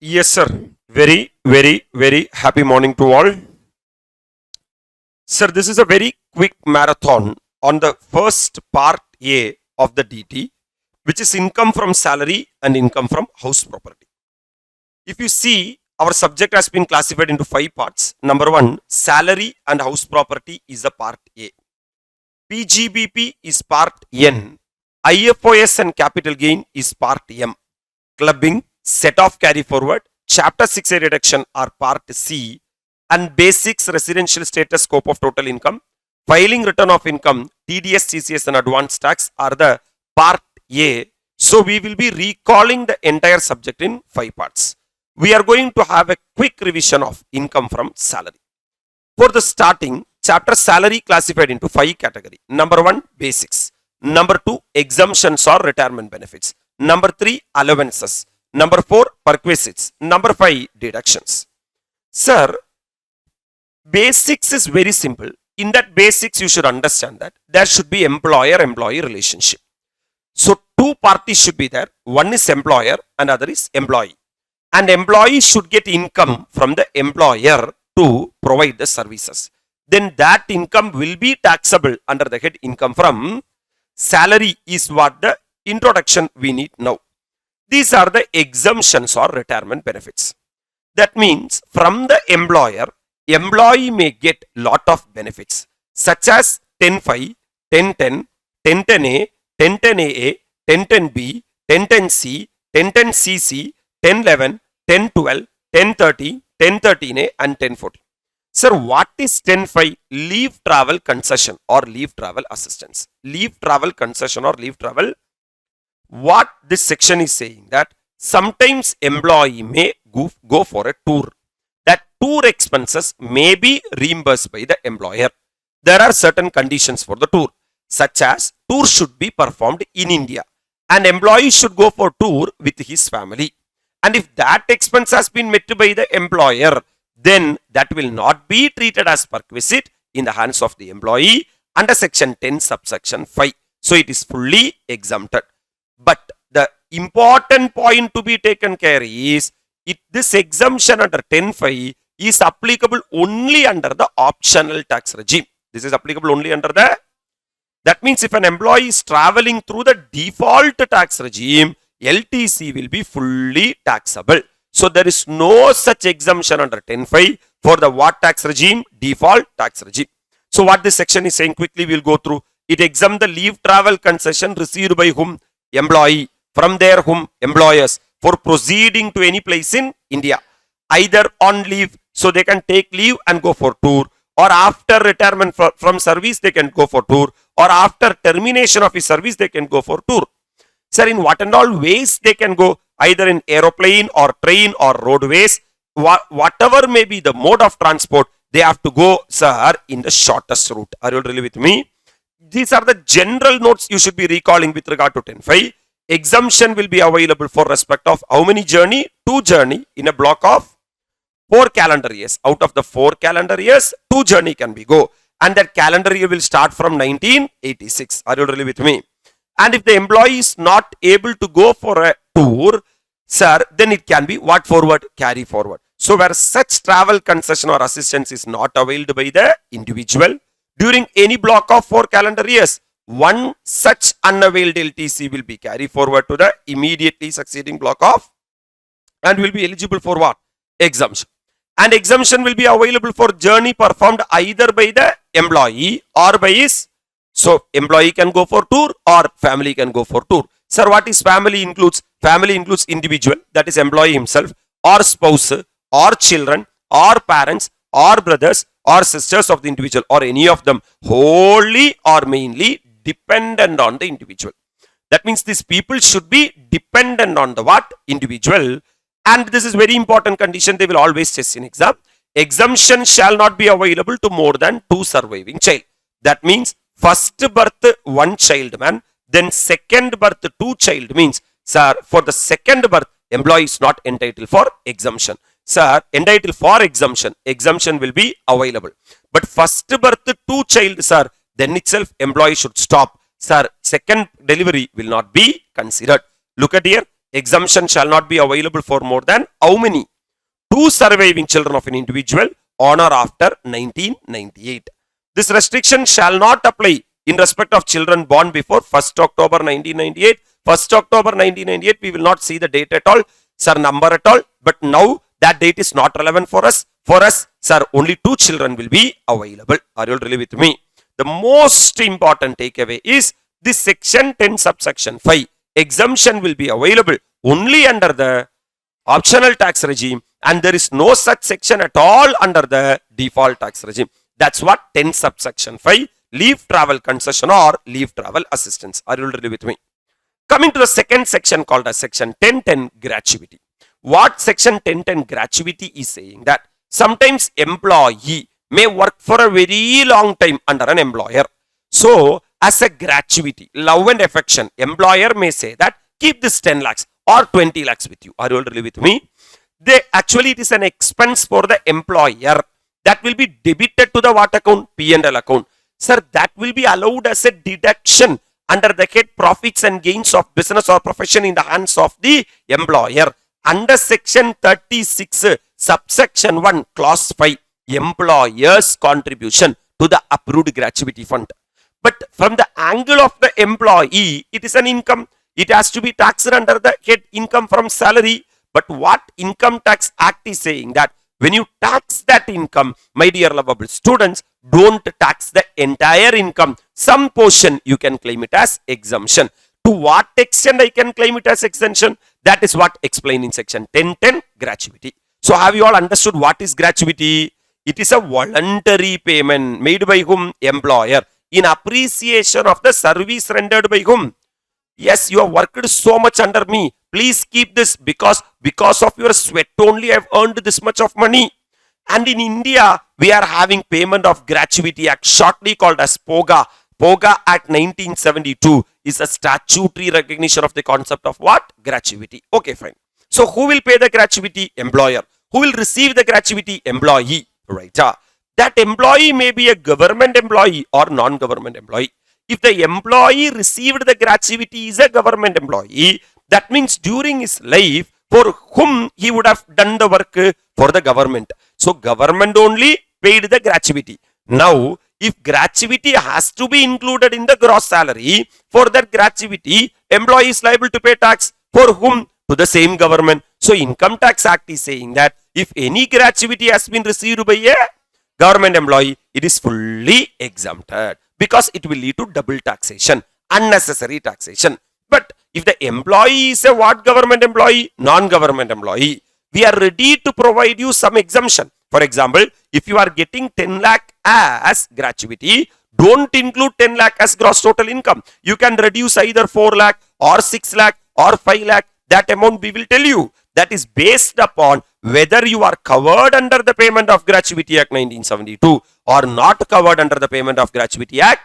Yes, sir. Very happy morning to all. Sir, this is a very quick marathon on the first part A of the DT, which is income from salary and income from house property. If you see, our subject has been classified into 5 parts. Number 1, salary and house property is the part A. PGBP is part N. IFOS and capital gain is part M. Clubbing, set off carry forward, chapter 6A reduction are part C, and basics residential status scope of total income, filing return of income, TDS, TCS and advance tax are the part A. So we will be recalling the entire subject in 5 parts. We are going to have a quick revision of income from salary. For the starting, chapter salary classified into 5 categories. Number 1, basics. Number 2, exemptions or retirement benefits. Number 3, allowances. Number 4, perquisites. Number 5, deductions. Sir, basics is very simple. In that basics, you should understand that there should be employer-employee relationship. So, 2 parties should be there. One is employer and other is employee. And employee should get income from the employer to provide the services. Then that income will be taxable under the head income from salary is what the introduction we need now. These are the exemptions or retirement benefits. That means from the employer, employee may get lot of benefits such as 10(5), 10(10), 10(10)A, 10(10)AA, 10(10)B, 10(10)C, 10(10)CC, 10(11), 10(12), 10(30), 10(13)A and 10(14). Sir, what is 10(5)? Leave travel concession or leave travel assistance. Leave travel concession or leave travel. What this section is saying that sometimes employee may go for a tour. That tour expenses may be reimbursed by the employer. There are certain conditions for the tour, such as tour should be performed in India. An employee should go for tour with his family. And if that expense has been met by the employer, then that will not be treated as perquisite in the hands of the employee under section 10 subsection 5. So it is fully exempted. But the important point to be taken care is this exemption under 10(5) is applicable only under the optional tax regime. This is applicable only under the. That means if an employee is traveling through the default tax regime, LTC will be fully taxable. So there is no such exemption under 10(5) for the what tax regime? Default tax regime. So what this section is saying, quickly we will go through. It exempts the leave travel concession received by whom? Employee. From their whom? Employers. For proceeding to any place in India. Either on leave, so they can take leave and go for tour. Or after retirement from service, they can go for tour. Or after termination of his service, they can go for tour. Sir, in what and all ways they can go? Either in aeroplane or train or roadways. Whatever may be the mode of transport, they have to go, sir, in the shortest route. Are you really with me? These are the general notes you should be recalling with regard to 10(5). Exemption will be available for respect of how many journey? 2 journey in a block of 4 calendar years. Out of the 4 calendar years, 2 journey can be go. And that calendar year will start from 1986. Are you really with me? And if the employee is not able to go for a tour, sir, then it can be what forward? Carry forward. So where such travel concession or assistance is not availed by the individual, during any block of 4 calendar years, one such unavailed LTC will be carried forward to the immediately succeeding block of and will be eligible for what? Exemption. And exemption will be available for journey performed either by the employee or by his. So employee can go for tour or family can go for tour. Sir, what is family includes? Family includes individual, that is employee himself, or spouse, or children, or parents, or brothers, or sisters of the individual, or any of them, wholly or mainly dependent on the individual. That means these people should be dependent on the what? Individual. And this is very important condition they will always test in exam. Exemption shall not be available to more than 2 surviving child. That means first birth 1 child man, then second birth 2 child means, sir, for the second birth, employee is not entitled for exemption. Sir, entitled for exemption, exemption will be available. But first birth 2 child, sir, then itself employee should stop. Sir, second delivery will not be considered. Look at here, Exemption shall not be available for more than how many? 2 surviving children of an individual on or after 1998. This restriction shall not apply in respect of children born before 1st October 1998. 1st October 1998, we will not see the date at all, sir, number at all. But now that date is not relevant for us. For us, sir, only 2 children will be available. Are you all really with me? The most important takeaway is this section 10 subsection 5. Exemption will be available only under the optional tax regime, and there is no such section at all under the default tax regime. That's what 10 subsection 5, leave travel concession or leave travel assistance. Are you already with me? Coming to the second section called as section 1010 gratuity. What section 1010 gratuity is saying that sometimes employee may work for a very long time under an employer. So as a gratuity, love and affection, employer may say that keep this 10 lakhs or 20 lakhs with you. Are you already with me? Actually it is an expense for the employer that will be debited to the what account? P&L account. Sir, that will be allowed as a deduction under the head profits and gains of business or profession in the hands of the employer. Under section 36, subsection 1, clause 5, employer's contribution to the approved gratuity fund. But from the angle of the employee, it is an income. It has to be taxed under the head income from salary. But what Income Tax Act is saying that when you tax that income, my dear lovable students, don't tax the entire income. Some portion you can claim it as exemption. To what extent I can claim it as exemption? That is what explained in section 1010 gratuity. So have you all understood what is gratuity? It is a voluntary payment made by whom? Employer. In appreciation of the service rendered by whom? Yes, you have worked so much under me. Please keep this because of your sweat only I have earned this much of money. And in India, we are having payment of gratuity act, shortly called as POGA. POGA Act 1972 is a statutory recognition of the concept of what? Gratuity. Okay, fine. So who will pay the gratuity? Employer. Who will receive the gratuity? Employee. Right. That employee may be a government employee or non-government employee. If the employee received the gratuity is a government employee, that means during his life, for whom he would have done the work? For the government. So government only paid the gratuity. Now, if gratuity has to be included in the gross salary, for that gratuity, employee is liable to pay tax. For whom? To the same government. So Income Tax Act is saying that if any gratuity has been received by a government employee, it is fully exempted because it will lead to double taxation, unnecessary taxation. But if the employee is a what government employee? Non-government employee. We are ready to provide you some exemption. For example, if you are getting 10 lakh as gratuity, don't include 10 lakh as gross total income. You can reduce either 4 lakh or 6 lakh or 5 lakh. That amount we will tell you. That is based upon whether you are covered under the Payment of Gratuity Act 1972 or not covered under the Payment of Gratuity Act.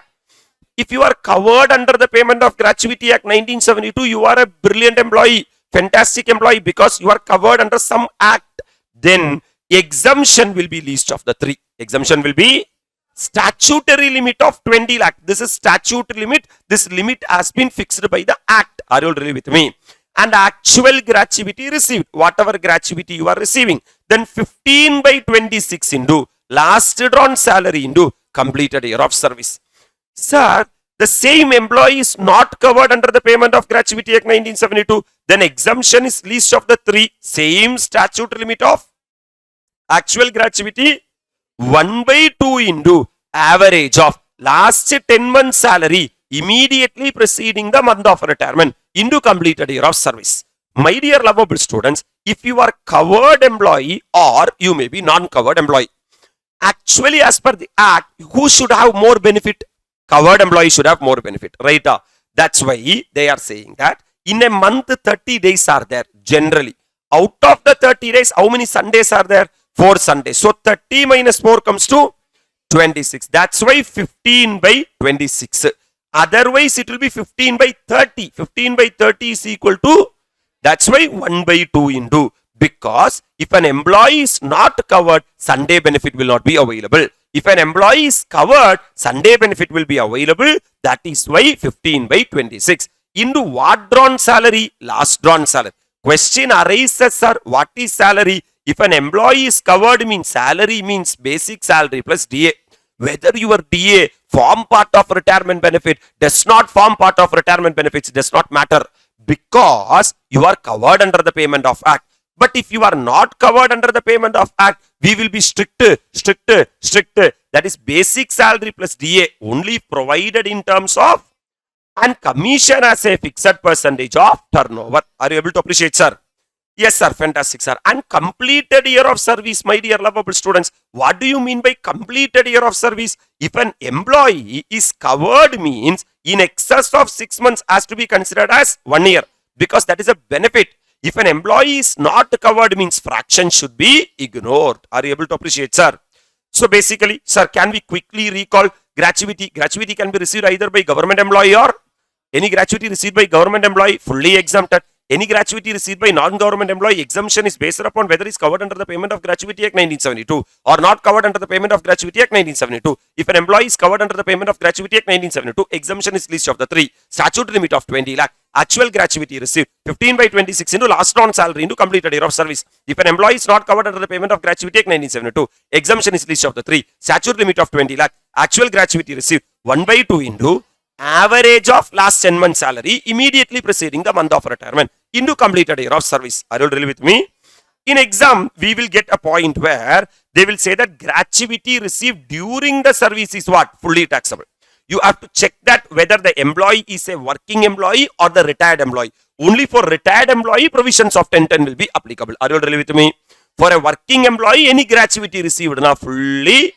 If you are covered under the Payment of Gratuity Act 1972, you are a brilliant employee, fantastic employee because you are covered under some act. Then exemption will be least of the 3. Exemption will be statutory limit of 20 lakh. This is statutory limit. This limit has been fixed by the act. Are you all really with me? And actual gratuity received, whatever gratuity you are receiving, then 15 by 26 into last drawn salary into completed year of service. Sir, the same employee is not covered under the Payment of Gratuity Act 1972, then exemption is least of the 3, same statute limit of actual gratuity 1 by 2 into average of last 10 months salary immediately preceding the month of retirement into completed year of service. My dear lovable students, if you are covered employee or you may be non-covered employee, actually as per the act, who should have more benefit? Covered employee should have more benefit, right? That's why they are saying that in a month 30 days are there generally. Out of the 30 days, how many Sundays are there? 4 Sundays. So 30 minus 4 comes to 26. That's why 15 by 26. Otherwise, it will be 15 by 30. 15 by 30 is equal to, that's why 1 by 2 into. Because if an employee is not covered, Sunday benefit will not be available. If an employee is covered, Sunday benefit will be available. That is why 15 by 26. Into what drawn salary? Last drawn salary. Question arises, sir, what is salary? If an employee is covered means salary means basic salary plus DA. Whether your DA form part of retirement benefit does not form part of retirement benefits does not matter, because you are covered under the payment of act. But if you are not covered under the payment of act, we will be strict. That is basic salary plus DA only provided in terms of and commission as a fixed percentage of turnover. Are you able to appreciate, sir? Yes, sir. Fantastic, sir. And completed year of service, my dear lovable students. What do you mean by completed year of service? If an employee is covered means in excess of 6 months has to be considered as 1 year, because that is a benefit. If an employee is not covered means fraction should be ignored. Are you able to appreciate, sir? So basically, sir, can we quickly recall gratuity? Gratuity can be received either by government employee or any gratuity received by government employee fully exempted. Any gratuity received by non-government employee, exemption is based upon whether is covered under the Payment of Gratuity Act 1972 or not covered under the Payment of Gratuity Act 1972. If an employee is covered under the Payment of Gratuity Act 1972, exemption is least of the three. Statute limit of 20 lakh. Actual gratuity received 15 by 26 into last on salary into completed year of service. If an employee is not covered under the Payment of Gratuity Act 1972, exemption is least of the three. Statute limit of 20 lakh. Actual gratuity received 1 by 2 into average of last 10 months salary immediately preceding the month of retirement into completed year of service. Are you really with me? In exam, we will get a point where they will say that gratuity received during the service is what? Fully taxable. You have to check that whether the employee is a working employee or the retired employee. Only for retired employee, provisions of 1010 will be applicable. Are you really with me? For a working employee, any gratuity received now fully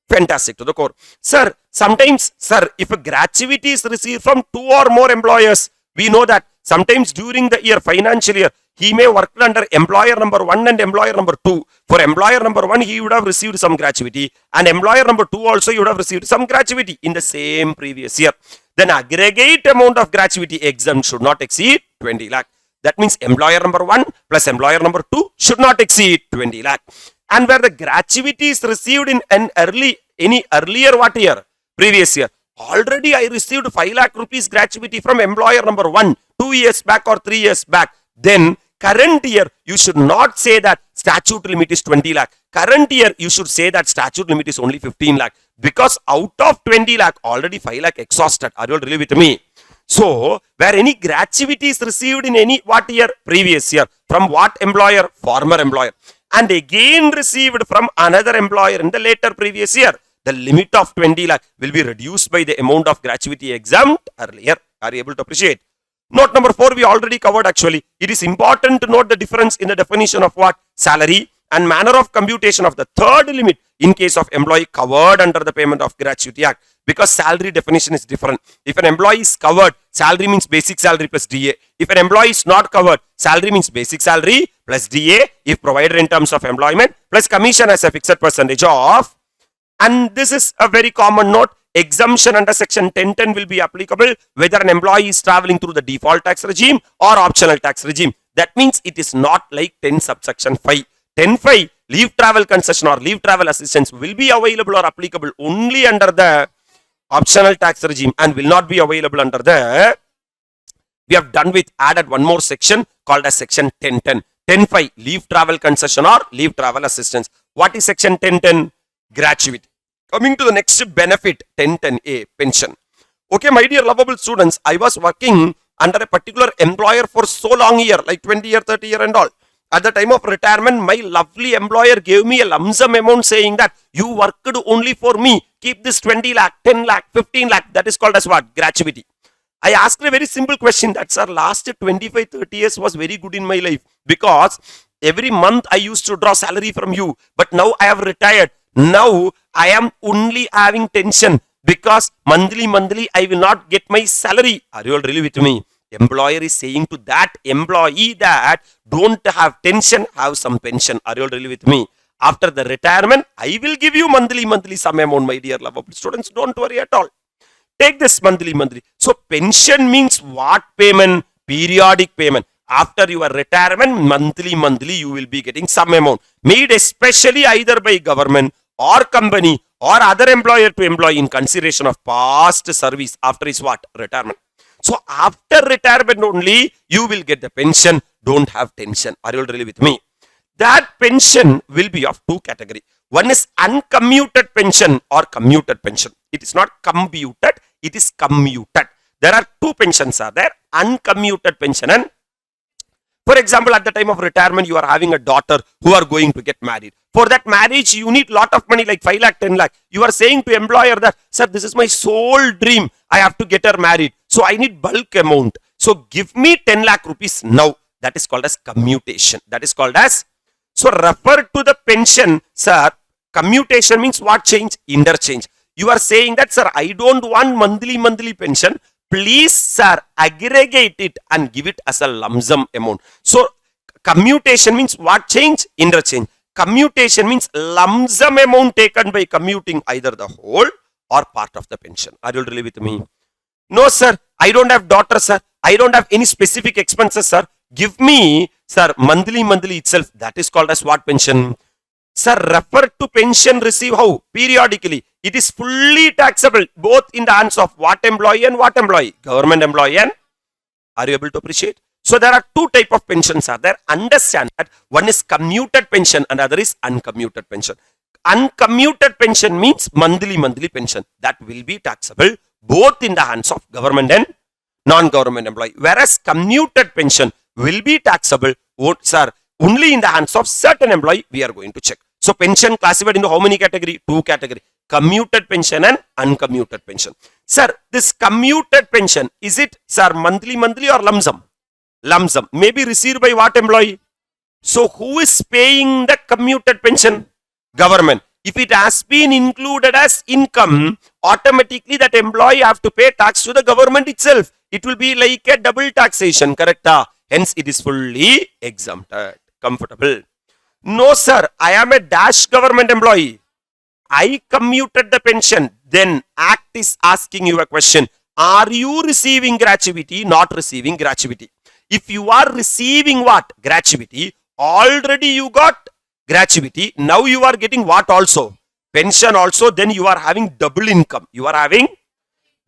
fantastic to the core. Sir, sometimes, sir, if a gratuity is received from 2 or more employers, we know that sometimes during the year, financial year, he may work under employer number 1 and employer number 2. For employer number 1, he would have received some gratuity, and employer number 2 also you would have received some gratuity in the same previous year. Then aggregate amount of gratuity exempt should not exceed 20 lakh. That means employer number 1 plus employer number 2 should not exceed 20 lakh. And where the gratuity is received in any earlier what year? Previous year. Already I received 5 lakh rupees gratuity from employer number 1 2 years back or 3 years back. Then current year you should not say that statute limit is 20 lakh. Current year you should say that statute limit is only 15 lakh. Because out of 20 lakh already 5 lakh exhausted. Are you all really with me? So, where any gratuity is received in any what year? Previous year. From what employer? Former employer. And again received from another employer in the later previous year, the limit of 20 lakh will be reduced by the amount of gratuity exempt earlier. Are you able to appreciate? Note number 4 we already covered actually. It is important to note the difference in the definition of what? Salary and manner of computation of the third limit in case of employee covered under the Payment of Gratuity Act. Because salary definition is different. If an employee is covered, salary means basic salary plus DA. If an employee is not covered, salary means basic salary plus DA if provided in terms of employment plus commission as a fixed percentage of. And this is a very common note. Exemption under section 1010 will be applicable whether an employee is traveling through the default tax regime or optional tax regime. That means it is not like 10 subsection 5. 10.5 leave travel concession or leave travel assistance will be available or applicable only under the optional tax regime and will not be available under the, we have done with added one more section called as section 1010. 10.5 leave travel concession or leave travel assistance. What is section 1010? Gratuity. Coming to the next benefit, 1010A, pension. Okay, my dear lovable students, I was working under a particular employer for so long year, like 20 year, 30 year and all. At the time of retirement, my lovely employer gave me a lump sum amount saying that you worked only for me. Keep this 20 lakh, 10 lakh, 15 lakh. That is called as what? Gratuity. I asked a very simple question. That's our last 25, 30 years was very good in my life. Because every month I used to draw salary from you. But now I have retired. Now I am only having tension. Because monthly I will not get my salary. Are you all really with me? Employer is saying to that employee that don't have tension, have some pension. Are you all really with me? After the retirement, I will give you monthly some amount, my dear lovable students. Don't worry at all. Take this monthly. So pension means what payment? Periodic payment. After your retirement, monthly you will be getting some amount. Made especially either by government or company or other employer to employee in consideration of past service after his what? Retirement. So after retirement only, you will get the pension. don't have tension. Are you all really with me? That pension will be of two categories. One is uncommuted pension or commuted pension. It is not commuted, it is commuted. There are two pensions are there, uncommuted pension and, for example, at the time of retirement, you are having a daughter who are going to get married. For that marriage, you need lot of money like 5 lakh, 10 lakh. You are saying to employer that, sir, this is my sole dream. I have to get her married. So I need bulk amount. So give me 10 lakh rupees now. That is called as commutation. That is called as, so refer to the pension, sir. Commutation means what change? Interchange. You are saying that, sir, I don't want monthly pension. Please, sir, aggregate it and give it as a lump sum amount. So, commutation means what change? Interchange. Commutation means lump sum amount taken by commuting either the whole or part of the pension. Are you really with me? No, sir, I don't have daughter, sir. I don't have any specific expenses, sir. Give me, sir, monthly itself. That is called as what pension? Sir, refer to pension receive how? Periodically. It is fully taxable both in the hands of what employee and what employee? Government employee and, are you able to appreciate? So there are two type of pensions are there. Understand that one is commuted pension and other is uncommuted pension. Uncommuted pension means monthly pension. That will be taxable both in the hands of government and non-government employee. Whereas commuted pension will be taxable, sir, only in the hands of certain employee. We are going to check. So pension classified into how many category? Two category. Commuted pension and uncommuted pension. Sir, this commuted pension, is it, sir, monthly or lump sum? Lump sum. Maybe received by what employee? So who is paying the commuted pension? Government. If it has been included as income, automatically that employee have to pay tax to the government itself. It will be like a double taxation, correct? Hence it is fully exempted. Comfortable. No, sir, I am a dash government employee. I commuted the pension. Then Act is asking you a question. Are you receiving gratuity? Not receiving gratuity. If you are receiving what? Gratuity. Already you got gratuity. Now you are getting what also? Pension also. Then you are having double income. You are having,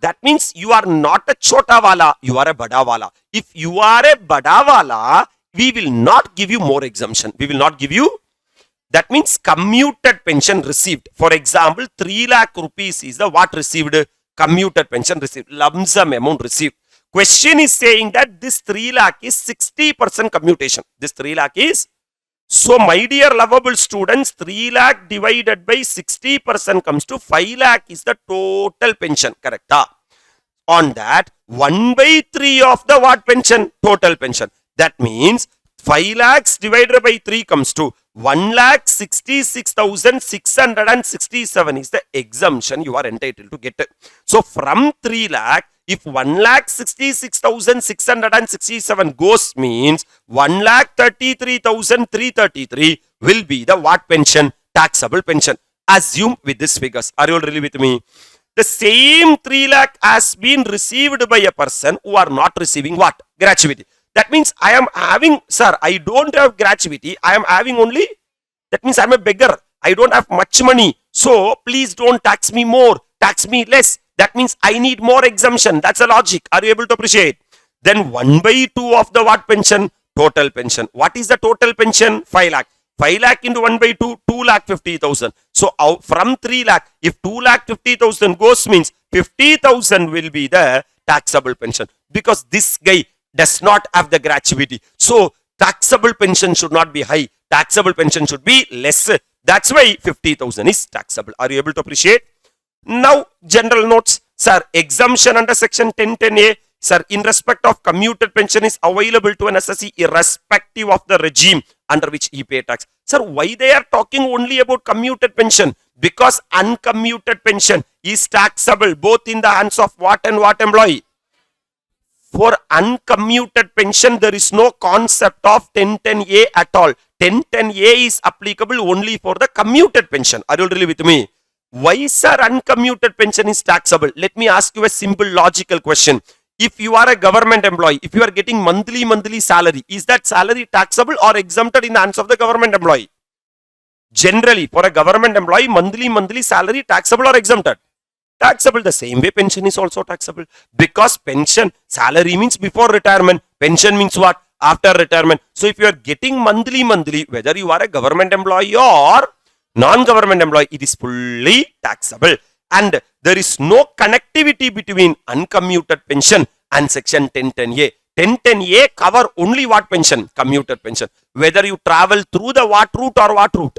that means you are not a chota wala. You are a bada wala. If you are a bada wala, we will not give you more exemption. We will not give you. That means commuted pension received. For example, 3 lakh rupees is the what received? Commuted pension received. Lump sum amount received. Question is saying that this 3 lakh is 60% commutation. This 3 lakh is. So my dear lovable students, 3 lakh divided by 60% comes to 5 lakh is the total pension. Correct? On that, 1 by 3 of the what pension? Total pension. That means 5 lakhs divided by 3 comes to 1,66,667 is the exemption you are entitled to get. So from 3 lakh, if 1,66,667 goes means 1,33,333 will be the what pension? Taxable pension. Assume with these figures. Are you all really with me? The same 3 lakh has been received by a person who are not receiving what? Gratuity. That means I am having, sir, I don't have gratuity. I am having only, that means I am a beggar. I don't have much money. So please don't tax me more. Tax me less. That means I need more exemption. That's a logic. Are you able to appreciate? Then 1 by 2 of the what pension? Total pension. What is the total pension? 5 lakh. 5 lakh into 1 by 2, 2,50,000. So from 3 lakh, if 2,50,000 goes means 50,000 will be the taxable pension. Because this guy does not have the gratuity. So taxable pension should not be high. Taxable pension should be less. That's why 50,000 is taxable. Are you able to appreciate? Now, general notes. Sir, exemption under section 1010A, sir, in respect of commuted pension is available to an assessee irrespective of the regime under which he pay tax. Sir, why they are talking only about commuted pension? Because uncommuted pension is taxable both in the hands of what and what employee? For uncommuted pension, there is no concept of 1010A at all. 1010A is applicable only for the commuted pension. Are you really with me? Why, sir, uncommuted pension is taxable? Let me ask you a simple logical question. If you are a government employee, if you are getting monthly salary, is that salary taxable or exempted in the hands of the government employee? Generally, for a government employee, monthly salary taxable or exempted? Taxable. The same way pension is also taxable. Because pension, salary means before retirement. Pension means what? after retirement. So if you are getting monthly, whether you are a government employee or non-government employee, it is fully taxable. And there is no connectivity between uncommuted pension and section 1010A. 1010A cover only what pension? Commuted pension. Whether you travel through the what route or what route?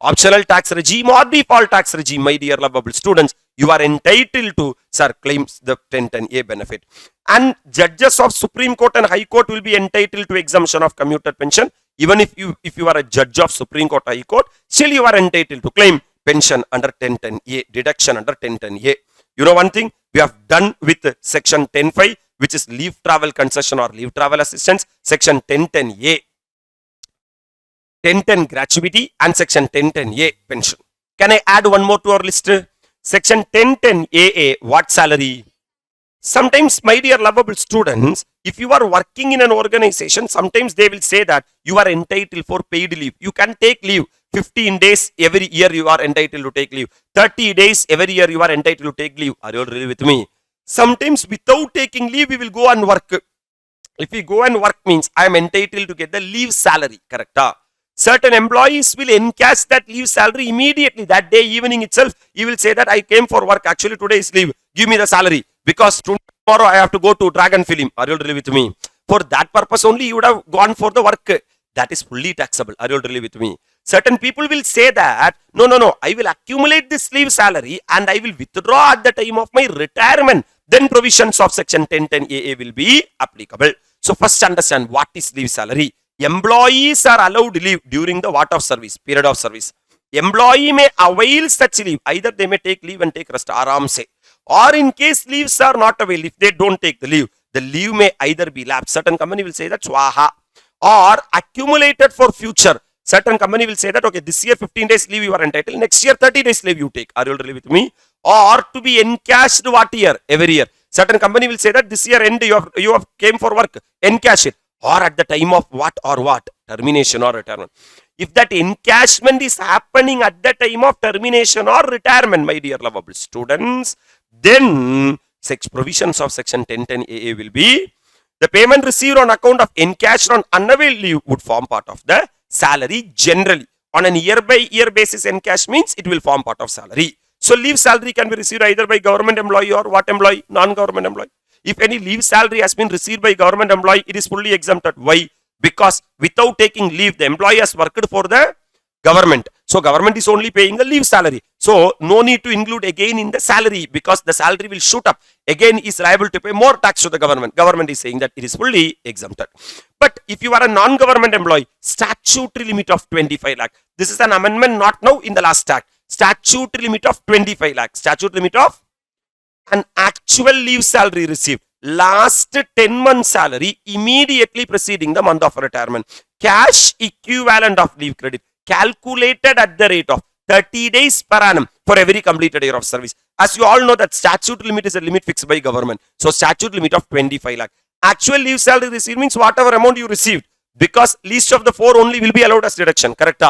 Optional tax regime or default tax regime, my dear lovable students, you are entitled to, sir, claims the 1010A benefit. And judges of Supreme Court and High Court will be entitled to exemption of commuted pension. Even if you are a judge of Supreme Court, High Court, still you are entitled to claim pension under 1010A, deduction under 1010A. You know one thing, we have done with section 10.5, which is leave travel concession or leave travel assistance, section 1010A. 1010 gratuity and section 1010A pension. Can I add one more to our list? Section 1010AA, what salary? Sometimes, my dear lovable students, if you are working in an organization, sometimes they will say that you are entitled for paid leave. You can take leave. 15 days every year you are entitled to take leave. 30 days every year you are entitled to take leave. Are you all really with me? Sometimes without taking leave, we will go and work. If we go and work means I am entitled to get the leave salary. Correct? Certain employees will encash that leave salary immediately. That day evening itself, he will say that I came for work. Actually, today is leave. Give me the salary. Because tomorrow I have to go to Dragon Film. Are you really with me? For that purpose only, you would have gone for the work. That is fully taxable. Are you really with me? Certain people will say that, no, I will accumulate this leave salary and I will withdraw at the time of my retirement. Then provisions of section 1010AA will be applicable. So first understand what is leave salary. Employees are allowed leave during the what of service, period of service. Employee may avail such leave. Either they may take leave and take rest, aram se. Or in case leaves are not available, if they don't take the leave may either be lapsed. Certain company will say that swaha. Or accumulated for future. Certain company will say that, okay, this year 15 days leave you are entitled. Next year 30 days leave you take. Are you really with me? Or to be encashed what year? Every year. Certain company will say that this year end you have came for work. Encash it. Or at the time of what or what? Termination or retirement. If that encashment is happening at the time of termination or retirement, my dear lovable students, then provisions of section 1010AA will be the payment received on account of encashed on unavailed leave would form part of the salary generally. On an year-by-year basis, encash means it will form part of salary. So leave salary can be received either by government employee or what employee? Non-government employee. If any leave salary has been received by government employee, it is fully exempted. Why? Because without taking leave, the employee has worked for the government. So government is only paying the leave salary. So no need to include again in the salary because the salary will shoot up. Again is liable to pay more tax to the government. Government is saying that it is fully exempted. But if you are a non-government employee, statutory limit of 25 lakh. This is an amendment not now in the last act. Statutory limit of 25 lakh. Statute limit of an actual leave salary received last 10 months salary immediately preceding the month of retirement. Cash equivalent of leave credit calculated at the rate of 30 days per annum for every completed year of service. As you all know that statute limit is a limit fixed by government. So statute limit of 25 lakh. Actual leave salary received means whatever amount you received because least of the four only will be allowed as deduction. Correct?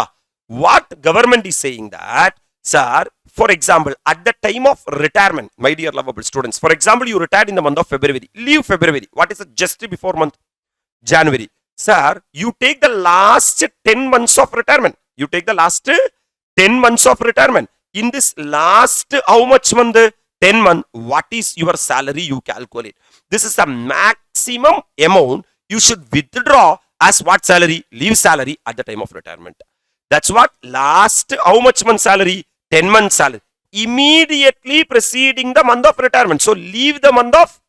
What government is saying that, sir, for example, at the time of retirement, my dear lovable students, for example, you retired in the month of February. Leave February. What is it? Just before month? January. Sir, you take the last 10 months of retirement. You take the last 10 months of retirement. In this last, how much month? 10 month. What is your salary you calculate? This is the maximum amount you should withdraw as what salary? Leave salary at the time of retirement. That's what last, how much month salary? 10 months salary. Immediately preceding the month of retirement. So leave the month of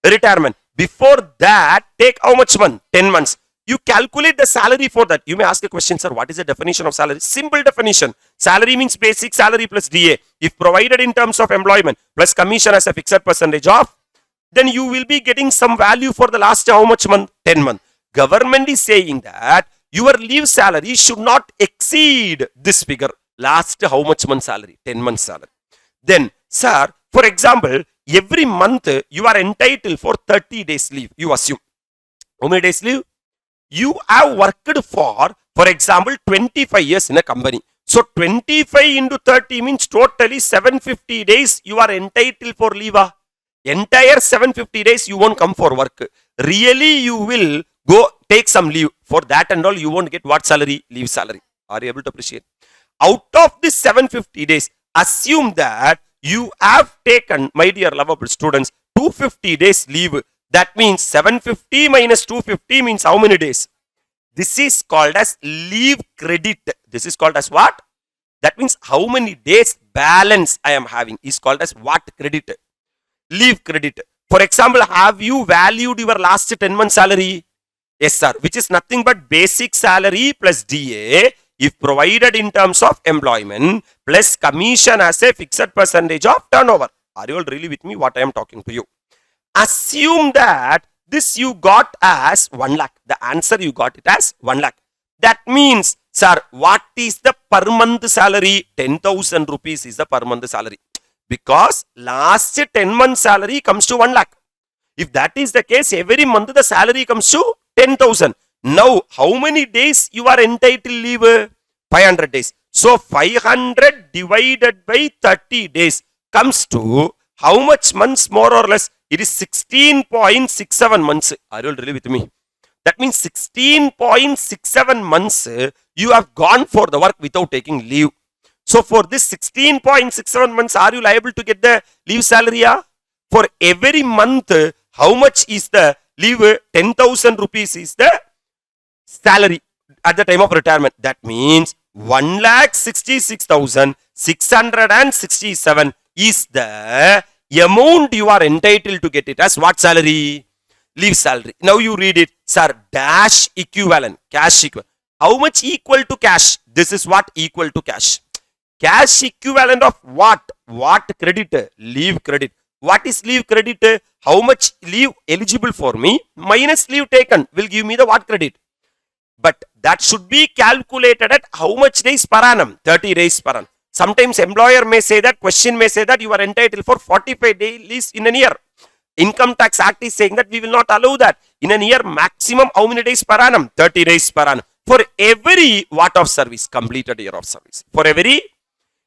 retirement. Before that, take how much month? 10 months. You calculate the salary for that. You may ask a question, sir, what is the definition of salary? Simple definition. Salary means basic salary plus DA. If provided in terms of employment plus commission as a fixed percentage of, then you will be getting some value for the last how much month? 10 months. Government is saying that your leave salary should not exceed this figure. Last how much month salary? 10 months salary. Then, sir, for example, every month you are entitled for 30 days leave. You assume. How many days leave? You have worked for example, 25 years in a company. So 25 into 30 means totally 750 days you are entitled for leave. Entire 750 days you won't come for work. Really you will go take some leave. For that and all, you won't get what salary? Leave salary. Are you able to appreciate? Out of this 750 days, assume that you have taken, my dear lovable students, 250 days leave. That means 750 minus 250 means how many days? This is called as leave credit. This is called as what? That means how many days balance I am having is called as what credit? Leave credit. For example, have you valued your last 10 months salary? Yes, sir. Which is nothing but basic salary plus DA if provided in terms of employment plus commission as a fixed percentage of turnover. Are you all really with me what I am talking to you? Assume that this you got as 1 lakh. The answer you got it as 1 lakh. That means, sir, what is the per month salary? 10,000 rupees is the per month salary. Because last 10 months salary comes to 1 lakh. If that is the case, every month the salary comes to 10,000. Now, how many days you are entitled to leave? 500 days. So, 500 divided by 30 days comes to how much months more or less? It is 16.67 months. Are you all really with me? That means 16.67 months you have gone for the work without taking leave. So, for this 16.67 months, are you liable to get the leave salary? For every month, how much is the leave? 10,000 rupees is the salary at the time of retirement. That means 1,66,667 is the amount you are entitled to get it as what salary? Leave salary. Now you read it, sir, dash equivalent, cash equivalent. How much equal to cash? This is what equal to cash. Cash equivalent of what? What credit? Leave credit. What is leave credit? How much leave eligible for me minus leave taken will give me the what credit? But that should be calculated at how much days per annum? 30 days per annum. Sometimes employer may say that, question may say that you are entitled for 45 days in a year. Income Tax Act is saying that we will not allow that. In a year, maximum how many days per annum? 30 days per annum. For every what of service? Completed year of service. For every,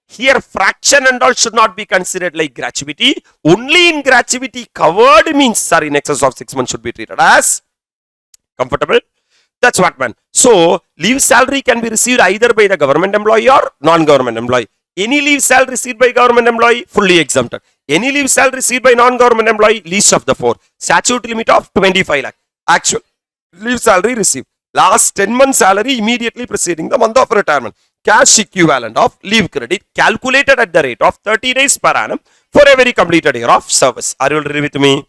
here fraction and all should not be considered like gratuity. Only in gratuity covered means, sir, in excess of 6 months should be treated as comfortable. That's what, man. So, leave salary can be received either by the government employee or non-government employee. Any leave salary received by government employee, fully exempted. Any leave salary received by non-government employee, least of the 4. Statute limit of 25 lakh. Actual leave salary received. Last 10 months salary immediately preceding the month of retirement. Cash equivalent of leave credit calculated at the rate of 30 days per annum for every completed year of service. Are you already with me?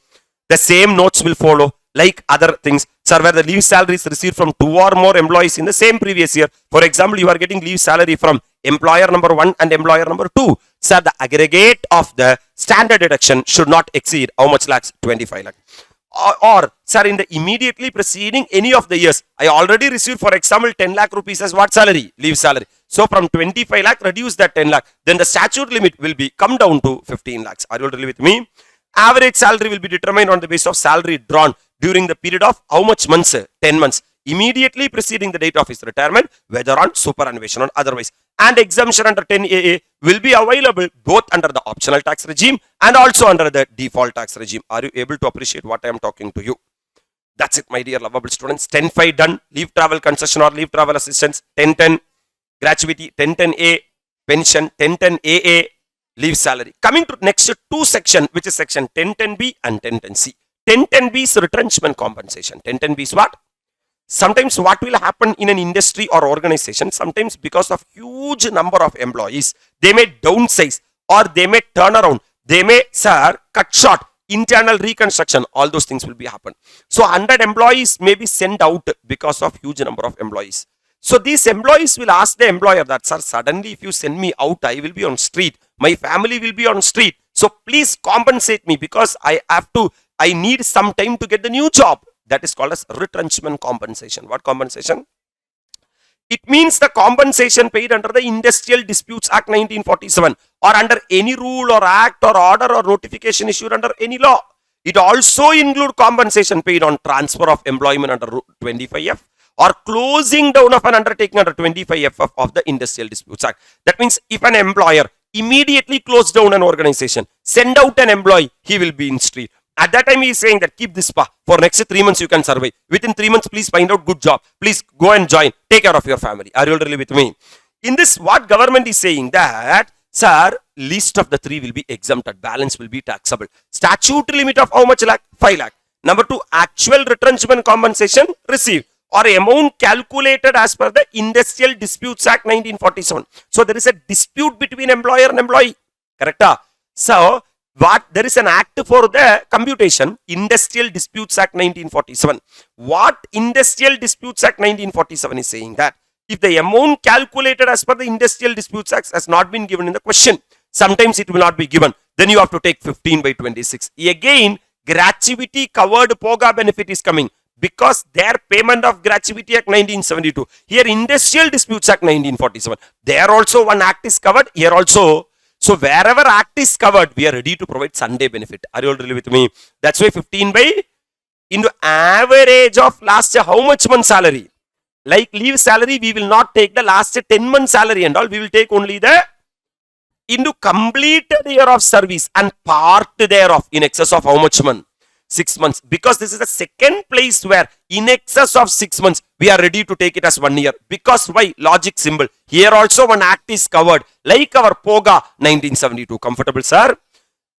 The same notes will follow like other things. Sir, where the leave salary is received from 2 or more employees in the same previous year. For example, you are getting leave salary from employer number 1 and employer number 2. Sir, the aggregate of the standard deduction should not exceed how much lakhs? 25 lakh. Or, sir, in the immediately preceding any of the years, I already received, for example, 10 lakh rupees as what salary? Leave salary. So, from 25 lakh, reduce that 10 lakh. Then the statute limit will be come down to 15 lakhs. Are you already with me? Average salary will be determined on the basis of salary drawn during the period of how much months? 10 months. Immediately preceding the date of his retirement, whether on superannuation or otherwise. And exemption under 10AA will be available both under the optional tax regime and also under the default tax regime. Are you able to appreciate what I am talking to you? That's it, my dear lovable students. 10.5 done. Leave travel concession or leave travel assistance. 10.10 gratuity. 10.10A pension. 10.10AA leave salary. Coming to next 2 section, which is section 10.10B and 10.10C. 10.10B is retrenchment compensation. 10.10B is what? Sometimes what will happen in an industry or organization, sometimes because of huge number of employees, they may downsize or they may turn around. They may, sir, cut short, internal reconstruction, all those things will be happen. So 100 employees may be sent out because of huge number of employees. So these employees will ask the employer that, sir, suddenly if you send me out, I will be on street. My family will be on street. So please compensate me because I need some time to get the new job. That is called as retrenchment compensation. What compensation? It means the compensation paid under the Industrial Disputes Act 1947 or under any rule or act or order or notification issued under any law. It also includes compensation paid on transfer of employment under 25F or closing down of an undertaking under 25F of the Industrial Disputes Act. That means if an employer immediately close down an organization, send out an employee, he will be in street. At that time, he is saying that keep this for next 3 months you can survive. Within 3 months, please find out good job. Please go and join. Take care of your family. Are you all really with me? In this, what government is saying that, sir, least of the three will be exempted. Balance will be taxable. Statutory limit of how much lakh? 5 lakh. Number 2, actual retrenchment compensation received or amount calculated as per the Industrial Disputes Act 1947. So there is a dispute between employer and employee. Correct? So there is an act for the computation, Industrial Disputes Act 1947. What Industrial Disputes Act 1947 is saying that if the amount calculated as per the Industrial Disputes Act has not been given in the question, sometimes it will not be given, then you have to take 15 by 26. Again, gratuity covered POGA benefit is coming because their payment of Gratuity Act 1972. Here Industrial Disputes Act 1947. There also one act is covered. Here also. So wherever act is covered, we are ready to provide Sunday benefit. Are you all really with me? That's why 15 by into average of last how much month salary. Like leave salary, we will not take the last 10 months salary and all. We will take only the into completed year of service and part thereof in excess of how much month? 6 months. Because this is the second place where in excess of 6 months, we are ready to take it as 1 year. Because why? Logic symbol. Here also one act is covered. Like our POGA 1972. Comfortable, sir?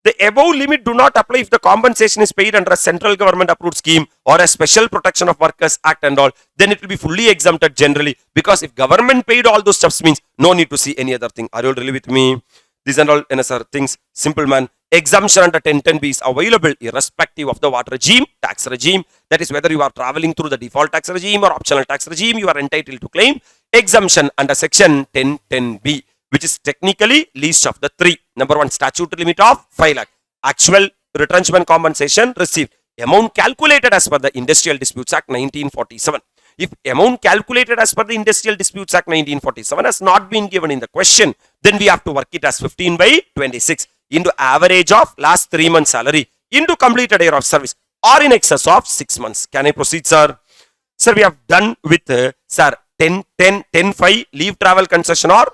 The above limit do not apply if the compensation is paid under a central government approved scheme or a special protection of workers act and all. Then it will be fully exempted generally. Because if government paid all those stuffs means no need to see any other thing. Are you all really with me? These and all NSR things. Simple man. Exemption under 1010B is available irrespective of the what regime? Tax regime. That is whether you are traveling through the default tax regime or optional tax regime, you are entitled to claim exemption under section 1010B, which is technically least of the three. Number 1, statutory limit of 5 lakh. Actual retrenchment compensation received. Amount calculated as per the Industrial Disputes Act 1947. If amount calculated as per the Industrial Disputes Act 1947 has not been given in the question, then we have to work it as 15 by 26 into average of last 3 months salary into completed year of service or in excess of 6 months. Can I proceed, sir? Sir, we have done with, sir, 10-5 leave travel concession or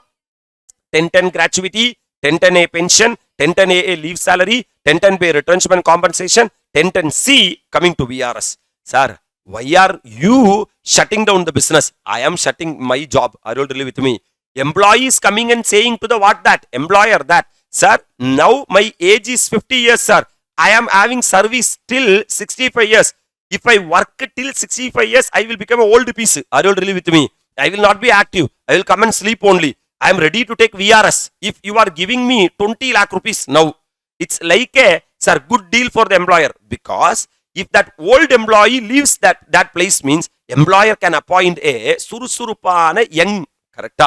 10-10 gratuity, 10-10A pension, 10-10AA leave salary, 10-10B retrenchment compensation, 10-10C coming to VRS. Sir, why are you shutting down the business? I am shutting my job. Are you really with me? Employee is coming and saying to the what that? Employer that, sir, now my age is 50 years, sir. I am having service till 65 years. If I work till 65 years, I will become an old piece. Are you really with me? I will not be active. I will come and sleep only. I am ready to take VRS. If you are giving me 20 lakh rupees now, it's like a, sir, good deal for the employer. Because if that old employee leaves that place means employer can appoint a surusurupana young, correct?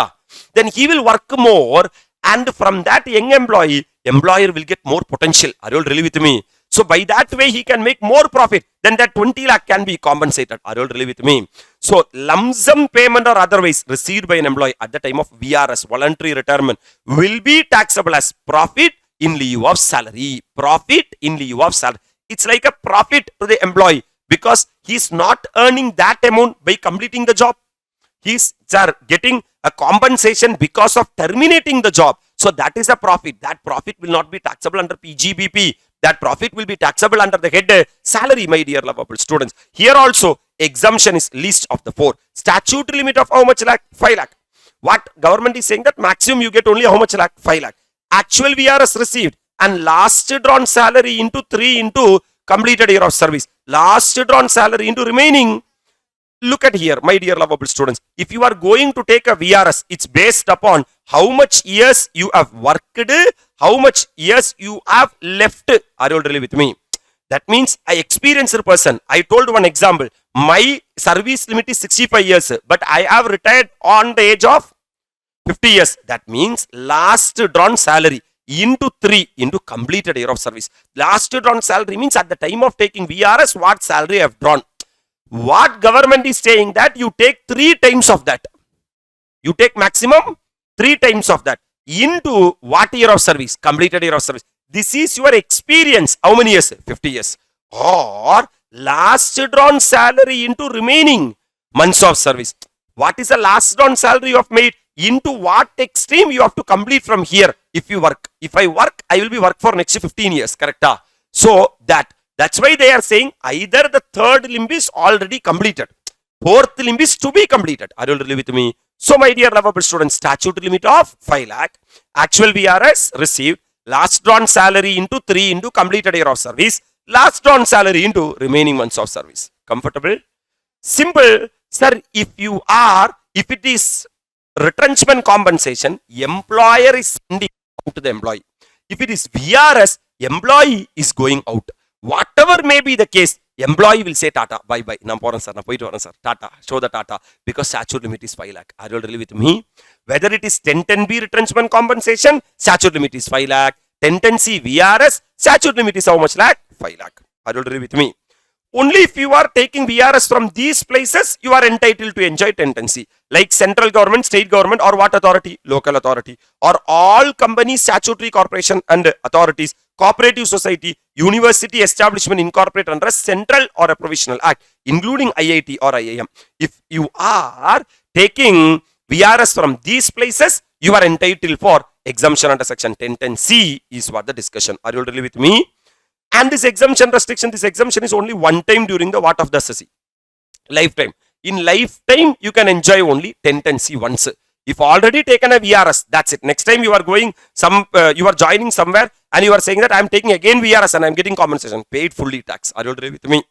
Then he will work more and from that young employee, employer will get more potential. Are you all really with me? So by that way, he can make more profit. Then that 20 lakh can be compensated. Are you all really with me? So lump sum payment or otherwise received by an employee at the time of VRS, voluntary retirement, will be taxable as profit in lieu of salary. Profit in lieu of salary. It's like a profit to the employee because he's not earning that amount by completing the job. He's getting a compensation because of terminating the job. So that is a profit. That profit will not be taxable under PGBP. That profit will be taxable under the head salary, my dear lovable students. Here also, exemption is least of the 4. Statutory limit of how much lakh? 5 lakh. What government is saying that maximum you get only how much lakh? 5 lakh. Actual VRS received and last drawn salary into 3 into completed year of service. Last drawn salary into remaining. Look at here, my dear lovable students. If you are going to take a VRS, it's based upon how much years you have worked, how much years you have left. Are you all really with me? That means I experienced a person. I told one example. My service limit is 65 years, but I have retired on the age of 50 years. That means last drawn salary into 3 into completed year of service. Last drawn salary means at the time of taking VRS, what salary I have drawn. What government is saying that you take 3 times of that. You take maximum 3 times of that into what year of service? Completed year of service. This is your experience. How many years? 50 years. Or last drawn salary into remaining months of service. What is the last drawn salary you have made? Into what extreme you have to complete from here if you work. If I work, I will be work for next 15 years. Correct? So that That's why they are saying either the third limb is already completed, fourth limb is to be completed. Are you really with me? So my dear lovable students, statutory limit of 5 lakh, actual VRS received, last drawn salary into 3 into completed year of service, last drawn salary into remaining months of service. Comfortable? Simple. Sir, if it is retrenchment compensation, employer is sending out to the employee. If it is VRS, employee is going out. Whatever may be the case, employee will say Tata, bye bye. Sir, Tata, show the Tata, because statute limit is 5 lakh. Are you really with me? Whether it is 1010B retrenchment compensation, statute limit is 5 lakh. 1010C VRS, statute limit is how much lakh? 5 lakh. Are you really with me? Only if you are taking VRS from these places, you are entitled to enjoy 1010C. Like central government, state government, or what authority? Local authority. Or all companies, statutory corporation and authorities, cooperative society, university establishment incorporate under a central or a provisional act, including IIT or IIM. If you are taking VRS from these places, you are entitled for exemption under section 1010C is what the discussion. Are you really with me? And this exemption restriction, this exemption is only one time during the what of the SSC? Lifetime. In lifetime, you can enjoy only 1010C once. If already taken a VRS, that's it. Next time you are going you are joining somewhere and you are saying that I am taking again VRS and I am getting compensation, paid fully tax. Are you agree with me?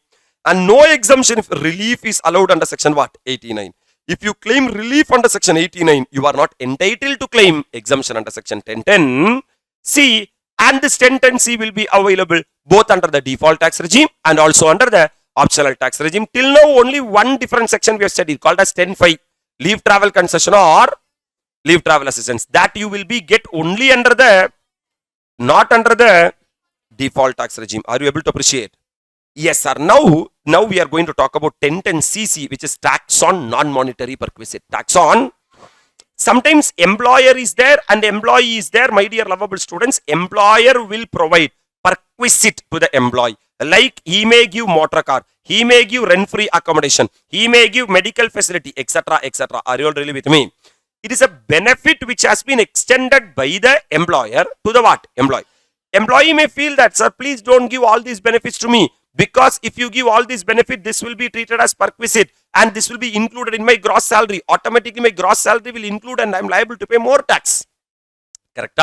And no exemption if relief is allowed under section what? 89. If you claim relief under section 89, you are not entitled to claim exemption under section 1010C, and this 1010C will be available both under the default tax regime and also under the optional tax regime. Till now, only one different section we have studied called as 10.5, leave travel concession or leave travel assistance. That you will be get only under the, not under the default tax regime. Are you able to appreciate? Yes, sir. Now we are going to talk about 1010CC, which is tax on non-monetary perquisite. Tax on, sometimes employer is there and employee is there. My dear lovable students, employer will provide perquisite to the employee. Like he may give motor car, he may give rent-free accommodation, he may give medical facility, etc., etc. Are you all really with me? It is a benefit which has been extended by the employer to the what? Employee. Employee may feel that, sir, please don't give all these benefits to me, because if you give all these benefits, this will be treated as perquisite and this will be included in my gross salary. Automatically my gross salary will include and I am liable to pay more tax. Correct?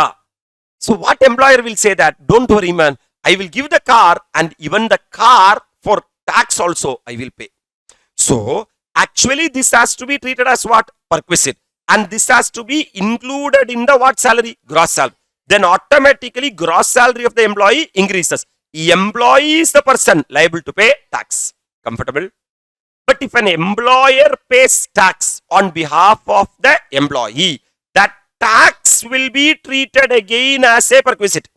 So what employer will say that, don't worry man, I will give the car and even the car for tax also I will pay. So actually this has to be treated as what? Perquisite. And this has to be included in the what salary? Gross salary. Then automatically gross salary of the employee increases. Employee is the person liable to pay tax. Comfortable? But if an employer pays tax on behalf of the employee, that tax will be treated again as a perquisite.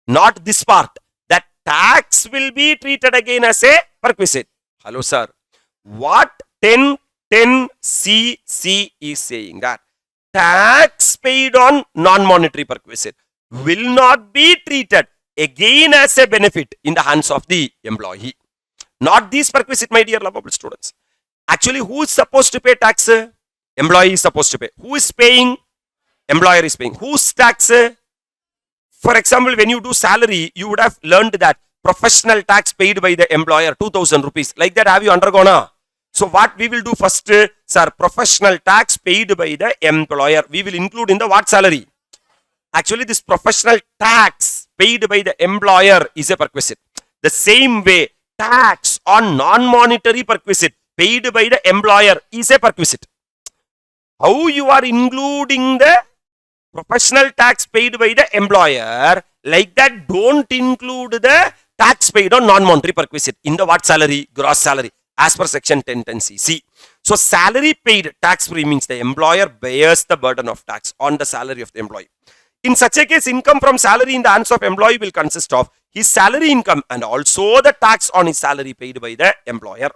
Not this part. That tax will be treated again as a perquisite. Hello, sir. What 1010CC is saying that tax paid on non-monetary perquisite will not be treated again as a benefit in the hands of the employee. Not these perquisite, my dear lovable students. Actually, who is supposed to pay tax? Employee is supposed to pay. Who is paying? Employer is paying. Whose tax? For example, when you do salary, you would have learned that professional tax paid by the employer, 2000 rupees. Like that, have you undergone? So what we will do first, sir, professional tax paid by the employer, we will include in the what salary? Actually, this professional tax paid by the employer is a perquisite. The same way, tax on non-monetary perquisite paid by the employer is a perquisite. How you are including the professional tax paid by the employer, like that don't include the tax paid on non-monetary perquisite in the what salary? Gross salary, as per section 1010CC. So salary paid tax-free means the employer bears the burden of tax on the salary of the employee. In such a case, income from salary in the hands of employee will consist of his salary income and also the tax on his salary paid by the employer.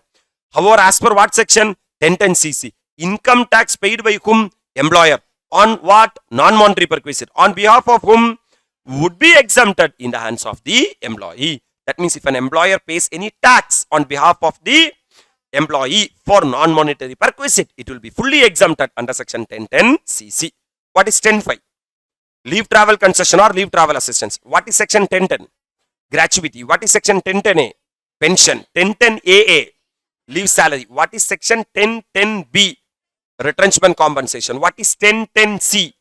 However, as per what section? 1010CC. Income tax paid by whom? Employer. On what? Non-monetary perquisite. On behalf of whom? Would be exempted in the hands of the employee. That means if an employer pays any tax on behalf of the employee for non-monetary perquisite, it will be fully exempted under section 1010CC. What is 10.5? Leave travel concession or leave travel assistance. What is section 1010? Gratuity. What is section 1010A? Pension. 1010 AA. Leave salary. What is section 1010B? Retrenchment compensation. What is 1010C?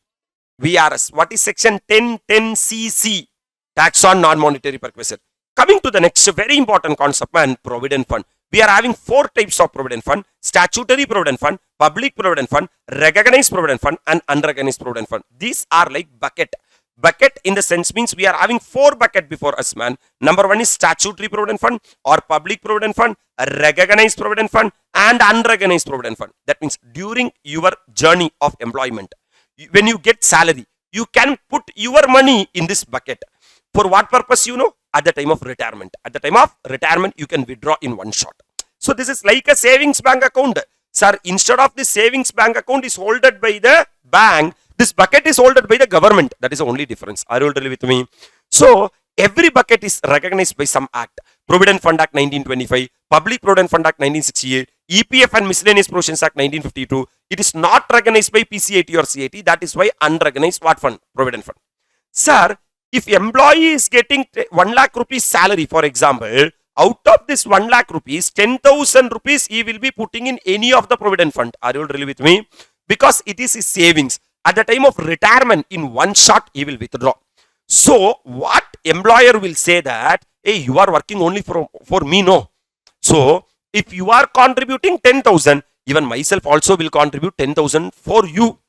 VRS. What is section 1010CC? Tax on non-monetary perquisite. Coming to the next very important concept, man, Provident Fund. We are having 4 types of Provident Fund: statutory Provident Fund, public Provident Fund, recognized Provident Fund, and unrecognized Provident Fund. These are like bucket. Bucket in the sense means we are having 4 bucket before us, man. Number 1 is statutory Provident Fund or public Provident Fund, recognized Provident Fund, and unrecognized Provident Fund. That means during your journey of employment, when you get salary, you can put your money in this bucket. For what purpose, you know? At the time of retirement. At the time of retirement, you can withdraw in one shot. So this is like a savings bank account. Sir, instead of the savings bank account is holded by the bank, this bucket is holded by the government. That is the only difference. Are you all with me? So every bucket is recognized by some act. Provident Fund Act 1925, Public Provident Fund Act 1968, EPF and Miscellaneous Provisions Act 1952. It is not recognized by PCAT or CAT. That is why unrecognized what fund? Provident Fund. Sir, if employee is getting 1 lakh rupees salary, for example, out of this 1 lakh rupees, 10,000 rupees he will be putting in any of the Provident Fund. Are you all really with me? Because it is his savings. At the time of retirement, in one shot, he will withdraw. So, what employer will say that, hey, you are working only for me, no. So, if you are contributing 10,000, even myself also will contribute 10,000 for you.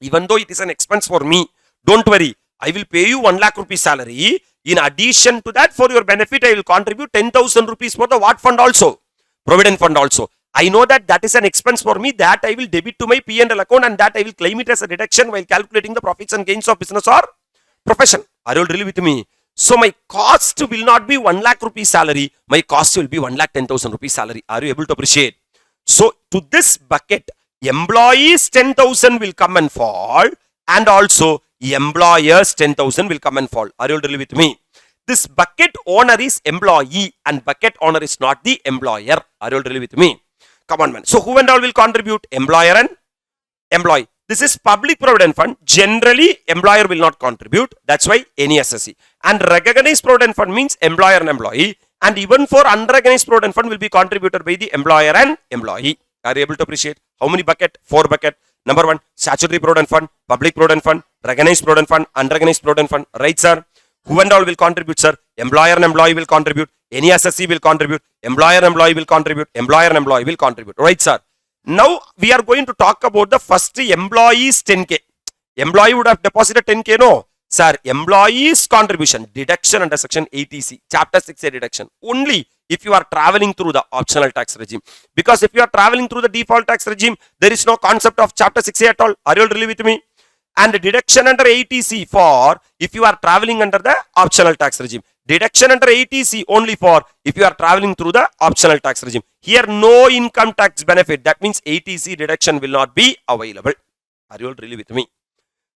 Even though it is an expense for me, don't worry. I will pay you 1 lakh rupees salary. In addition to that, for your benefit, I will contribute 10,000 rupees for the what fund also? Provident Fund also. I know that that is an expense for me, that I will debit to my P&L account and that I will claim it as a deduction while calculating the profits and gains of business or profession. Are you really with me? So my cost will not be 1 lakh rupees salary. My cost will be 1 lakh 10,000 rupees salary. Are you able to appreciate? So to this bucket, employees 10,000 will come and fall, and also employers 10,000 will come and fall. Are you really with me? This bucket owner is employee and bucket owner is not the employer. Are you really with me? Come on, man. So who and all will contribute? Employer and employee. This is public provident fund. Generally, employer will not contribute. That's why any SSC. And recognized provident fund means employer and employee. And even for unrecognized provident fund will be contributed by the employer and employee. Are you able to appreciate? How many bucket? 4 bucket. Number 1, statutory provident fund, public provident fund, recognized provident fund, unrecognized provident fund. Right, sir? Who and all will contribute, sir? Employer and employee will contribute. Any SSC will contribute. Employer and employee will contribute. Employer and employee will contribute. Right, sir? Now, we are going to talk about the first employees 10K. Employee would have deposited 10K, no? Sir, employees contribution, deduction under section 80C, chapter 6A deduction. Only if you are traveling through the optional tax regime. Because if you are traveling through the default tax regime, there is no concept of chapter 6A at all. Are you all really with me? And deduction under 80C for if you are traveling under the optional tax regime. Deduction under 80C only for if you are traveling through the optional tax regime. Here no income tax benefit. That means 80C deduction will not be available. Are you all really with me?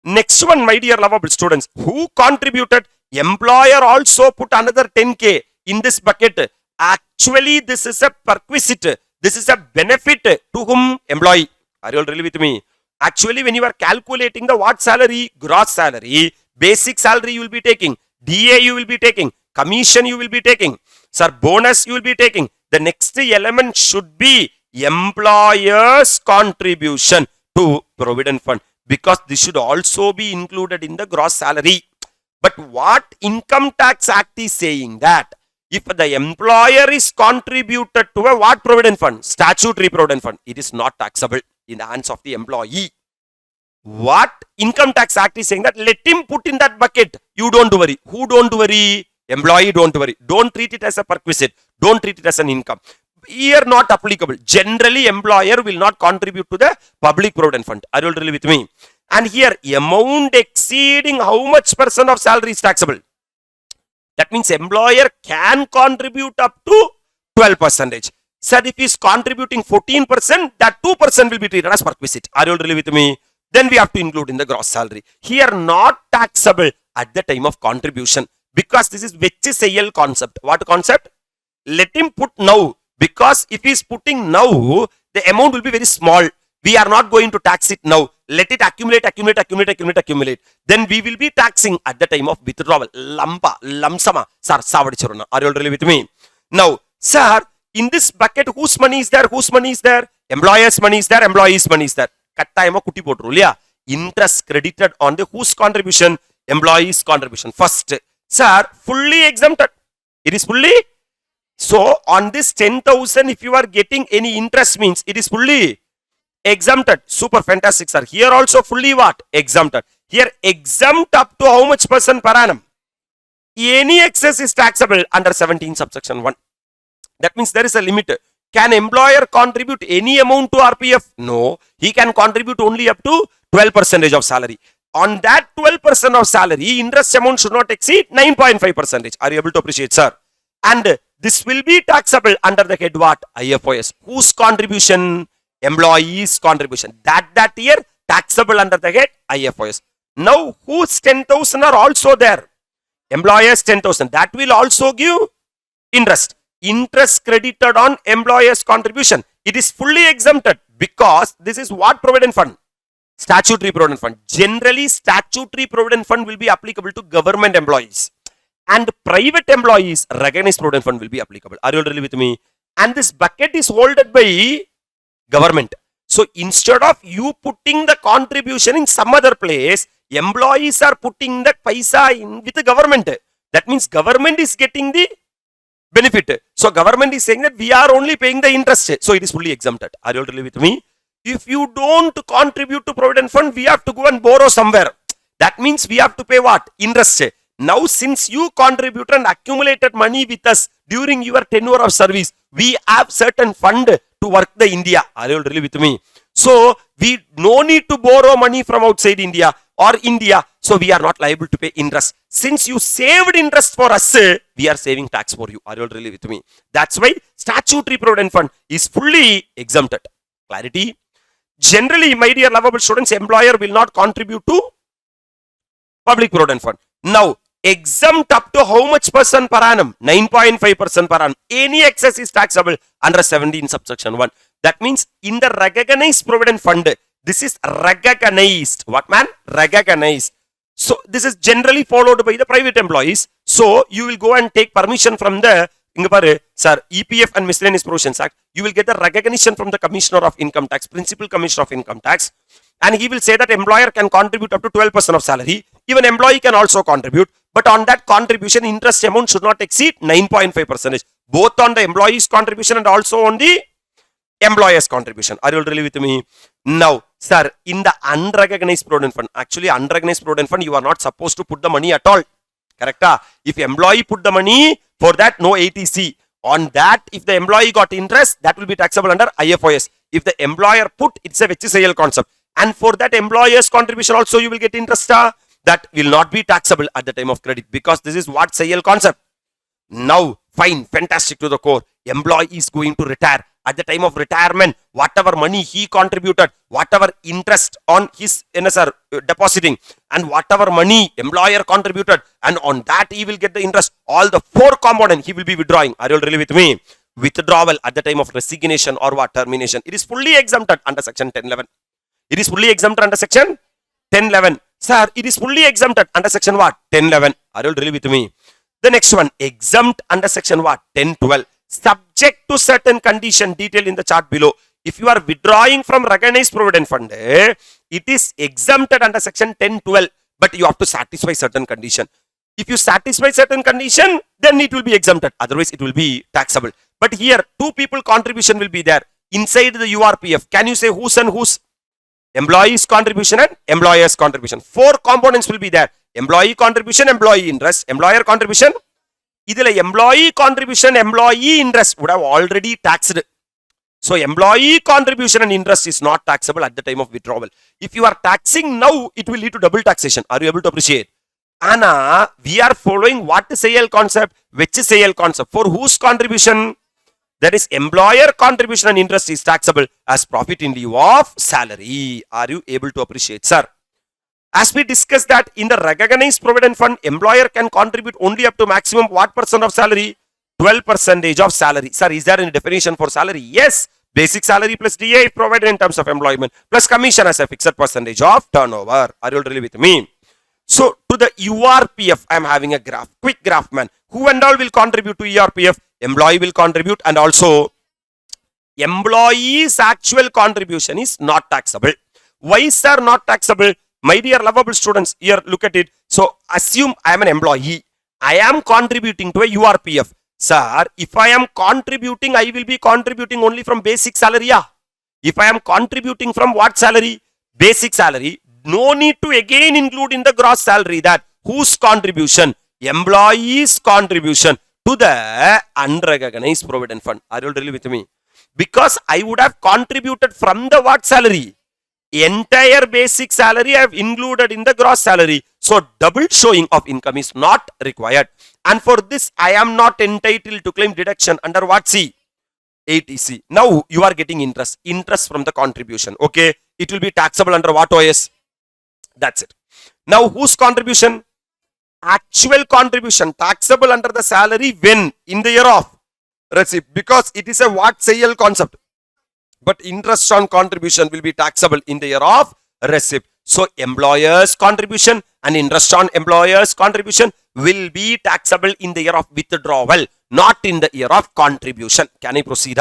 Next one, my dear lovable students, who contributed? Employer also put another 10K in this bucket. Actually, this is a perquisite. This is a benefit to whom? Employee. Are you all really with me? Actually, when you are calculating the what salary? Gross salary. Basic salary you will be taking. DA you will be taking. Commission you will be taking. Sir, bonus you will be taking. The next element should be employer's contribution to Provident Fund. Because this should also be included in the gross salary. But what Income Tax Act is saying that if the employer is contributed to a what Provident Fund? Statutory Provident Fund. It is not taxable in the hands of the employee. What Income Tax Act is saying that let him put in that bucket. You don't worry. Who don't worry? Employee don't worry. Don't treat it as a perquisite. Don't treat it as an income. Here not applicable. Generally, employer will not contribute to the public provident fund. Are you all really with me? And here, amount exceeding how much percent of salary is taxable? That means employer can contribute up to 12%. Sir, if he is contributing 14%, that 2% will be treated as perquisite. Are you all really with me? Then we have to include in the gross salary. Here, not taxable at the time of contribution. Because this is HSAL concept. What concept? Let him put now. Because if he is putting now, the amount will be very small. We are not going to tax it now. Let it accumulate. Then we will be taxing at the time of withdrawal. Lump sum. Sir, are you all really with me? Now, sir, in this bucket, whose money is there? Whose money is there? Employer's money is there. Employee's money is there. Kattayama kutti potru illaya. Interest credited on the whose contribution? Employee's contribution. First, sir, fully exempted. It is fully. So, on this 10,000, if you are getting any interest means it is fully exempted. Super fantastic, sir. Here also fully what? Exempted. Here exempt up to how much % per annum? Any excess is taxable under 17 subsection 1. That means there is a limit. Can employer contribute any amount to RPF? No. He can contribute only up to 12% of salary. On that 12% of salary, interest amount should not exceed 9.5%. Are you able to appreciate, sir? And this will be taxable under the head what? IFOS. Whose contribution? Employee's contribution. That year taxable under the head IFOS. Now, whose 10,000 are also there? Employer's 10,000. That will also give interest. Interest credited on employer's contribution. It is fully exempted because this is what Provident Fund? Statutory Provident Fund. Generally, Statutory Provident Fund will be applicable to government employees. And private employees, recognized Provident Fund will be applicable. Are you all really with me? And this bucket is held by government. So, instead of you putting the contribution in some other place, employees are putting the paisa in with the government. That means government is getting the benefit. So, government is saying that we are only paying the interest. So, it is fully exempted. Are you all really with me? If you don't contribute to Provident Fund, we have to go and borrow somewhere. That means we have to pay what? Interest. Now, since you contributed and accumulated money with us during your tenure of service, we have certain fund to work the India. Are you all really with me? So, we no need to borrow money from outside India or India. So, we are not liable to pay interest. Since you saved interest for us, we are saving tax for you. Are you all really with me? That's why Statutory Provident Fund is fully exempted. Clarity? Generally, my dear lovable students, employer will not contribute to Public Provident Fund. Now, exempt up to how much % per annum? 9.5% per annum. Any excess is taxable under 17 subsection 1. That means in the recognized Provident Fund, this is recognized. What man? Recognized. So, this is generally followed by the private employees. So, you will go and take permission from the sir, EPF and Miscellaneous Provisions Act. You will get the recognition from the Commissioner of Income Tax, Principal Commissioner of Income Tax. And he will say that employer can contribute up to 12% of salary. Even employee can also contribute. But on that contribution, interest amount should not exceed 9.5%. Both on the employee's contribution and also on the employer's contribution. Are you all really with me? Now, sir, in the unrecognized Provident Fund, actually unrecognized Provident Fund, you are not supposed to put the money at all. Correct? If employee put the money, for that no ATC. On that, if the employee got interest, that will be taxable under IFOS. If the employer put, it's a HCIL concept. And for that employer's contribution also you will get interest. That will not be taxable at the time of credit because this is what CIL concept. Now, fine, fantastic to the core. Employee is going to retire. At the time of retirement, whatever money he contributed, whatever interest on his NSR depositing, and whatever money employer contributed, and on that he will get the interest. All the 4 components he will be withdrawing. Are you all really with me? Withdrawal at the time of resignation or what? Termination. It is fully exempted under section 1011. It is fully exempted under section 1011. Sir, it is fully exempted under section what? 1011. Are you all really with me? The next one, exempt under section what? 1012. Subject to certain condition detailed in the chart below. If you are withdrawing from recognized Provident Fund, it is exempted under section 1012, but you have to satisfy certain condition. If you satisfy certain condition, then it will be exempted. Otherwise, it will be taxable. But here, 2 people contribution will be there inside the URPF. Can you say whose and whose? Employee's contribution and employer's contribution. 4 components will be there. Employee contribution, employee interest, employer contribution. Idhila employee contribution, employee interest would have already taxed. So, employee contribution and interest is not taxable at the time of withdrawal. If you are taxing now, it will lead to double taxation. Are you able to appreciate? Anna, we are following what CIL concept? Which CIL concept? For whose contribution? That is employer contribution and interest is taxable as profit in lieu of salary. Are you able to appreciate, sir? As we discussed that in the recognized Provident Fund, employer can contribute only up to maximum what % of salary? 12% of salary. Sir, is there any definition for salary? Yes. Basic salary plus DA provided in terms of employment plus commission as a fixed percentage of turnover. Are you all really with me? So, to the URPF, I am having a graph. Quick graph, man. Who and all will contribute to URPF? Employee will contribute, and also employee's actual contribution is not taxable. Why, sir, not taxable? My dear lovable students, here look at it. So assume I am an employee. I am contributing to a URPF. Sir, if I am contributing, I will be contributing only from basic salary. Yeah? If I am contributing from what salary? Basic salary. No need to again include in the gross salary that whose contribution? Employee's contribution to the unrecognized provident fund. Are you all really with me? Because I would have contributed from the what salary? Entire basic salary I have included in the gross salary. So double showing of income is not required. And for this, I am not entitled to claim deduction under what C? 80C. Now you are getting interest. Interest from the contribution. Okay. It will be taxable under what OS? That's it. Now whose contribution? Actual contribution. Taxable under the salary when? In the year of receipt. Because it is a what sale concept. But interest on contribution will be taxable in the year of receipt. So employer's contribution and interest on employer's contribution will be taxable in the year of withdrawal, not in the year of contribution. Can I proceed?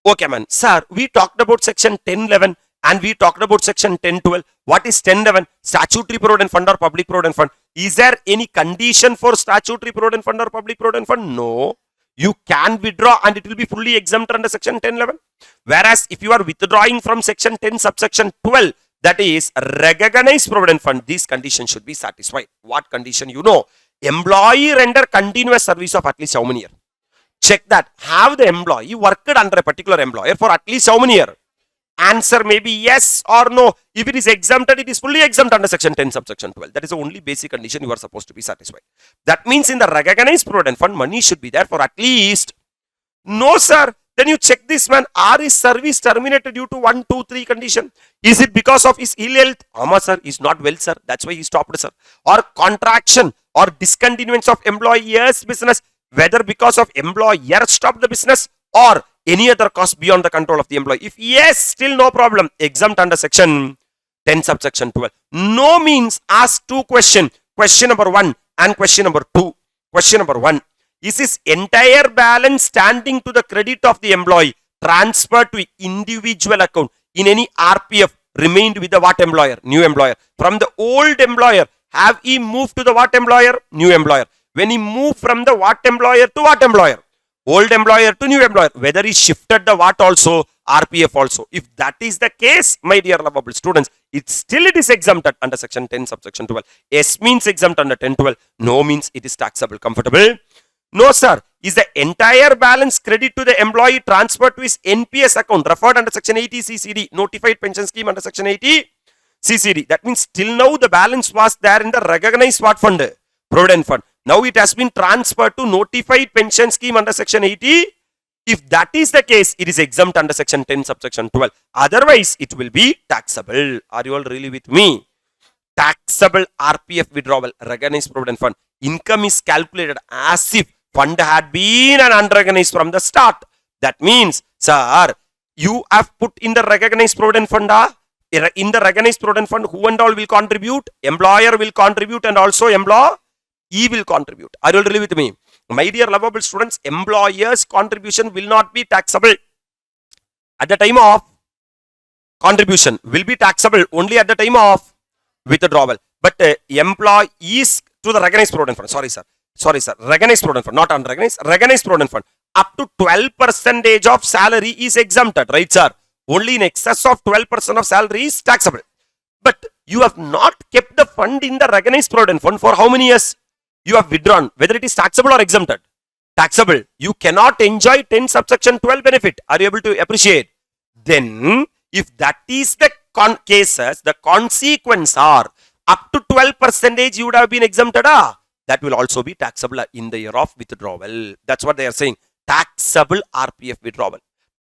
Okay, man. Sir, we talked about section 1011 and we talked about section 1012. What is 1011? Statutory provident fund or public provident fund. Is there any condition for statutory provident fund or public provident fund? No. You can withdraw and it will be fully exempt under section 1011. Whereas if you are withdrawing from section 10 subsection 12, that is recognized provident fund, these conditions should be satisfied. What condition? You know, employee render continuous service of at least how many years? Check that. Have the employee worked under a particular employer for at least how many years? Answer may be yes or no. If it is exempted, it is fully exempt under section 10 subsection 12. That is the only basic condition you are supposed to be satisfied. That means in the recognized provident fund, money should be there for at least. No, sir. Then you check this, man. Are his service terminated due to 1, 2, 3 condition? Is it because of his ill health? Ama, sir, is not well, sir. That's why he stopped, sir. Or contraction or discontinuance of employer's business, whether because of employer stopped the business or any other cost beyond the control of the employee. If yes, still no problem. Exempt under section 10 subsection 12. No means ask 2 questions. Question number 1 and question number 2. Question number 1. Is his entire balance standing to the credit of the employee transferred to individual account in any RPF remained with the what employer? New employer. From the old employer, have he moved to the what employer? New employer. When he moved from the what employer to what employer? Old employer to new employer. Whether he shifted the what also? RPF also. If that is the case, my dear lovable students, it is exempted under section 10 subsection 12. Yes means exempt under 1012. No means it is taxable. Comfortable? No, sir. Is the entire balance credit to the employee transferred to his NPS account referred under section 80 CCD, notified pension scheme under section 80 CCD. That means till now the balance was there in the recognized what fund? Provident fund. Now it has been transferred to notified pension scheme under section 80. If that is the case, it is exempt under section 10 subsection 12. Otherwise, it will be taxable. Are you all really with me? Taxable RPF withdrawal, recognized provident fund. Income is calculated as if fund had been an unrecognized from the start. That means, sir, you have put in the recognized provident fund. In the recognized provident fund, who and all will contribute? Employer will contribute and also employee will contribute. Are you all really with me? My dear lovable students, employer's contribution will not be taxable at the time of contribution. Will be taxable only at the time of withdrawal. But employees to the recognized provident fund. Sorry, sir. Recognized provident fund, not unrecognized. Recognized provident fund. Up to 12% of salary is exempted, right, sir? Only in excess of 12% of salary is taxable. But you have not kept the fund in the recognized provident fund for how many years? You have withdrawn. Whether it is taxable or exempted? Taxable. You cannot enjoy 10 subsection 12 benefit. Are you able to appreciate? Then, if that is the cases, the consequence are up to 12% you would have been exempted. That will also be taxable in the year of withdrawal. That's what they are saying. Taxable RPF withdrawal.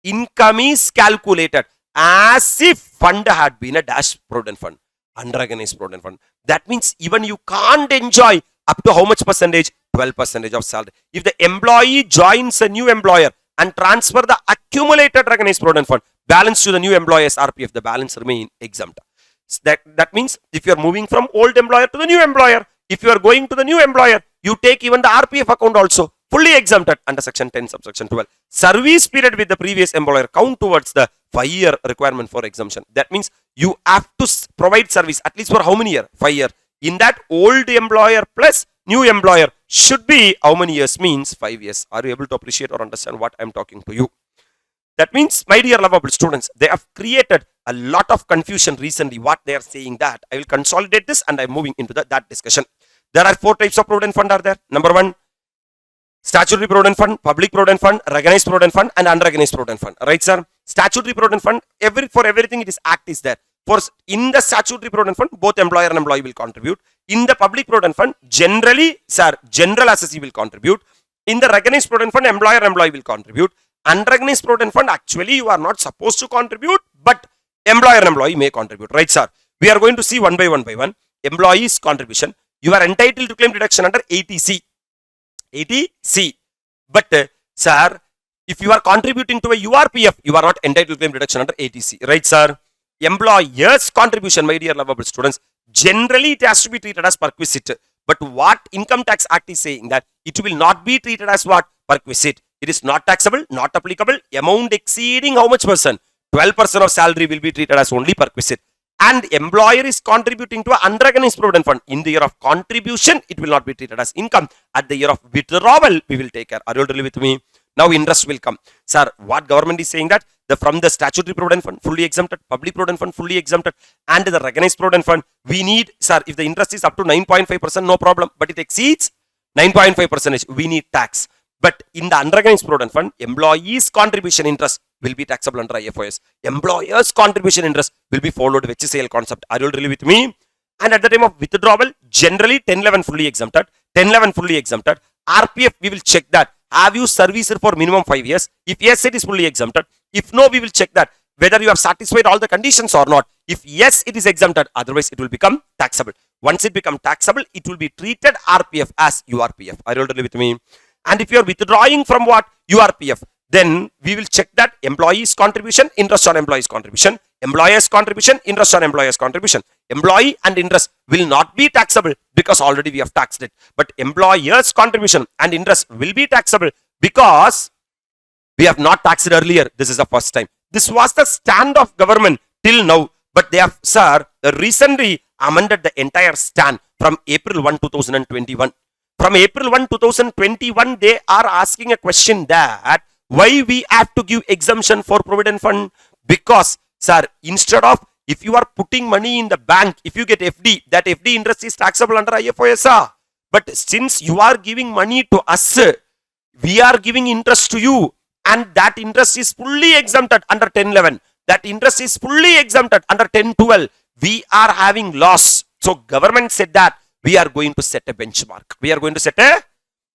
Income is calculated as if fund had been a dash provident fund, unrecognized provident fund. That means even you can't enjoy up to how much percentage? 12% of salary. If the employee joins a new employer and transfer the accumulated recognized provident fund balance to the new employer's RPF, the balance remain exempt. That means if you are moving from old employer to the new employer, if you are going to the new employer, you take even the RPF account also. fully exempted under section 10 subsection 12. Service period with the previous employer count towards the 5-year requirement for exemption. That means you have to provide service at least for how many years? 5 years. In that, old employer plus new employer should be how many years? Means 5 years. Are you able to appreciate or understand what I am talking to you? That means, my dear lovable students, they have created a lot of confusion recently. What they are saying that I will consolidate this and I am moving into that discussion. There are 4 types of provident fund are there. Number 1, statutory provident fund, public provident fund, recognized provident fund, and unrecognized provident fund. Right, sir? Statutory provident fund, for everything it is act is there. For in the statutory provident fund, both employer and employee will contribute. In the public provident fund, generally, sir, general assessee will contribute. In the recognized provident fund, employer and employee will contribute. Unrecognized provident fund, actually you are not supposed to contribute, but employer and employee may contribute. Right, sir? We are going to see one by one. Employees contribution. You are entitled to claim deduction under 80C. 80C. But, sir, if you are contributing to a URPF, you are not entitled to claim deduction under 80C. Right, sir? Employer's contribution, my dear lovable students, generally it has to be treated as perquisite. But what Income Tax Act is saying that it will not be treated as what? Perquisite. It is not taxable, not applicable. Amount exceeding how much percent? 12% of salary will be treated as only perquisite. And employer is contributing to an unrecognized provident fund. In the year of contribution, it will not be treated as income. At the year of withdrawal, we will take care. Are you really with me? Now interest will come. Sir, what government is saying that from the statutory provident fund fully exempted, public provident fund fully exempted, and the recognized provident fund, we need, sir, if the interest is up to 9.5%, no problem. But it exceeds 9.5%, we need tax. But in the unrecognized provident fund, employees' contribution interest will be taxable under IFOS. Employers' contribution interest will be followed with HCL concept. Are you really with me? And at the time of withdrawal, generally 1011 fully exempted, 1011 fully exempted. RPF, we will check that. Have you serviced for minimum 5 years? If yes, it is fully exempted. If no, we will check that whether you have satisfied all the conditions or not. If yes, it is exempted. Otherwise, it will become taxable. Once it becomes taxable, it will be treated RPF as URPF. Are you really with me? And if you are withdrawing from what? URPF, then we will check that employees' contribution, interest on employees' contribution, employers' contribution, interest on employers' contribution. Employee and interest will not be taxable because already we have taxed it. But employers' contribution and interest will be taxable because we have not taxed it earlier. This is the first time. This was the stand of government till now. But they have, sir, recently amended the entire stand from April 1, 2021. From April 1, 2021, they are asking a question that why we have to give exemption for provident fund? Because, sir, instead of if you are putting money in the bank, if you get FD, that FD interest is taxable under IFOS. But since you are giving money to us, we are giving interest to you, and that interest is fully exempted under 1011. That interest is fully exempted under 1012. We are having loss. So government said that we are going to set a benchmark. We are going to set a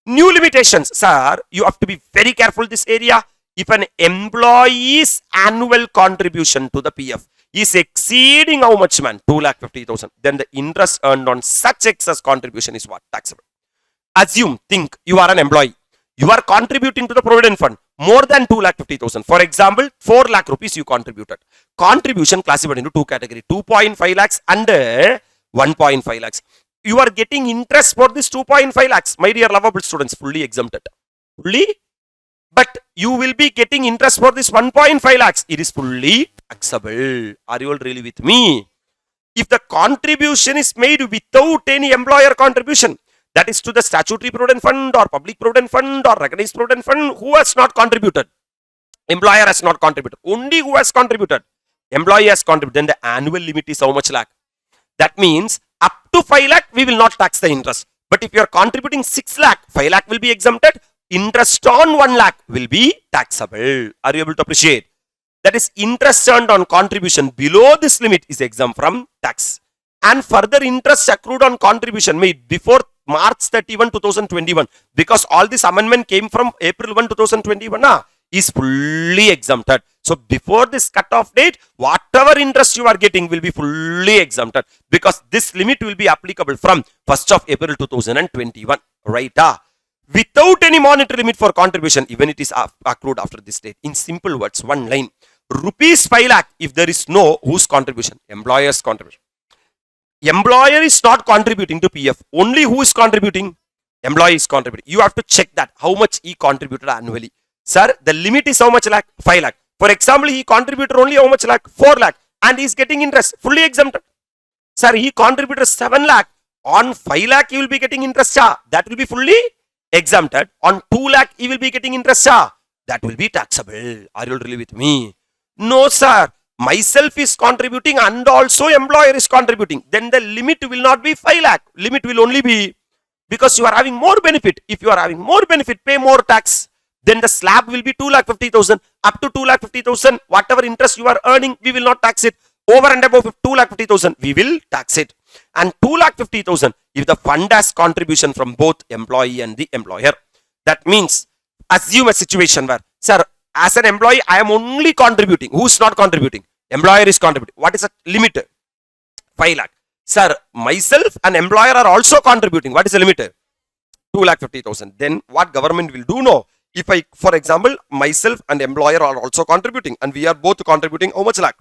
new limitations. Sir, you have to be very careful this area. If an employee's annual contribution to the PF is exceeding how much, man? 2,50,000. Then the interest earned on such excess contribution is what? Taxable. Assume, think, you are an employee. You are contributing to the provident fund more than 2,50,000. For example, 4 lakh rupees you contributed. Contribution classified into 2 categories, 2.5 lakhs and 1.5 lakhs. You are getting interest for this 2.5 lakhs. My dear lovable students, fully exempted. Fully? But you will be getting interest for this 1.5 lakhs. It is fully taxable. Are you all really with me? If the contribution is made without any employer contribution, that is to the statutory provident fund or public provident fund or recognized provident fund, who has not contributed? Employer has not contributed. Only who has contributed? Employee has contributed. Then the annual limit is how much lakh? That means up to 5 lakh, we will not tax the interest. But if you are contributing 6 lakh, 5 lakh will be exempted. Interest on 1 lakh will be taxable. Are you able to appreciate? That is, interest earned on contribution below this limit is exempt from tax. And further interest accrued on contribution made before March 31, 2021, because all this amendment came from April 1, 2021, is fully exempted. So before this cutoff date, whatever interest you are getting will be fully exempted, because this limit will be applicable from 1st of April 2021. Right? Without any monetary limit for contribution, even it is accrued after this date. In simple words, one line. Rupees 5 lakh, if there is no, whose contribution? Employer's contribution. Employer is not contributing to PF. Only who is contributing? Employee is contributing. You have to check that how much he contributed annually. Sir, the limit is how much lakh? 5 lakh. For example, he contributed only how much lakh? 4 lakh. And he is getting interest, fully exempted. Sir, he contributed 7 lakh. On 5 lakh, he will be getting interest. That will be fully exempted. On 2 lakh, he will be getting interest. That will be taxable. Are you really with me? No, sir. Myself is contributing and also employer is contributing. Then the limit will not be 5 lakh. Limit will only be, because you are having more benefit. If you are having more benefit, pay more tax. Then the slab will be 2,50,000. Up to 2,50,000, whatever interest you are earning, we will not tax it. Over and above 2,50,000, we will tax it. And 2,50,000, if the fund has contribution from both employee and the employer. That means, assume a situation where, sir, as an employee, I am only contributing. Who is not contributing? Employer is contributing. What is the limit? 5 lakh. Sir, myself and employer are also contributing. What is the limit? 2,50,000. Then what government will do? No. If I, for example, myself and employer are also contributing and we are both contributing how much lakh?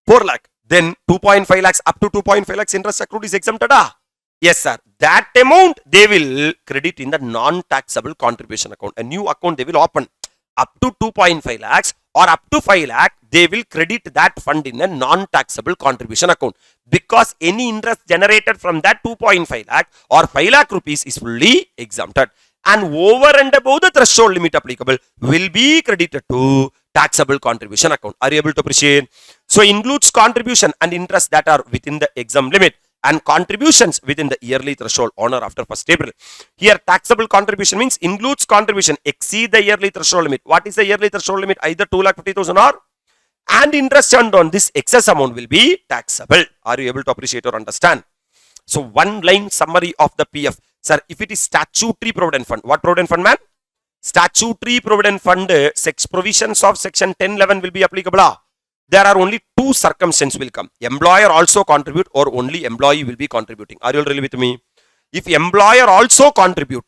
4 lakh. Then 2.5 lakhs up to 2.5 lakhs interest accrued is exempted. Yes, sir. That amount they will credit in the non-taxable contribution account. A new account they will open. Up to 2.5 lakhs or up to 5 lakh, they will credit that fund in a non-taxable contribution account. Because any interest generated from that 2.5 lakh or 5 lakh rupees is fully exempted. And over and above the threshold limit applicable will be credited to taxable contribution account. Are you able to appreciate? So includes contribution and interest that are within the exempt limit and contributions within the yearly threshold on or after 1st April. Here taxable contribution means includes contribution exceed the yearly threshold limit. What is the yearly threshold limit? Either 2,50,000 or, and interest earned on this excess amount will be taxable. Are you able to appreciate or understand? So one line summary of the PF. Sir, if it is statutory provident fund, what provident fund, man? Statutory provident fund, provisions of section 1011 will be applicable. There are only two circumstances will come. Employer also contribute or only employee will be contributing. Are you all really with me? If employer also contribute,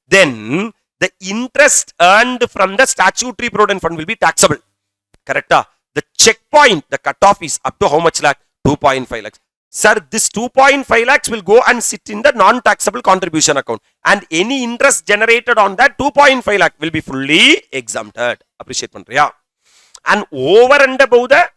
then the interest earned from the statutory provident fund will be taxable. Correct? The checkpoint, the cutoff is up to how much lakh? 2.5 lakhs. Sir, this 2.5 lakhs will go and sit in the non-taxable contribution account. And any interest generated on that 2.5 lakh will be fully exempted. Appreciate Pandriya. And over and above the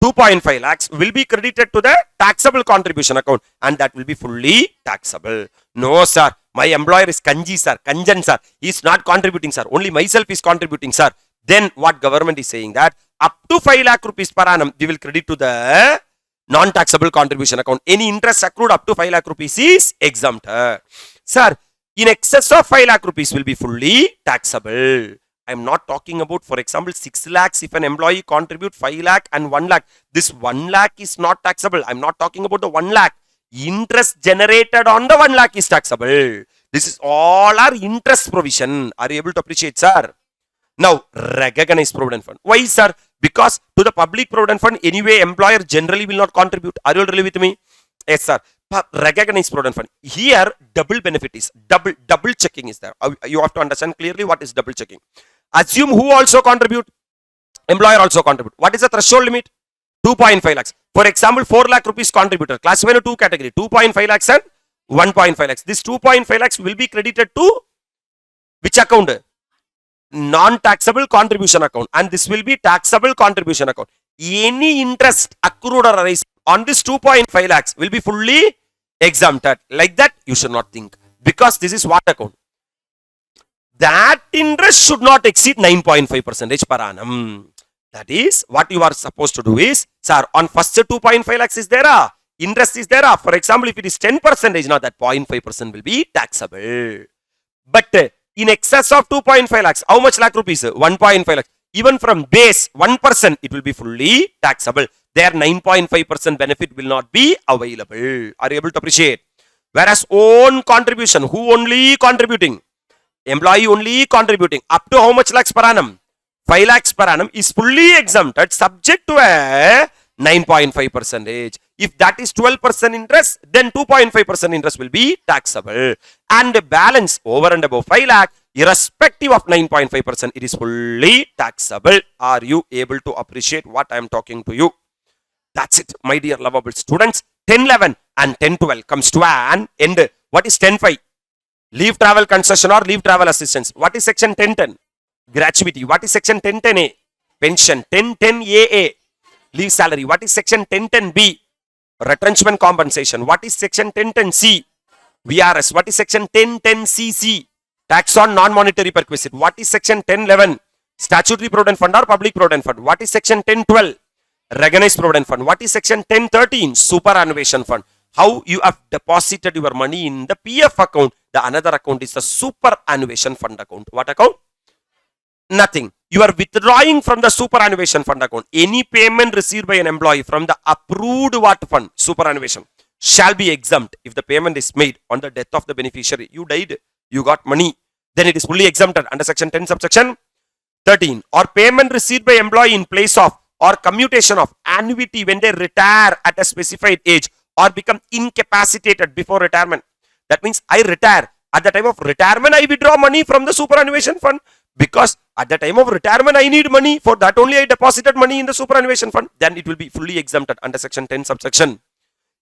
2.5 lakhs will be credited to the taxable contribution account. And that will be fully taxable. No, sir. My employer is Kanji, sir. Kanjan, sir. He is not contributing, sir. Only myself is contributing, sir. Then what government is saying that up to 5 lakh rupees per annum, we will credit to the non-taxable contribution account. Any interest accrued up to 5 lakh rupees is exempted. Sir, in excess of 5 lakh rupees will be fully taxable. I am not talking about, for example, 6 lakhs if an employee contribute 5 lakh and 1 lakh. This 1 lakh is not taxable. I am not talking about the 1 lakh. Interest generated on the 1 lakh is taxable. This is all our interest provision. Are you able to appreciate, sir? Now, recognized provident fund. Why, sir? Because to the public provident fund, anyway, employer generally will not contribute. Are you all really with me? Yes, sir. Recognized provident fund. Here, double benefit is, double checking is there. You have to understand clearly what is double checking. Assume who also contribute? Employer also contribute. What is the threshold limit? 2.5 lakhs. For example, 4 lakh rupees contributor. Classified into two category. 2.5 lakhs and 1.5 lakhs. This 2.5 lakhs will be credited to which account? Non-taxable contribution account, and this will be taxable contribution account. Any interest accrued or arise on this 2.5 lakhs will be fully exempted. Like that, you should not think, because this is what account? That interest should not exceed 9.5% per annum. That is what you are supposed to do is, sir, on first 2.5 lakhs is there, interest is there. For example, if it is 10%, now that 0.5% will be taxable. But in excess of 2.5 lakhs, how much lakh rupees? 1.5 lakhs. Even from base 1%, it will be fully taxable. Their 9.5% benefit will not be available. Are you able to appreciate? Whereas own contribution, who only contributing? Employee only contributing. Up to how much lakhs per annum? 5 lakhs per annum is fully exempted, subject to a 9.5%. If that is 12% interest, then 2.5% interest will be taxable. And the balance over and above 5 lakh, irrespective of 9.5%, it is fully taxable. Are you able to appreciate what I am talking to you? That's it, my dear lovable students. 10.11 and 10.12 comes to an end. What is 10.5? Leave travel concession or leave travel assistance. What is section 1010? Gratuity. What is section 1010A? Pension. 1010AA. Leave salary. What is section 1010B? Retrenchment compensation. What is section 1010C? VRS. What is section 1010CC? Tax on non-monetary perquisite. What is section 1011? Statutory Provident Fund or Public Provident Fund. What is section 1012? Recognized Provident Fund. What is section 1013? Superannuation Fund. How you have deposited your money in the PF account. The another account is the Superannuation Fund account. What account? Nothing. You are withdrawing from the Superannuation Fund account. Any payment received by an employee from the approved what fund? Superannuation. Shall be exempt if the payment is made on the death of the beneficiary. You died. You got money. Then it is fully exempted under section 10 subsection 13. Or payment received by employee in place of or commutation of annuity when they retire at a specified age or become incapacitated before retirement. That means I retire. At the time of retirement, I withdraw money from the Superannuation Fund because at the time of retirement, I need money. For that only I deposited money in the Superannuation Fund. Then it will be fully exempted under section 10 subsection.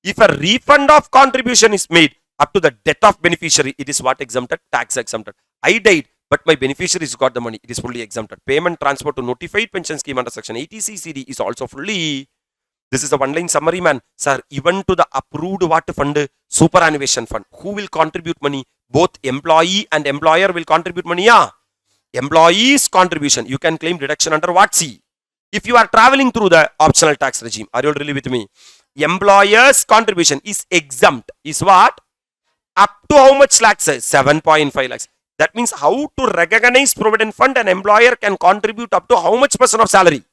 If a refund of contribution is made up to the death of beneficiary, it is what exempted? Tax exempted. I died, but my beneficiaries got the money. It is fully exempted. Payment transfer to notified pension scheme under section 80CCD is also fully. This is a one-line summary, man. Sir, even to the approved what fund? Superannuation Fund. Who will contribute money? Both employee and employer will contribute money. Yeah. Employee's contribution. You can claim deduction under what? C. If you are traveling through the optional tax regime, are you really with me? Employer's contribution is exempt. Is what? Up to how much lakhs? 7.5 lakhs. That means how to recognize Provident Fund, an employer can contribute up to how much percent of salary?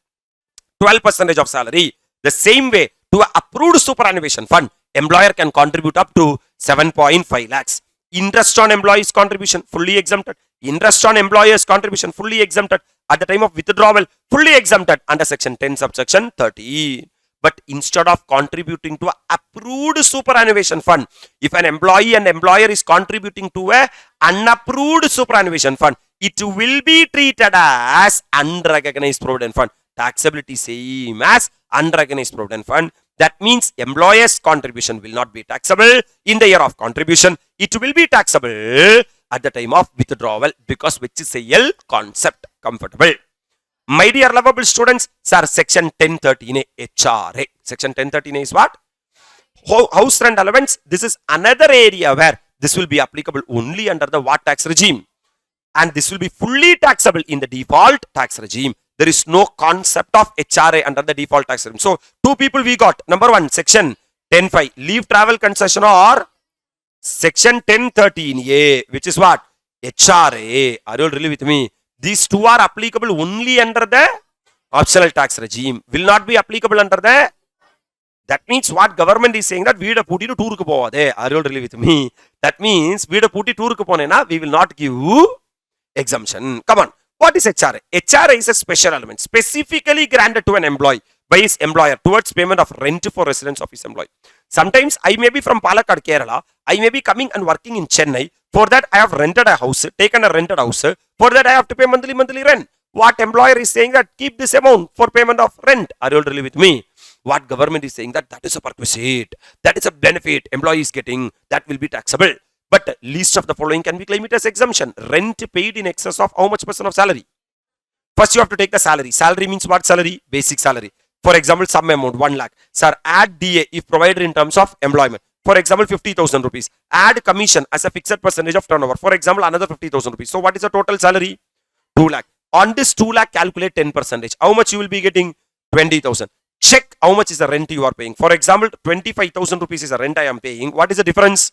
12% of salary. The same way to an approved Superannuation Fund, employer can contribute up to 7.5 lakhs. Interest on employee's contribution fully exempted. Interest on employer's contribution fully exempted. At the time of withdrawal, fully exempted under section 10 subsection 13. But instead of contributing to an approved Superannuation Fund, if an employee and employer is contributing to an unapproved Superannuation Fund, it will be treated as unrecognized Provident Fund. Taxability same as unrecognized Provident Fund. That means employer's contribution will not be taxable in the year of contribution. It will be taxable at the time of withdrawal because which is a L concept. Comfortable. My dear lovable students, sir, section 1013 HRA. Section 1013 is what? House rent allowance. This is another area where this will be applicable only under the what tax regime. And this will be fully taxable in the default tax regime. There is no concept of HRA under the default tax regime. So, two people we got. Number one, section 10.5, leave travel concession, or section 1013A, which is what? HRA. Are you really with me? These two are applicable only under the optional tax regime. Will not be applicable under the. That means what government is saying that we have put it to tour. Are you really with me? That means we have put it tour. We will not give exemption. Come on. What is HRA? HRA is a special element specifically granted to an employee by his employer towards payment of rent for residence of his employee. Sometimes I may be from Palakkad, Kerala. I may be coming and working in Chennai. For that I have rented a house, taken a rented house. For that I have to pay monthly rent. What employer is saying that keep this amount for payment of rent? Are you really with me? What government is saying that is a perquisite. That is a benefit employee is getting. That will be taxable. But least of the following can be claimed as exemption. Rent paid in excess of how much percent of salary? First you have to take the salary. Salary means what salary? Basic salary. For example, some amount, 1 lakh. Sir, add DA if provided in terms of employment. For example, 50,000 rupees. Add commission as a fixed percentage of turnover. For example, another 50,000 rupees. So what is the total salary? 2 lakh. On this 2 lakh, calculate 10%. How much you will be getting? 20,000. Check how much is the rent you are paying. For example, 25,000 rupees is the rent I am paying. What is the difference?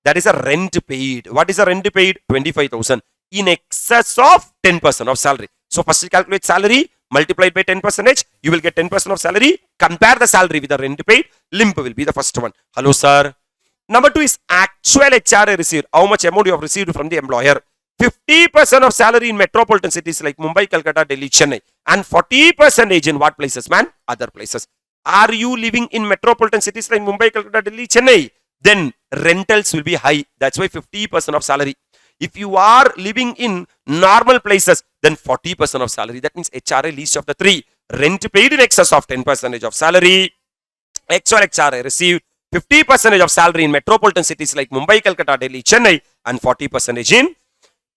That is a rent paid. What is the rent paid? 25,000 in excess of 10% of salary. So first you calculate salary multiplied by 10%. You will get 10% of salary. Compare the salary with the rent paid. Limp will be the first one. Hello, sir. Number 2 is actual HRA received. How much amount you have received from the employer? 50% of salary in metropolitan cities like Mumbai, Calcutta, Delhi, Chennai. And 40% in what places, man? Other places. Are you living in metropolitan cities like Mumbai, Calcutta, Delhi, Chennai? Then rentals will be high. That's why 50% of salary. If you are living in normal places, then 40% of salary. That means HRA least of the 3. Rent paid in excess of 10% of salary. Actual HRA received 50% of salary in metropolitan cities like Mumbai, Calcutta, Delhi, Chennai, and 40% in.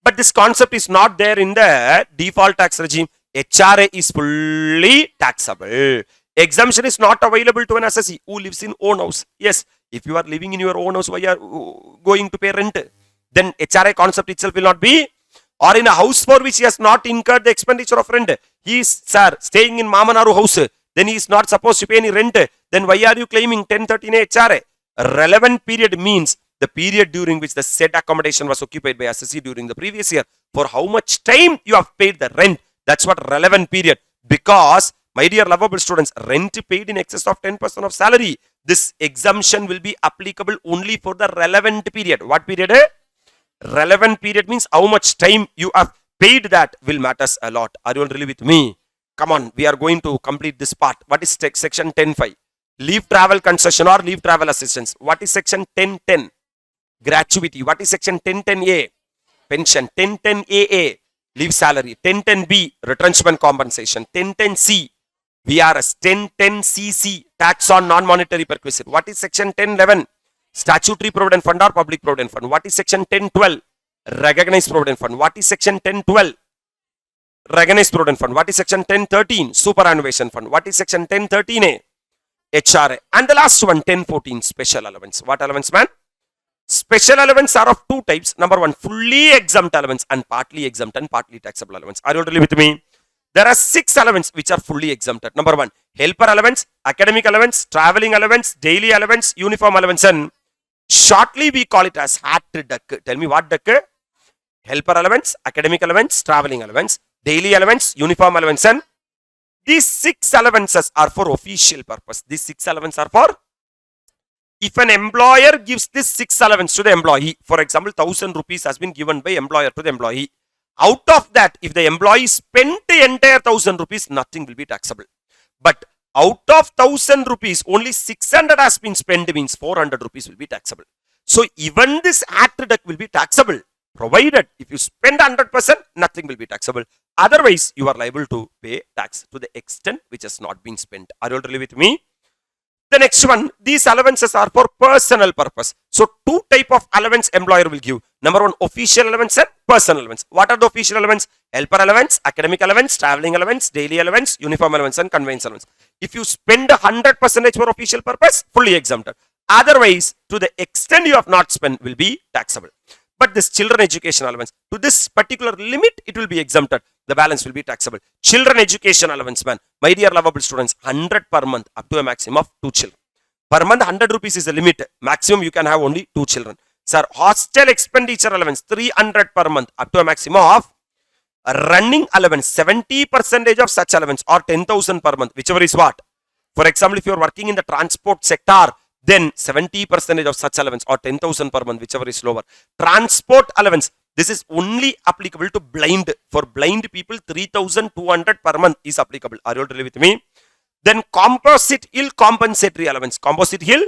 But this concept is not there in the default tax regime. HRA is fully taxable. Exemption is not available to an assessee who lives in own house. Yes, if you are living in your own house, why you are going to pay rent? Then HRA concept itself will not be. Or in a house for which he has not incurred the expenditure of rent. He is, sir, staying in Mamanaru house. Then he is not supposed to pay any rent. Then why are you claiming 1013 HRA? Relevant period means the period during which the said accommodation was occupied by assessee during the previous year. For how much time you have paid the rent. That's what relevant period. Because, my dear lovable students, rent paid in excess of 10% of salary. This exemption will be applicable only for the relevant period. What period? Relevant period means how much time you have paid that will matters a lot. Are you all really with me? Come on, we are going to complete this part. What is section 10.5? Leave travel concession or leave travel assistance. What is section 10.10? Gratuity. What is section 10.10A? Pension. 10.10AA. Leave salary. 10.10B. Retrenchment compensation. 10.10C. VRS. 10.10CC. Tax on non-monetary perquisite. What is section 10.11? Statutory Provident Fund or Public Provident Fund. What is section 10.12? Recognized Provident Fund. What is section 10.12? Recognized Provident Fund. What is section 10.13? Superannuation Fund. What is section 10.13A? HRA. And the last one, 10.14, special allowance. What allowance, man? Special allowance are of two types. Number one, fully exempt allowance and partly exempt and partly taxable allowance. Are you really with me? There are 6 allowance which are fully exempted. Number one, helper allowance, academic allowance, traveling allowance, daily allowance, uniform allowance, and shortly we call it as hat duck. Tell me what duck? Helper allowance, academic allowance, traveling allowance, daily allowance, uniform allowance, and these 6 allowances are for official purpose. These 6 allowances are for if an employer gives this 6 allowance to the employee. For example, 1000 rupees has been given by employer to the employee. Out of that, if the employee spent the entire 1000 rupees, nothing will be taxable. But out of 1000 rupees, only 600 has been spent, means 400 rupees will be taxable. So even this hat deduct will be taxable, provided if you spend 100%, nothing will be taxable. Otherwise, you are liable to pay tax to the extent which has not been spent. Are you all really with me? The next one, these allowances are for personal purpose. So, 2 type of allowance employer will give. Number one, official allowance and personal allowance. What are the official allowance? Helper allowance, academic allowance, traveling allowance, daily allowance, uniform allowance, and conveyance allowance. If you spend 100% for official purpose, fully exempted. Otherwise, to the extent you have not spent, will be taxable. But this children education allowance, to this particular limit, it will be exempted. The balance will be taxable. Children education allowance, man. My dear lovable students, 100 per month up to a maximum of 2 children. Per month, 100 rupees is the limit. Maximum, you can have only 2 children. Sir, hostel expenditure allowance, 300 per month up to a maximum of running allowance, 70% of such allowance or 10,000 per month, whichever is what. For example, if you are working in the transport sector, then 70% of such allowance or 10,000 per month, whichever is lower. Transport allowance, this is only applicable to blind. For blind people, 3,200 per month is applicable. Are you all really with me? Then composite hill compensatory allowance. Composite hill,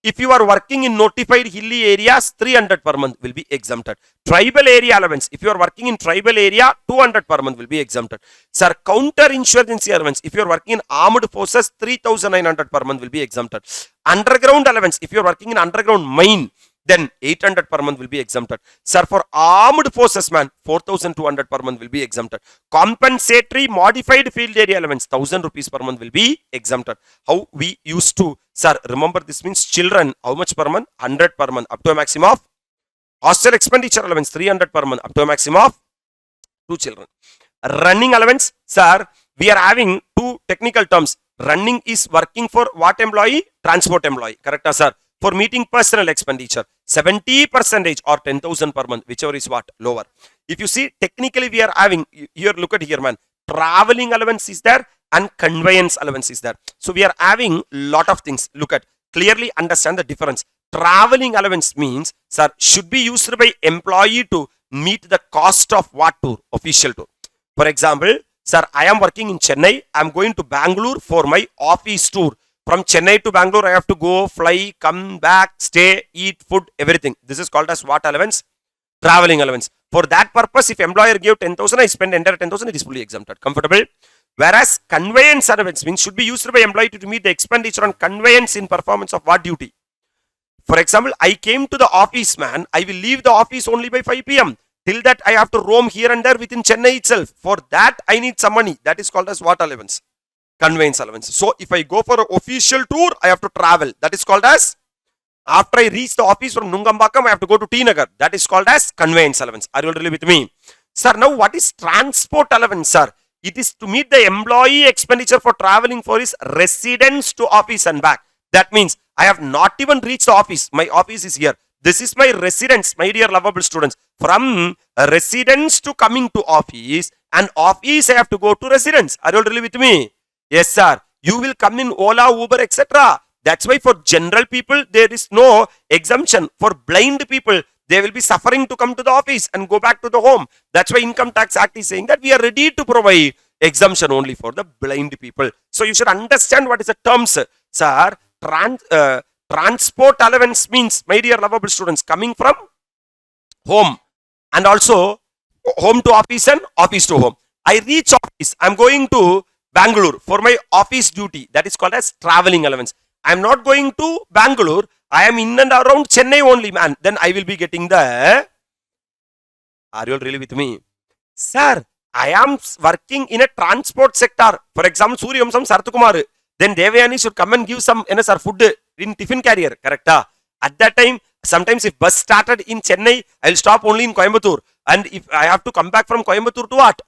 if you are working in notified hilly areas, 300 per month will be exempted. Tribal area allowance, if you are working in tribal area, 200 per month will be exempted. Sir, counter insurgency allowance, if you are working in armed forces, 3,900 per month will be exempted. Underground allowance, if you are working in underground mine, then 800 per month will be exempted. Sir, for armed forces, man, 4,200 per month will be exempted. Compensatory modified field area allowance, 1,000 rupees per month will be exempted. How we used to, sir, remember this means children, how much per month? 100 per month up to a maximum of. Hostel expenditure allowance, 300 per month up to a maximum of 2 children. Running allowance, sir, we are having 2 technical terms. Running is working for what employee? Transport employee. Correct, sir? For meeting personal expenditure, 70% or 10,000 per month, whichever is what, lower. If you see, technically we are having, here, look at here, man, traveling allowance is there and conveyance allowance is there. So we are having lot of things. Look at, clearly understand the difference. Traveling allowance means, sir, should be used by employee to meet the cost of what tour? Official tour. For example, sir, I am working in Chennai. I am going to Bangalore for my office tour. From Chennai to Bangalore, I have to go, fly, come back, stay, eat, food, everything. This is called as what allowance? Traveling allowance. For that purpose, if employer gave 10,000, I spend entire 10,000, it is fully exempted. Comfortable? Whereas conveyance allowance means should be used by employee to meet the expenditure on conveyance in performance of what duty? For example, I came to the office, man. I will leave the office only by 5 p.m. Till that, I have to roam here and there within Chennai itself. For that, I need some money. That is called as what allowance? Conveyance allowance. So, if I go for an official tour, I have to travel. That is called as, after I reach the office from Nungambakam, I have to go to T Nagar. That is called as conveyance allowance. Are you all really with me? Sir, now what is transport allowance, sir? It is to meet the employee expenditure for traveling for his residence to office and back. That means I have not even reached the office. My office is here. This is my residence, my dear lovable students. From residence to coming to office, and office I have to go to residence. Are you all really with me? Yes, sir. You will come in Ola, Uber, etc. That's why for general people, there is no exemption. For blind people, they will be suffering to come to the office and go back to the home. That's why Income Tax Act is saying that we are ready to provide exemption only for the blind people. So you should understand what is the terms. Sir, transport allowance means, my dear lovable students, coming from home and also home to office and office to home. I reach office. I'm going to Bangalore for my office duty. That is called as traveling allowance. I am not going to Bangalore. I am in and around Chennai only, man. Then I will be getting the... Are you all really with me? Sir, I am working in a transport sector. For example, Suryamsam Sarthukumar. Then Devayani should come and give some food in tiffin carrier. Correct? At that time, sometimes if bus started in Chennai, I will stop only in Coimbatore. And if I have to come back from Coimbatore to what?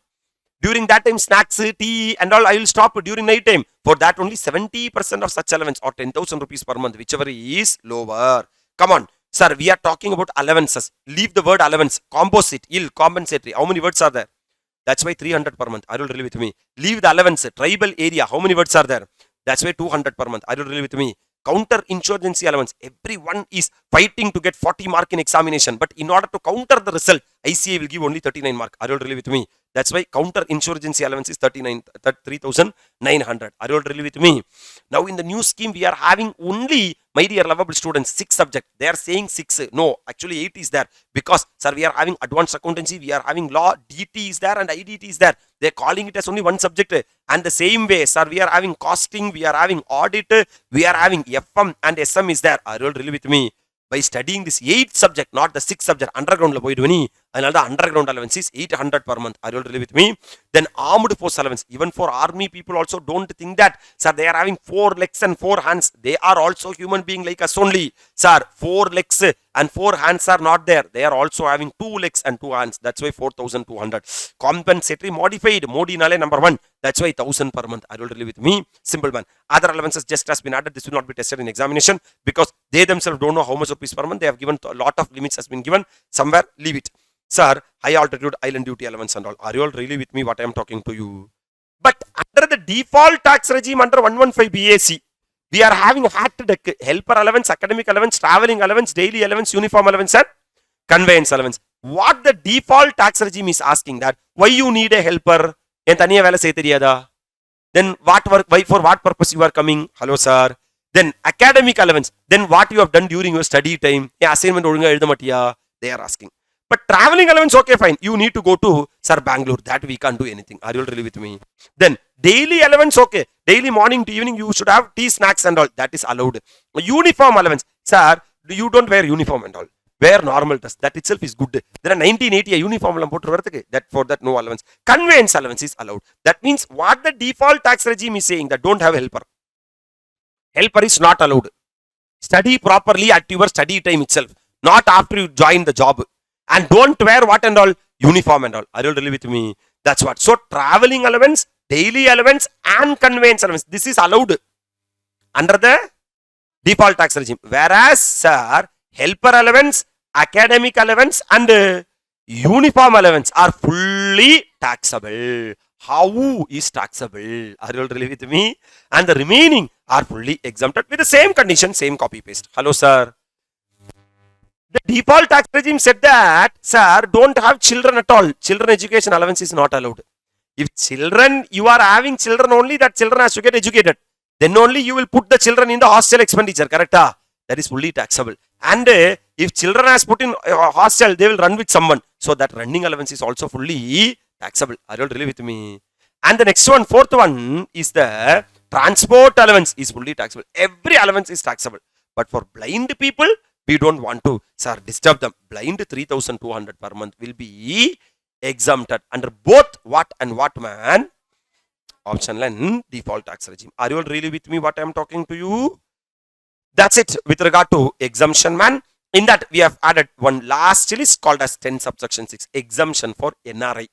During that time, snacks, tea and all, I will stop during night time. For that, only 70% of such allowance or 10,000 rupees per month, whichever is lower. Come on. Sir, we are talking about allowances. Leave the word allowance. Composite, ill, compensatory. How many words are there? That's why 300 per month. Are you really with me? Leave the allowance. Tribal area. How many words are there? That's why 200 per month. Are you really with me? Counter insurgency allowance. Everyone is fighting to get 40 mark in examination. But in order to counter the result, ICAI will give only 39 mark. Are you really with me? That's why counter insurgency allowance is 3,900. Are you all really with me? Now in the new scheme, we are having only, my dear lovable students, 6 subjects. They are saying 6. No, actually 8 is there. Because, sir, we are having advanced accountancy, we are having law, DT is there and IDT is there. They are calling it as only one subject. And the same way, sir, we are having costing, we are having audit, we are having FM and SM is there. Are you all really with me? By studying this 8th subject, not the 6th subject, underground, another underground allowance is 800 per month. Are you all really with me? Then armed force allowance. Even for army people also, don't think that, sir, they are having 4 legs and 4 hands. They are also human being like us only. Sir, 4 legs and 4 hands are not there. They are also having 2 legs and 2 hands. That's why 4,200. Compensatory modified. Modi Nale number 1. That's why 1,000 per month. Are you all really with me? Simple man. Other allowances just has been added. This will not be tested in examination because they themselves don't know how much rupees per month. They have given a lot of limits has been given. Somewhere, leave it. Sir, high altitude island duty allowance and all. Are you all really with me what I am talking to you? But under the default tax regime under 115 BAC, we are having hat deck, helper allowance, academic allowance, traveling allowance, daily allowance, uniform allowance and conveyance allowance. What the default tax regime is asking that, why you need a helper? Then what work, why, for what purpose you are coming? Hello sir. Then academic allowance. Then what you have done during your study time? Assignment they are asking. But traveling allowance, okay, fine. You need to go to, sir, Bangalore. That we can't do anything. Are you all really with me? Then daily allowance, okay. Daily morning to evening, you should have tea, snacks and all. That is allowed. Uniform allowance. Sir, you don't wear uniform and all. Wear normal dress. That itself is good. There are 1980 uniform that for that no allowance. Conveyance allowance is allowed. That means what the default tax regime is saying that don't have helper. Helper is not allowed. Study properly at your study time itself. Not after you join the job. And don't wear what and all? Uniform and all. Are you really with me? That's what. So, traveling allowance, daily allowance and conveyance allowance. This is allowed under the default tax regime. Whereas, sir, helper allowance, academic allowance and uniform allowance are fully taxable. How is taxable? Are you all really with me? And the remaining are fully exempted with the same condition, same copy paste. Hello, sir. The default tax regime said that, sir, don't have children at all. Children education allowance is not allowed. If children, you are having children only, that children has to get educated. Then only you will put the children in the hostel expenditure, correct? That is fully taxable. And if children has put in hostel, they will run with someone. So that running allowance is also fully taxable. Are you all really with me? And the next one, 4th one is the transport allowance is fully taxable. Every allowance is taxable. But for blind people, we don't want to, sir, disturb them. Blind 3,200 per month will be exempted under both what and what, man? Optional and default tax regime. Are you all really with me what I am talking to you? That's it with regard to exemption, man. In that, we have added one last list called as 10 subsection 6, exemption for NRI.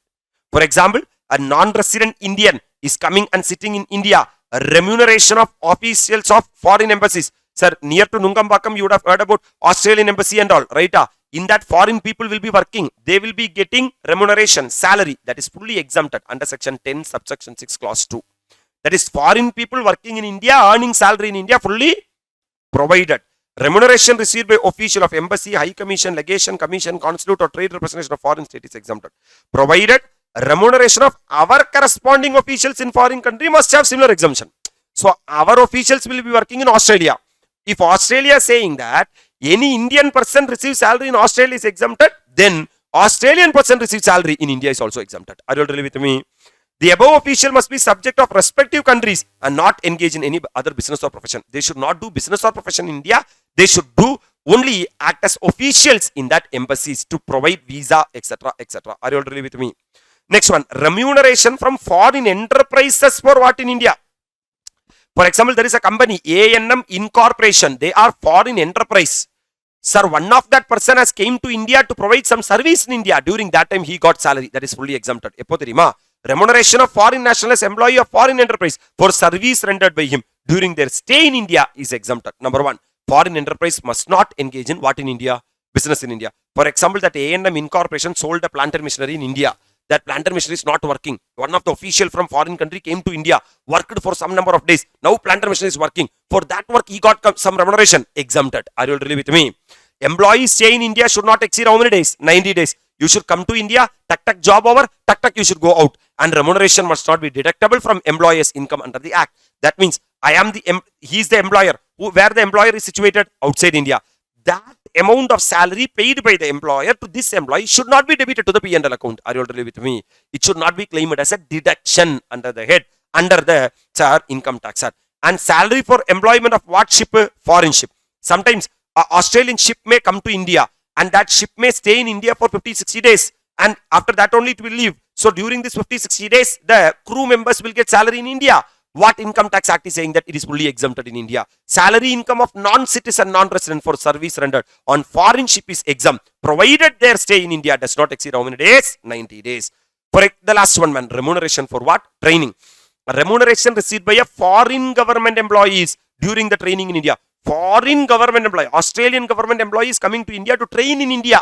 For example, a non-resident Indian is coming and sitting in India. A remuneration of officials of foreign embassies. Sir, near to Nungambakam, you would have heard about Australian embassy and all, right? In that, foreign people will be working. They will be getting remuneration, salary. That is fully exempted under section 10, subsection 6, clause 2. That is foreign people working in India, earning salary in India, fully provided. Remuneration received by official of embassy, high commission, legation, commission, consulate or trade representation of foreign state is exempted. Provided remuneration of our corresponding officials in foreign country must have similar exemption. So our officials will be working in Australia. If Australia is saying that any Indian person receives salary in Australia is exempted, then Australian person receives salary in India is also exempted. Are you really with me? The above official must be subject of respective countries and not engage in any other business or profession. They should not do business or profession in India. They should do only act as officials in that embassies to provide visa, etc., etc. Are you all really with me? Next one, remuneration from foreign enterprises for what in India? For example, there is a company, ANM Incorporation. They are foreign enterprise. Sir, one of that person has came to India to provide some service in India. During that time, he got salary. That is fully exempted. Remuneration of foreign nationals, employee of foreign enterprise for service rendered by him during their stay in India is exempted. Number one, foreign enterprise must not engage in what in India? Business in India. For example, that ANM Incorporation sold a planter machinery in India. That planter machinery is not working. One of the official from foreign country came to India, worked for some number of days. Now planter machinery is working. For that work, he got some remuneration. Exempted. Are you really with me? Employees stay in India should not exceed how many days? 90 days. You should come to India, tak job over, tak you should go out. And remuneration must not be deductible from employer's income under the act. That means he is the employer. Where the employer is situated? Outside India. That amount of salary paid by the employer to this employee should not be debited to the P&L account. Are you already with me? It should not be claimed as a deduction under the head, under the income tax. And salary for employment of what ship? Foreign ship. Sometimes an Australian ship may come to India and that ship may stay in India for 50-60 days. And after that only it will leave. So during this 50-60 days, the crew members will get salary in India. What income tax act is saying that it is fully exempted in India. Salary income of non-citizen, non-resident for service rendered on foreign ship is exempt, provided their stay in India does not exceed how many days? 90 days. For the last one, man, remuneration for what? Training. Remuneration received by a foreign government employees during the training in India. Foreign government employee, Australian government employees coming to India to train in India.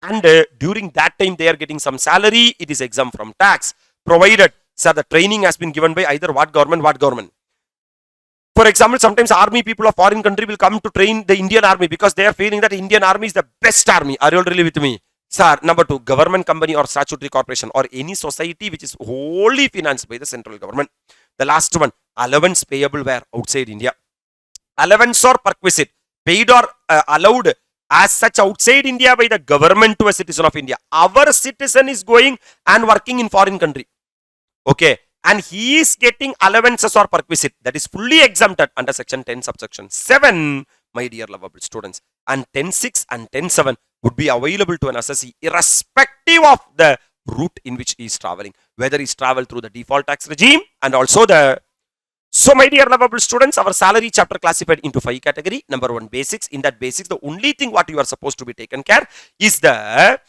And during that time, they are getting some salary. It is exempt from tax, provided the training has been given by either what government. For example, sometimes army people of foreign country will come to train the Indian army because they are feeling that Indian army is the best army. Are you all really with me? Sir, number two, government company or statutory corporation or any society which is wholly financed by the central government. The last one, allowance payable where? Outside India. Allowance or perquisite, paid or allowed as such outside India by the government to a citizen of India. Our citizen is going and working in foreign country. Okay, and he is getting allowances or perquisite that is fully exempted under section 10 subsection 7, my dear lovable students. And 10.6 and 10.7 would be available to an assessee irrespective of the route in which he is traveling, whether he is traveled through the default tax regime and also the. So my dear lovable students, our salary chapter classified into 5 category. Number 1, basics. In that basics, the only thing what you are supposed to be taken care is there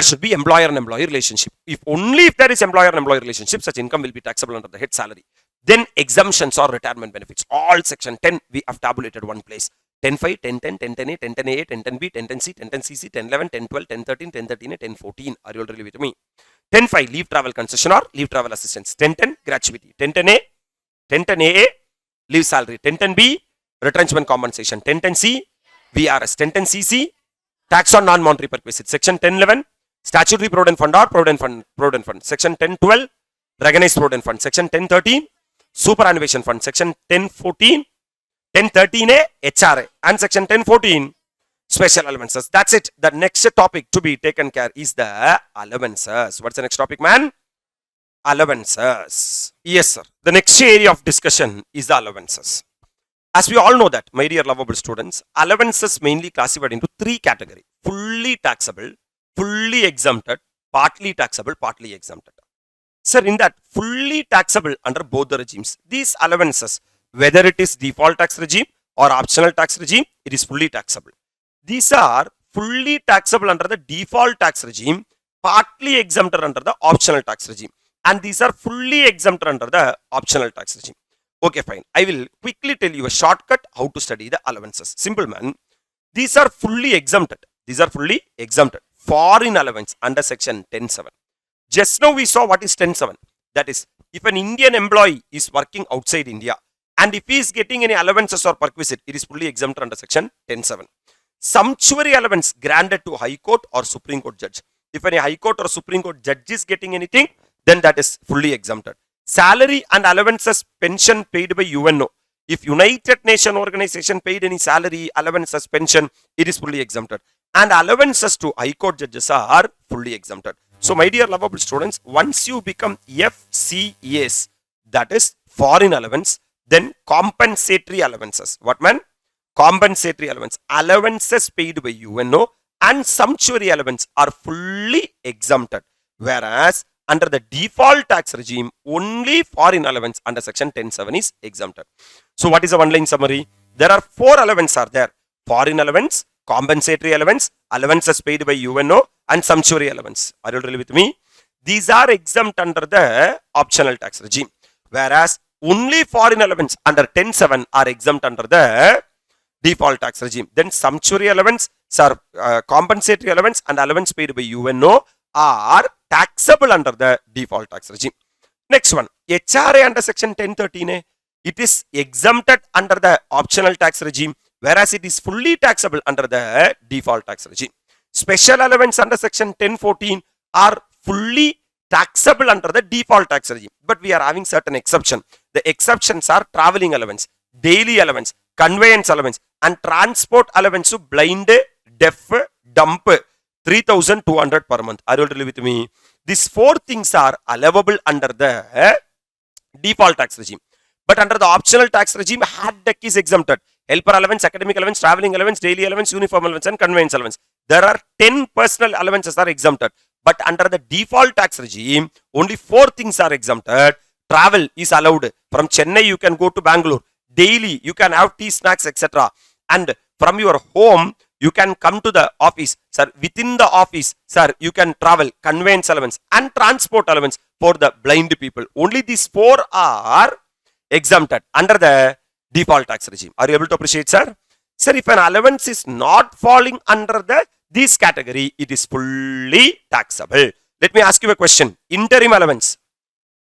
should be employer and employee relationship. If there is employer and employee relationship, such income will be taxable under the head salary. Then exemptions or retirement benefits. All section 10 we have tabulated one place. 10.5, 10.10, 10.10A, 10.10A, 10.10B, 10.10C, 10.10CC, 10.11, 10.12, 10.13, 10.13A, 10.14. Are you all really with me? 10.5, leave travel concession or leave travel assistance. 10.10, gratuity. 10.10A, 10.10AA, leave salary. 10.10B, retrenchment compensation. 10.10C, VRS. 10.10CC, tax on non-monetary perquisite. Section 10.11, statutory provident fund or provident fund. Section 10.12, recognized provident fund. Section 10.13, superannuation fund. Section 10.14, 10.13A, HRA. And section 10.14, special allowances. That's it. The next topic to be taken care is the allowances. What's the next topic, man? Allowances. Yes, sir. The next area of discussion is the allowances. As we all know that, my dear lovable students, allowances mainly classified into three categories. Fully taxable, fully exempted, partly taxable, partly exempted. Sir, in that fully taxable under both the regimes, these allowances, whether it is default tax regime or optional tax regime, it is fully taxable. These are fully taxable under the default tax regime, partly exempted under the optional tax regime. And these are fully exempted under the optional tax regime. Okay, fine. I will quickly tell you a shortcut how to study the allowances. Simple man. These are fully exempted. These are fully exempted. Foreign allowance under section 10(7). Just now we saw what is 10(7). That is, if an Indian employee is working outside India and if he is getting any allowances or perquisite, it is fully exempted under section 10(7). Sumptuary allowance granted to High Court or Supreme Court judge. If any High Court or Supreme Court judge is getting anything, then that is fully exempted. Salary and allowances pension paid by UNO. If United Nations organization paid any salary, allowances, pension, it is fully exempted. And allowances to High Court judges are fully exempted. So, my dear lovable students, once you become FCAs, that is foreign allowance, then compensatory allowances. What man? Compensatory allowance. Allowances paid by UNO and sumptuary allowance are fully exempted. Whereas, under the default tax regime, only foreign allowance under section 10(7) is exempted. So, what is the one-line summary? There are four allowances are there. Foreign allowance, compensatory allowance, allowances paid by UNO, and sumptuary allowance. Are you really with me? These are exempt under the optional tax regime. Whereas, only foreign allowance under 10(7) are exempt under the default tax regime. Then sumptuary allowance, compensatory allowance, and allowance paid by UNO are taxable under the default tax regime. Next one, HRA under section 10(13), it is exempted under the optional tax regime, whereas it is fully taxable under the default tax regime. Special allowance under section 10(14) are fully taxable under the default tax regime, but we are having certain exception. The exceptions are traveling allowance, daily allowance, conveyance allowance, and transport allowance to blind, deaf, dumb, 3,200 per month. Are you really with me? These four things are allowable under the default tax regime. But under the optional tax regime, hard deck is exempted. Helper allowance, academic allowance, traveling allowance, daily allowance, uniform allowance, and conveyance allowance. There are 10 personal allowances are exempted. But under the default tax regime, only 4 things are exempted. Travel is allowed. From Chennai, you can go to Bangalore. Daily, you can have tea, snacks, etc. And from your home, you can come to the office. Sir, within the office, sir, you can travel, conveyance allowance, and transport allowance for the blind people. Only these 4 are exempted under the default tax regime. Are you able to appreciate, sir? Sir, if an allowance is not falling under this category, it is fully taxable. Let me ask you a question. Interim allowance,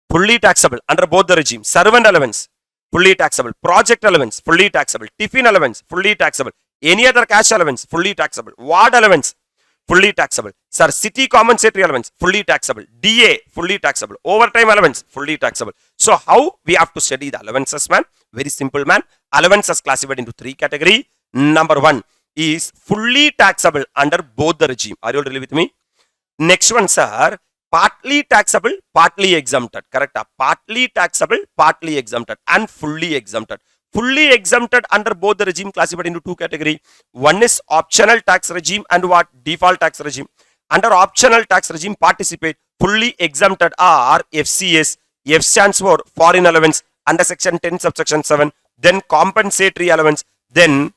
fully taxable under both the regimes. Servant allowance, fully taxable. Project allowance, fully taxable. Tiffin allowance, fully taxable. Any other cash allowance, fully taxable. Ward allowance, fully taxable. Sir, city compensatory allowance, fully taxable. DA, fully taxable. Overtime allowance, fully taxable. So, how we have to study the allowances, man? Very simple, man. Allowances classified into 3 categories. Number 1 is fully taxable under both the regime. Are you really with me? Next one, sir, partly taxable, partly exempted. Correct? Partly taxable, partly exempted, and fully exempted. Fully exempted under both the regime classified into 2 categories. One is optional tax regime and what? Default tax regime. Under optional tax regime participate fully exempted are FCAs. F stands for foreign allowance under section 10 subsection 7. Then compensatory allowance. Then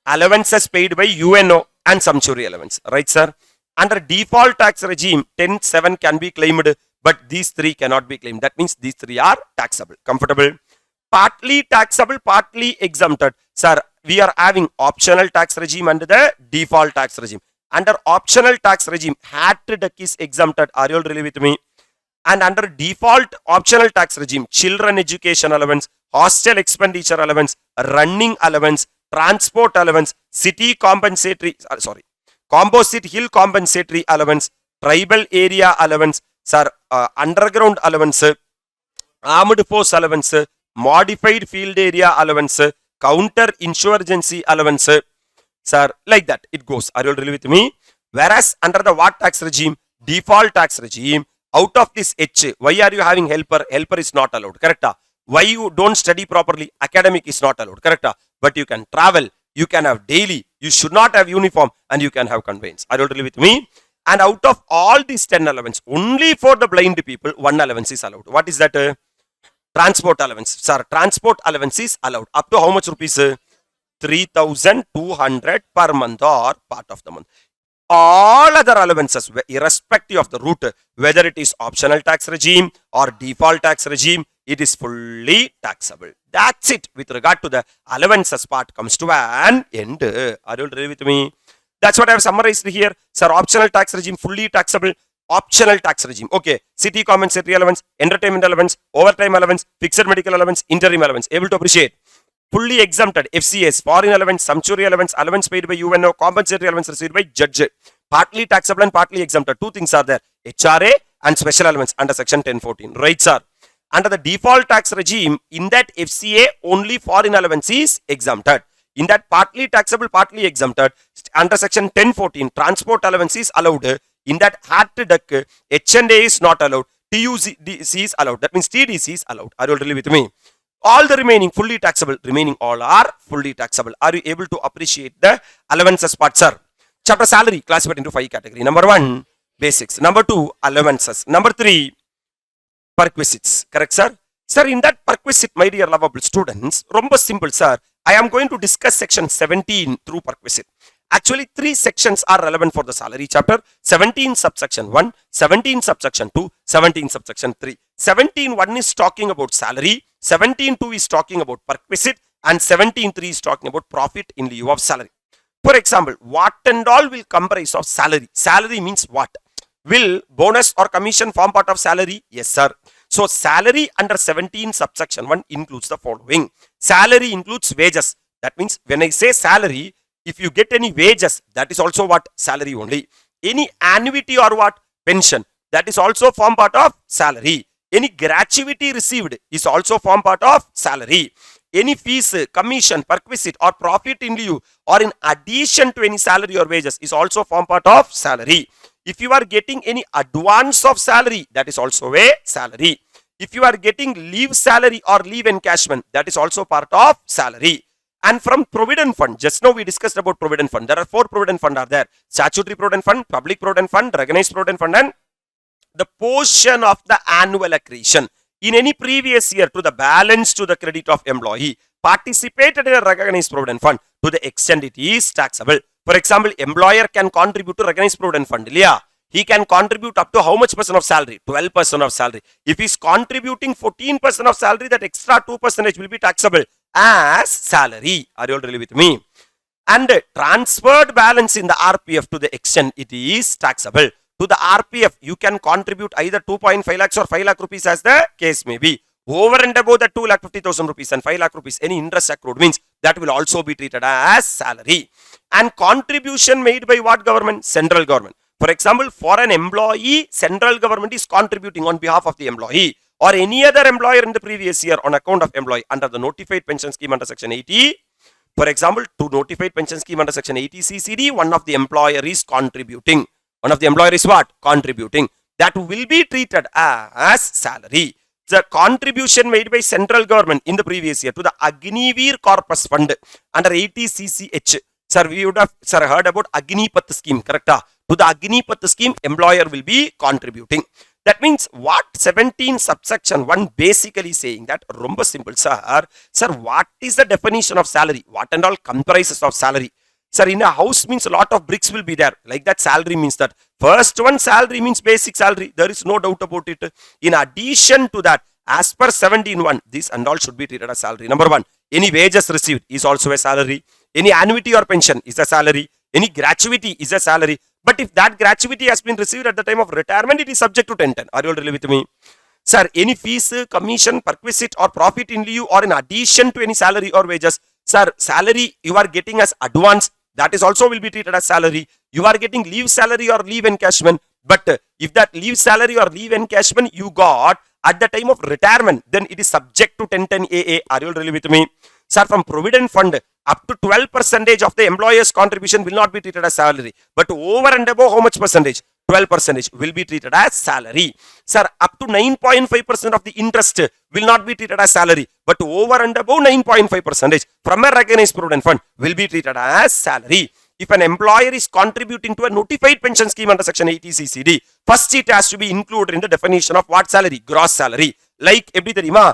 allowances paid by UNO and sumptuary allowance. Right, sir? Under default tax regime, 10(7) can be claimed, but these 3 cannot be claimed. That means these 3 are taxable. Comfortable? Partly taxable, partly exempted. Sir, we are having optional tax regime under the default tax regime. Under optional tax regime, hat deck is exempted. Are you all really with me? And under default optional tax regime, children education allowance, hostel expenditure allowance, running allowance, transport allowance, city compensatory, composite hill compensatory allowance, tribal area allowance, sir, underground allowance, armed force allowance, modified field area allowance, counter insurgency allowance, sir, like that it goes. Are you all really with me? Whereas under the what tax regime? Default tax regime, out of this H, why are you having helper? Helper is not allowed. Correct? Why you don't study properly? Academic is not allowed. Correct? but you can travel, you can have daily, you should not have uniform, and you can have conveyance. Are you all with me? And out of all these 10 allowance, only for the blind people, one allowance is allowed. What is that? Transport allowance. Sir, transport allowance is allowed. Up to how much rupees? 3,200 per month or part of the month. All other allowances, irrespective of the route, whether it is optional tax regime or default tax regime, it is fully taxable. That's it. With regard to the allowances part comes to an end. Are you agree with me? That's what I have summarized here. Sir, optional tax regime, fully taxable. Optional tax regime. Okay. City compensatory allowance, entertainment allowance, overtime allowance, fixed medical allowance, interim allowance. Able to appreciate. Fully exempted FCS, foreign allowance, sumptuary allowance, allowance paid by UNO, compensatory allowance received by judge. Partly taxable and partly exempted. Two things are there. HRA and special allowance under section 1014. Right, sir? Under the default tax regime, in that FCA, only foreign allowance is exempted. In that partly taxable, partly exempted, under section 1014, transport allowance is allowed. In that hat duck, H&A is not allowed. TUC is allowed. That means TDC is allowed. Are you all really with me? All the remaining fully taxable, remaining all are fully taxable. Are you able to appreciate the allowances part, sir? Chapter salary classified into 5 categories. Number 1, basics. Number 2, allowances. Number 3, perquisites. Correct, sir? Sir, in that perquisite, my dear lovable students, romba simple, sir. I am going to discuss section 17 through perquisite. Actually, 3 sections are relevant for the salary chapter. 17 subsection 1, 17 subsection 2, 17 subsection 3. 17.1 is talking about salary. 17.2 is talking about perquisite. And 17.3 is talking about profit in lieu of salary. For example, what and all will comprise of salary? Salary means what? Will bonus or commission form part of salary? Yes, sir. So, salary under 17 subsection 1 includes the following. Salary includes wages. That means when I say salary, if you get any wages, that is also what? Salary only. Any annuity or what? Pension. That is also form part of salary. Any gratuity received is also form part of salary. Any fees, commission, perquisite or profit in lieu or in addition to any salary or wages is also form part of salary. If you are getting any advance of salary, that is also a salary. If you are getting leave salary or leave encashment, that is also part of salary. And from Provident Fund, just now we discussed about Provident Fund. There are 4 Provident Fund are there. Statutory Provident Fund, Public Provident Fund, Recognized Provident Fund, and the portion of the annual accretion in any previous year to the balance to the credit of employee participated in a recognized provident fund to the extent it is taxable. For example, employer can contribute to recognized provident fund. Yeah, he can contribute up to how much percent of salary? 12% of salary. If he is contributing 14% of salary, that extra 2% will be taxable as salary. Are you all really with me? And transferred balance in the RPF to the extent it is taxable. To the RPF, you can contribute either 2.5 lakhs or 5 lakh rupees as the case may be. Over and above the 2,50,000 rupees and 5 lakh rupees, any interest accrued means that will also be treated as salary. And contribution made by what government? Central government. For example, for an employee, central government is contributing on behalf of the employee or any other employer in the previous year on account of employee under the notified pension scheme under section 80. For example, to notified pension scheme under section 80 CCD, one of the employer is contributing. One of the employer is what? Contributing. That will be treated as salary. The contribution made by central government in the previous year to the Agniveer Corpus Fund under 80 CCH. Sir, we would have heard about Agnipath scheme, correct? To the Agnipath scheme, employer will be contributing. That means what 17 subsection 1 basically saying that, romba simple, sir. Sir, what is the definition of salary? What and all comprises of salary? Sir, in a house means a lot of bricks will be there. Like that, salary means that. First one, salary means basic salary. There is no doubt about it. In addition to that, as per 17.1, this and all should be treated as salary. Number 1, any wages received is also a salary. Any annuity or pension is a salary. Any gratuity is a salary. But if that gratuity has been received at the time of retirement, it is subject to 1010. Are you all really with me? Sir, any fees, commission, perquisite or profit in lieu or in addition to any salary or wages. Sir, salary you are getting as advance. That is also will be treated as salary. You are getting leave salary or leave encashment. But if that leave salary or leave encashment you got at the time of retirement, then it is subject to 1010 AA. Are you all really with me? Sir, from Provident Fund, up to 12% of the employer's contribution will not be treated as salary. But over and above how much percentage? 12% will be treated as salary. Sir, up to 9.5% of the interest will not be treated as salary, but over and above 9.5% from a recognized provident fund will be treated as salary. If an employer is contributing to a notified pension scheme under section 80 CCD, first it has to be included in the definition of what salary? Gross salary. Like எப்படி தெரியுமா?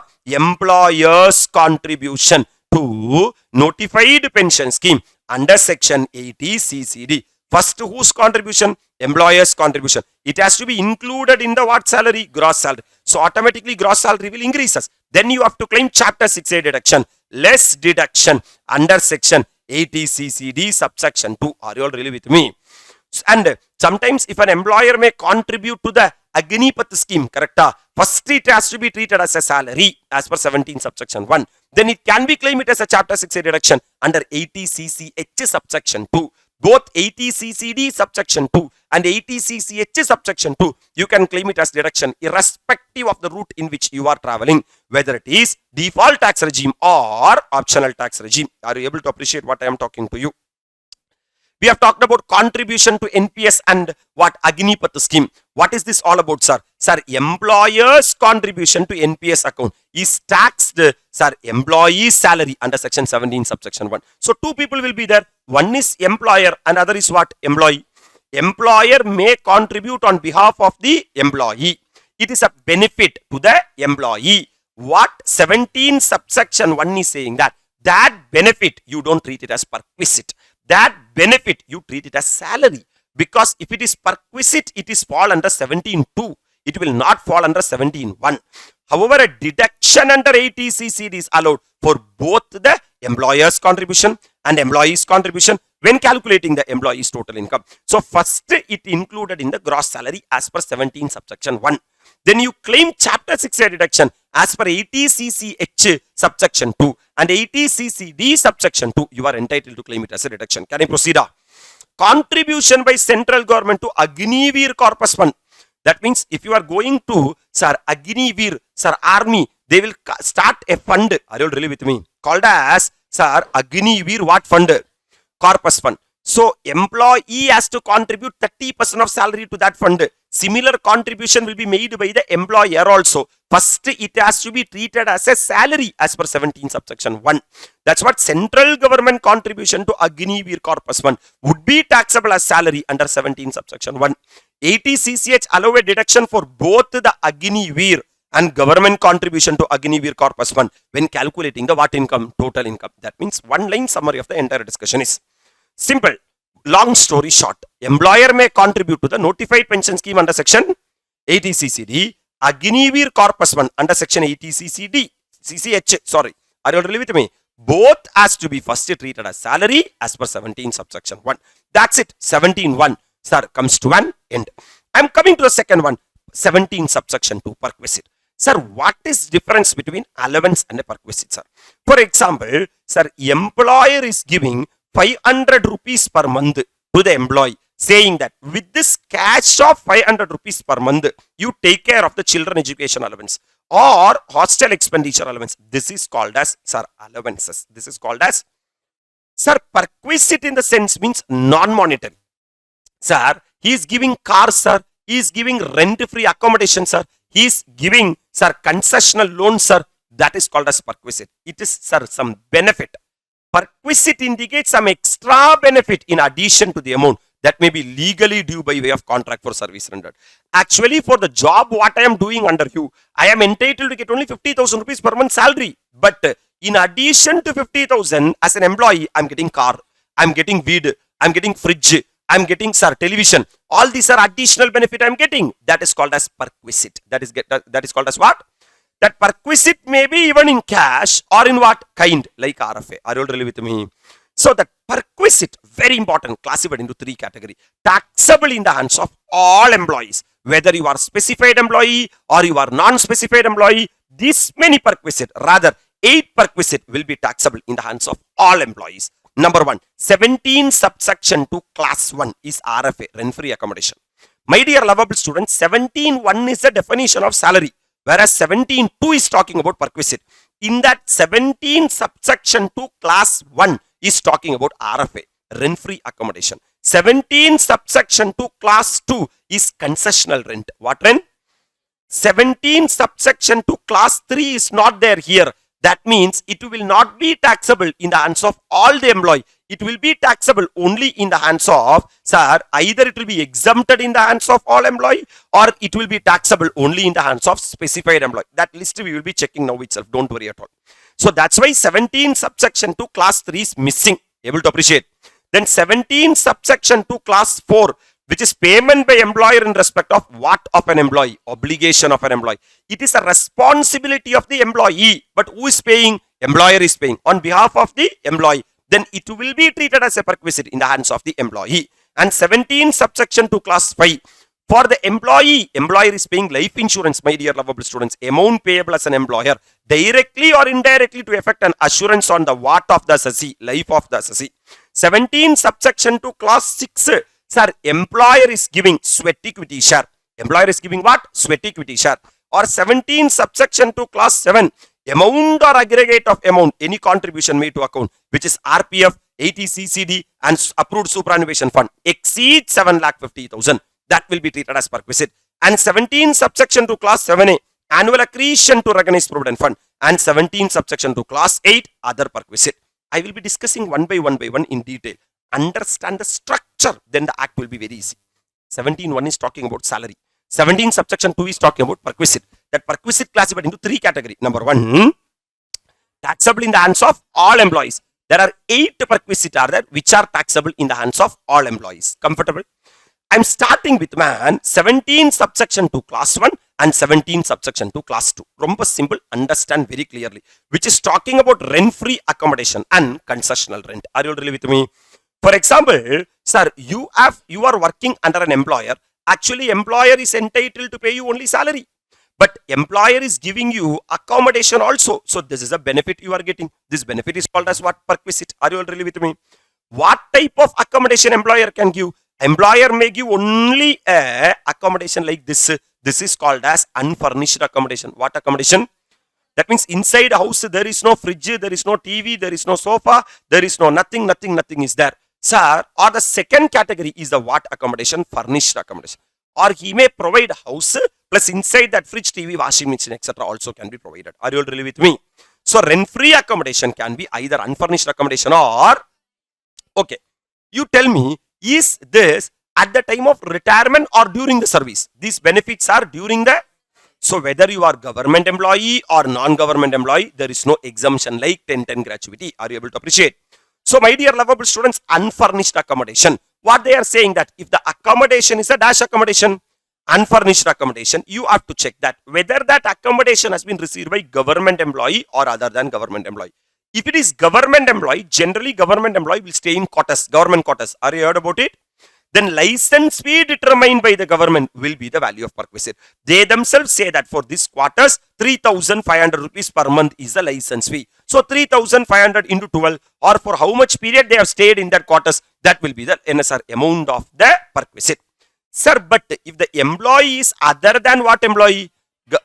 Employer's contribution to notified pension scheme under section 80 CCD. First, whose contribution? Employer's contribution. It has to be included in the what salary? Gross salary. So automatically gross salary will increase. Then you have to claim chapter 6A deduction, less deduction under section 80 CCD subsection 2. Are you all really with me? And sometimes if an employer may contribute to the Agnipath scheme, correct? First it has to be treated as a salary as per 17 subsection 1. Then it can be claimed as a chapter 6A deduction under 80 CCH subsection 2. Both 80 CCD subsection 2 and 80 CCH subsection 2, you can claim it as deduction irrespective of the route in which you are traveling, whether it is default tax regime or optional tax regime. Are you able to appreciate what I am talking to you? We have talked about contribution to NPS and what Agnipath scheme. What is this all about, sir? Sir, employer's contribution to NPS account is taxed, sir, employee's salary under section 17 subsection 1. So two people will be there. One is employer and other is what? Employee. Employer may contribute on behalf of the employee. It is a benefit to the employee. What 17 subsection 1 is saying that benefit you don't treat it as perquisite. That benefit you treat it as salary, because if it is perquisite, it is fall under 17.2. It will not fall under 17.1. However, a deduction under 80 CCD is allowed for both the employer's contribution and employee's contribution when calculating the employee's total income. So first it included in the gross salary as per 17 subsection 1. Then you claim chapter 6A deduction as per 80 CCH subsection 2 and 80 CCD subsection 2. You are entitled to claim it as a deduction. Can I proceed? Contribution by central government to Agniveer Corpus Fund. That means if you are going to, sir, Agniveer, sir, army, they will start a fund. Are you really with me? Called as, sir, Agniveer what fund? Corpus Fund. So employee has to contribute 30% of salary to that fund. Similar contribution will be made by the employer also. First, it has to be treated as a salary as per 17 subsection 1. That's what central government contribution to Agniveer Corpus Fund would be taxable as salary under 17 subsection 1. 80 CCH allow a deduction for both the Agniveer and government contribution to Agniveer Corpus Fund when calculating the what income? Total income. That means one line summary of the entire discussion is simple. Long story short, employer may contribute to the notified pension scheme under section 80 CCD, Agniveer Corpus Fund under section 80 CCH, sorry. Are you really with me? Both has to be first treated as salary as per 17 subsection 1. That's it. 17.1, sir, comes to an end. I am coming to the second one, 17 subsection 2, perquisite. Sir, what is difference between allowance and a perquisite, sir? For example, sir, employer is giving 500 rupees per month to the employee, saying that with this cash of 500 rupees per month, you take care of the children education allowance or hostel expenditure allowance. This is called as, sir, allowances. This is called as, sir, perquisite in the sense means non-monetary. Sir, he is giving cars, sir. He is giving rent-free accommodation, sir. He is giving, sir, concessional loan, sir. That is called as perquisite. It is, sir, some benefit. Perquisite indicates some extra benefit in addition to the amount that may be legally due by way of contract for service rendered. Actually, for the job what I am doing under you, I am entitled to get only 50,000 rupees per month salary. But in addition to 50,000 as an employee, I am getting car, I am getting weed, I am getting fridge, I am getting, sir, television. All these are additional benefit I am getting. That is called as perquisite. That is called as what? That perquisite may be even in cash or in what? Kind, like RFA. Are you really with me? So that perquisite, very important, classified into 3 categories. Taxable in the hands of all employees. Whether you are specified employee or you are non-specified employee, this many perquisite, rather 8 perquisite will be taxable in the hands of all employees. Number 1, 17 subsection 2 class 1 is RFA, rent-free accommodation. My dear lovable students, 17.1 is the definition of salary. Whereas 17.2 is talking about perquisite. In that 17 subsection 2 class 1 is talking about RFA, rent-free accommodation. 17 subsection 2 class 2 is concessional rent. What rent? 17 subsection 2 class 3 is not there here. That means it will not be taxable in the hands of all the employee. It will be taxable only in the hands of, sir, either it will be exempted in the hands of all employee or it will be taxable only in the hands of specified employee. That list we will be checking now itself. Don't worry at all. So that's why 17 subsection 2 class 3 is missing. Able to appreciate. Then 17 subsection 2 class 4, which is payment by employer in respect of what of an employee? Obligation of an employee. It is a responsibility of the employee. But who is paying? Employer is paying on behalf of the employee. Then it will be treated as a perquisite in the hands of the employee. And 17 subsection 2 class 5. For the employee, employer is paying life insurance, my dear lovable students, amount payable as an employer, directly or indirectly to effect an assurance on the what of the assessee, life of the assessee. 17 subsection 2 class 6. Sir, employer is giving sweat equity share. Employer is giving what? Sweat equity share. Or 17 subsection 2 class 7. Amount or aggregate of amount, any contribution made to account, which is RPF, 80 CCD and approved superannuation fund, exceeds 7,50,000. That will be treated as perquisite. And 17 subsection 2 class 7A, annual accretion to recognized provident fund. And 17 subsection 2 class 8, other perquisite. I will be discussing one by one in detail. Understand the structure, then the act will be very easy. 17.1 is talking about salary. 17 subsection 2 is talking about perquisite. That perquisite classified into 3 categories. Number 1, taxable in the hands of all employees. There are 8 perquisite are there which are taxable in the hands of all employees. Comfortable? I am starting with 17 subsection 2 class 1 and 17 subsection 2 class 2. Romba simple, understand very clearly. Which is talking about rent-free accommodation and concessional rent. Are you really with me? For example, sir, you are working under an employer. Actually, employer is entitled to pay you only salary. But employer is giving you accommodation also. So this is a benefit you are getting. This benefit is called as what? Perquisite. Are you all really with me? What type of accommodation employer can give? Employer may give only a accommodation like this. This is called as unfurnished accommodation. What accommodation? That means inside house there is no fridge, there is no TV, there is no sofa, there is no nothing is there. Sir, or the second category is the what accommodation? Furnished accommodation. Or he may provide house plus inside that fridge, TV, washing machine, etc. also can be provided. Are you all really with me? So rent-free accommodation can be either unfurnished accommodation or, okay, you tell me, is this at the time of retirement or during the service? These benefits are during the, so whether you are government employee or non-government employee, there is no exemption like 1010 gratuity. Are you able to appreciate? So my dear lovable students, unfurnished accommodation. What they are saying that if the accommodation is a dash accommodation, unfurnished accommodation, you have to check that whether that accommodation has been received by government employee or other than government employee. If it is government employee, generally government employee will stay in quarters, government quarters. Are you heard about it? Then license fee determined by the government will be the value of perquisite. They themselves say that for this quarters, 3,500 rupees per month is the license fee. So 3,500 into 12 or for how much period they have stayed in that quarters, that will be the NSR amount of the perquisite. Sir, but if the employee is other than what employee?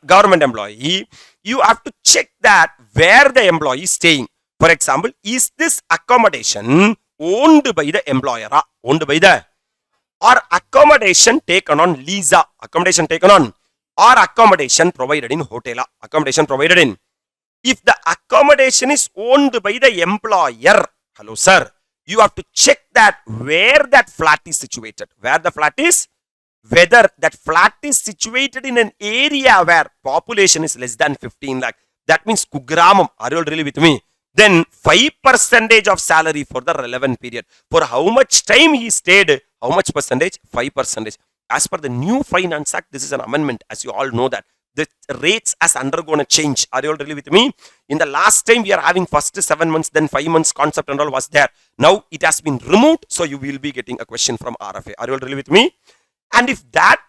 Government employee, you have to check that where the employee is staying. For example, is this accommodation owned by the employer? Owned by the, or accommodation taken on lease? Accommodation taken on, or accommodation provided in hotel? Accommodation provided in. If the accommodation is owned by the employer, hello sir, you have to check that where that flat is situated. Where the flat is, whether that flat is situated in an area where population is less than 15 lakh. That means Kugramam. Are you all really with me? Then 5% of salary for the relevant period. For how much time he stayed, how much percentage? 5%. As per the new Finance Act, this is an amendment, as you all know that. The rates has undergone a change. Are you all really with me? In the last time we are having first 7 months, then 5 months concept and all was there. Now it has been removed. So you will be getting a question from RFA. Are you all really with me? And if that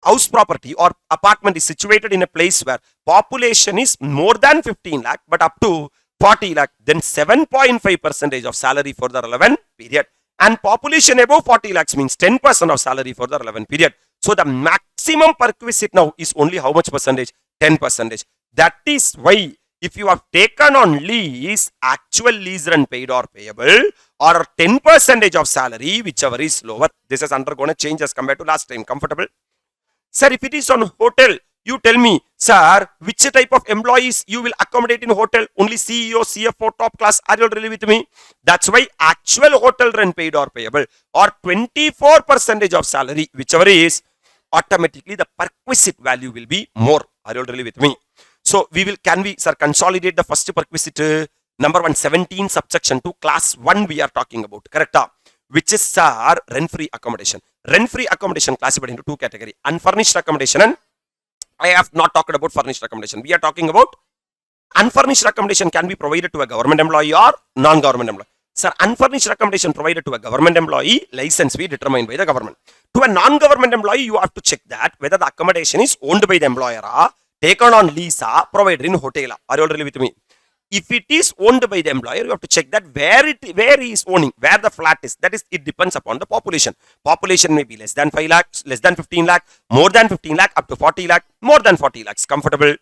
house property or apartment is situated in a place where population is more than 15 lakh, but up to 40 lakh, then 7.5% of salary for the relevant period. And population above 40 lakhs means 10% of salary for the relevant period. So the maximum perquisite now is only how much percentage? 10%. That is why If you have taken on lease, actual lease rent paid or payable, or 10% of salary, whichever is lower. This has undergone a change as compared to last time. Comfortable? Sir, if it is on hotel, you tell me, sir, which type of employees you will accommodate in hotel? Only CEO, CFO, top class. Are you really with me? That's why actual hotel rent paid or payable, or 24% of salary, whichever is, automatically the perquisite value will be more. Are you really with me? So can we, sir, consolidate the first perquisite, number 117 subsection 2, class 1 we are talking about, correct? Which is, sir, rent-free accommodation. Rent-free accommodation classified into two categories, unfurnished accommodation, and I have not talked about furnished accommodation. We are talking about unfurnished accommodation can be provided to a government employee or non-government employee. Sir, unfurnished accommodation provided to a government employee, license fee determined by the government. To a non-government employee, you have to check that whether the accommodation is owned by the employer, taken on lease, provided in hotel. Are you all really with me? If it is owned by the employer, you have to check that where he is owning, where the flat is. That is, it depends upon the population. Population may be less than 5 lakhs, less than 15 lakh, more than 15 lakh, up to 40 lakh, more than 40 lakhs. Comfortable?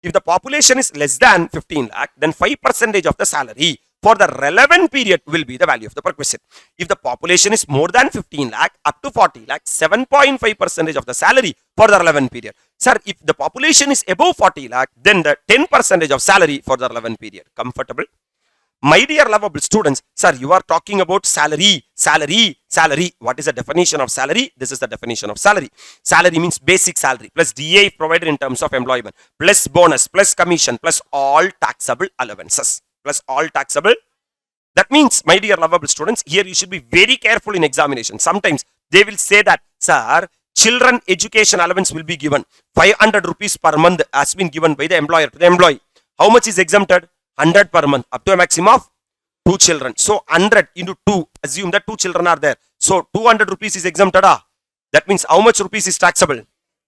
If the population is less than 15 lakh, then 5% of the salary for the relevant period will be the value of the perquisite. If the population is more than 15 lakh, up to 40 lakh, 7.5% of the salary for the relevant period. Sir, if the population is above 40 lakh, then the 10% of salary for the relevant period. Comfortable? My dear lovable students, sir, you are talking about salary. What is the definition of salary? This is the definition of salary. Salary means basic salary plus DA provided in terms of employment, plus bonus, plus commission, plus all taxable allowances. Plus all taxable. That means, my dear lovable students, here you should be very careful in examination. Sometimes they will say that, sir, children education allowance will be given. 500 rupees per month has been given by the employer to the employee. How much is exempted? 100 per month, up to a maximum of 2 children. So 100 into 2, assume that 2 children are there. So 200 rupees is exempted. That means how much rupees is taxable?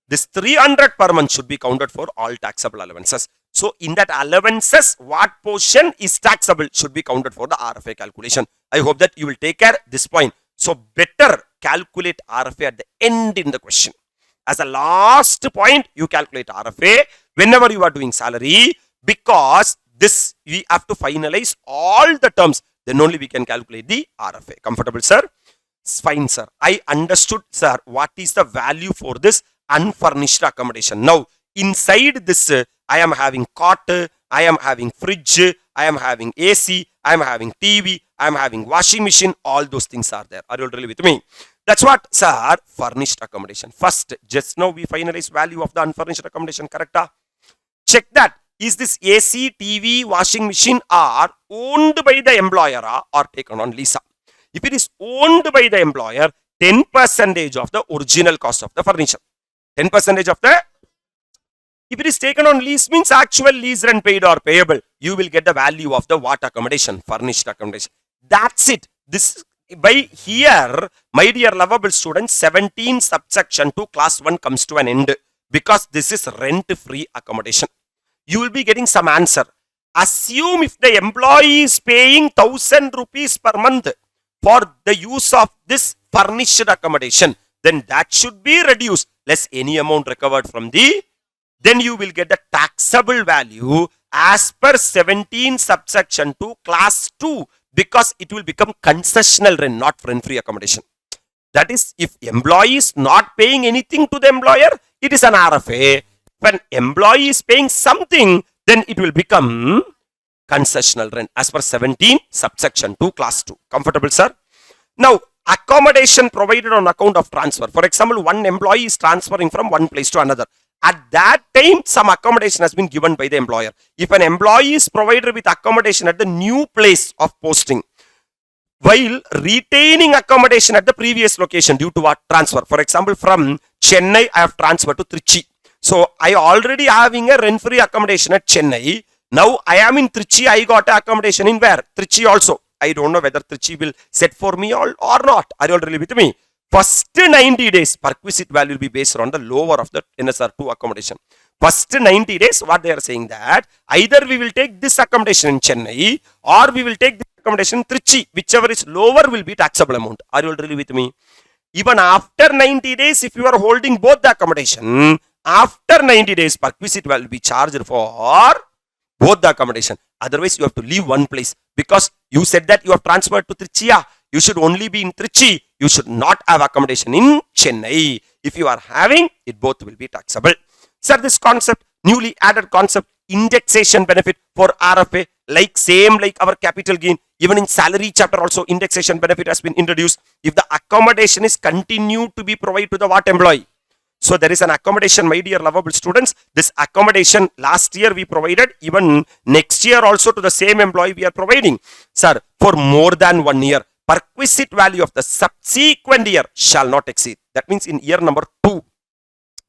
This 300 per month should be counted for all taxable allowances. So in that allowances, what portion is taxable should be counted for the RFA calculation. I hope that you will take care this point. So better calculate RFA at the end in the question. As a last point, you calculate RFA whenever you are doing salary, because this we have to finalize all the terms. Then only we can calculate the RFA. Comfortable, sir? Fine, sir. I understood, sir, what is the value for this unfurnished accommodation. Now, inside this, I am having cot, I am having fridge, I am having AC, I am having TV, I am having washing machine. All those things are there. Are you really with me? That's what, sir, furnished accommodation. First, just now we finalize value of the unfurnished accommodation, correct? Check that. Is this AC, TV, washing machine are owned by the employer or taken on lease? If it is owned by the employer, 10% of the original cost of the furniture. 10% of the, if it is taken on lease, means actual lease rent paid or payable, you will get the value of the what accommodation? Furnished accommodation. That's it. This, by here, my dear lovable students, 17 subsection 2 class 1 comes to an end, because this is rent-free accommodation. You will be getting some answer. Assume if the employee is paying 1000 rupees per month for the use of this furnished accommodation, then that should be reduced less any amount recovered from the, then you will get the taxable value as per 17 subsection 2 class 2, because it will become concessional rent, not rent-free accommodation. That is, if employee is not paying anything to the employer, it is an RFA. When employee is paying something, then it will become concessional rent as per 17 subsection 2 class 2. Comfortable, sir? Now, accommodation provided on account of transfer. For example, one employee is transferring from one place to another. At that time, some accommodation has been given by the employer. If an employee is provided with accommodation at the new place of posting, while retaining accommodation at the previous location due to what? Transfer. For example, from Chennai, I have transferred to Trichy. So, I already having a rent-free accommodation at Chennai. Now, I am in Trichy. I got a accommodation in where? Trichy also. I don't know whether Trichy will set for me or not. Are you all really with me? First 90 days, perquisite value will be based on the lower of the NSR 2 accommodation. First 90 days, what they are saying that either we will take this accommodation in Chennai or we will take this accommodation in Trichy. Whichever is lower will be taxable amount. Are you all really with me? Even after 90 days, if you are holding both the accommodation, after 90 days, perquisite will be charged for both the accommodation. Otherwise, you have to leave one place because you said that you have transferred to Trichia. You should only be in Trichy. You should not have accommodation in Chennai. If you are having, it both will be taxable. Sir, this concept, newly added concept, indexation benefit for RFA, like same like our capital gain. Even in salary chapter also, indexation benefit has been introduced. If the accommodation is continued to be provided to the what employee? So there is an accommodation, my dear lovable students. This accommodation last year we provided, even next year also to the same employee we are providing. Sir, for more than 1 year, perquisite value of the subsequent year shall not exceed. That means in year number 2,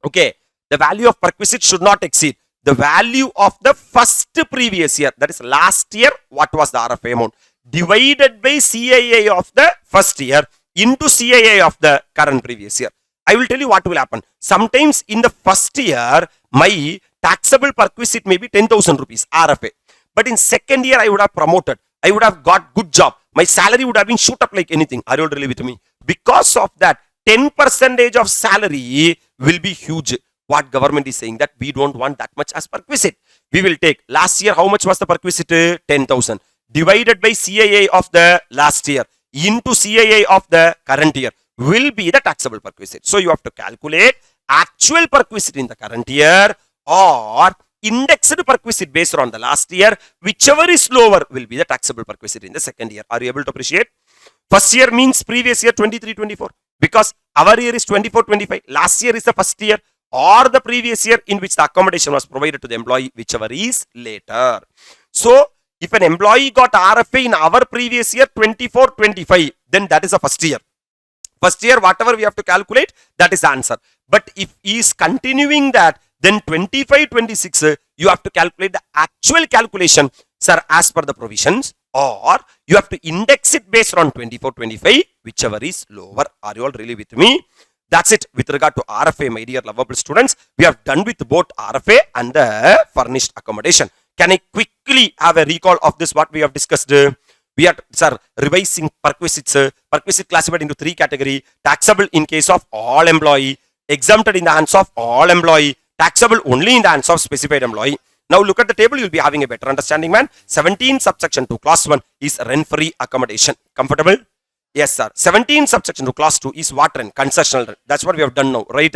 okay, the value of perquisite should not exceed the value of the first previous year. That is last year, what was the RFA amount? Divided by CII of the first year into CII of the current previous year. I will tell you what will happen. Sometimes in the first year, my taxable perquisite may be 10,000 rupees RFA. But in second year, I would have promoted. I would have got good job. My salary would have been shoot up like anything. Are you all really with me? Because of that, 10% of salary will be huge. What government is saying that we don't want that much as perquisite. We will take last year, how much was the perquisite? 10,000. Divided by CII of the last year into CII of the current year will be the taxable perquisite. So you have to calculate actual perquisite in the current year or indexed perquisite based on the last year. Whichever is lower will be the taxable perquisite in the second year. Are you able to appreciate? First year means previous year 23-24 because our year is 24-25. Last year is the first year or the previous year in which the accommodation was provided to the employee, whichever is later. So if an employee got RFA in our previous year 24-25, then that is the first year. First year, whatever we have to calculate, that is the answer. But if he is continuing that, then 25-26, you have to calculate the actual calculation, sir, as per the provisions, or you have to index it based on 24-25, whichever is lower. Are you all really with me? That's it with regard to RFA, my dear lovable students. We have done with both RFA and the furnished accommodation. Can I quickly have a recall of this, what we have discussed? We are, sir, revising perquisites. Perquisite classified into 3 categories. Taxable in case of all employee. Exempted in the hands of all employee. Taxable only in the hands of specified employee. Now look at the table, you'll be having a better understanding, man. 17 subsection 2 class 1 is rent-free accommodation. Comfortable? Yes, sir. 17 subsection 2 class 2 is what rent? Concessional rent. That's what we have done now, right?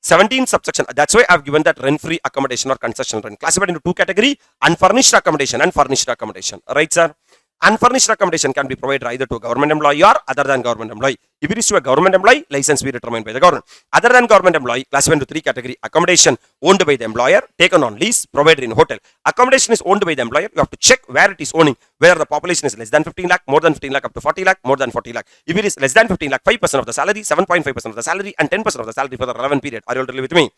17 subsection, that's why I've given that rent-free accommodation or concessional rent. Classified into 2 categories, unfurnished accommodation and furnished accommodation. Right, sir? Unfurnished accommodation can be provided either to a government employee or other than government employee. If it is to a government employee, license be determined by the government. Other than government employee, classified into 3 categories. Accommodation owned by the employer, taken on lease, provided in hotel. Accommodation is owned by the employer. You have to check where it is owning, whether the population is less than 15 lakh, more than 15 lakh, up to 40 lakh, more than 40 lakh. If it is less than 15 lakh, 5% of the salary, 7.5% of the salary, and 10% of the salary for the relevant period. Are you all really with me?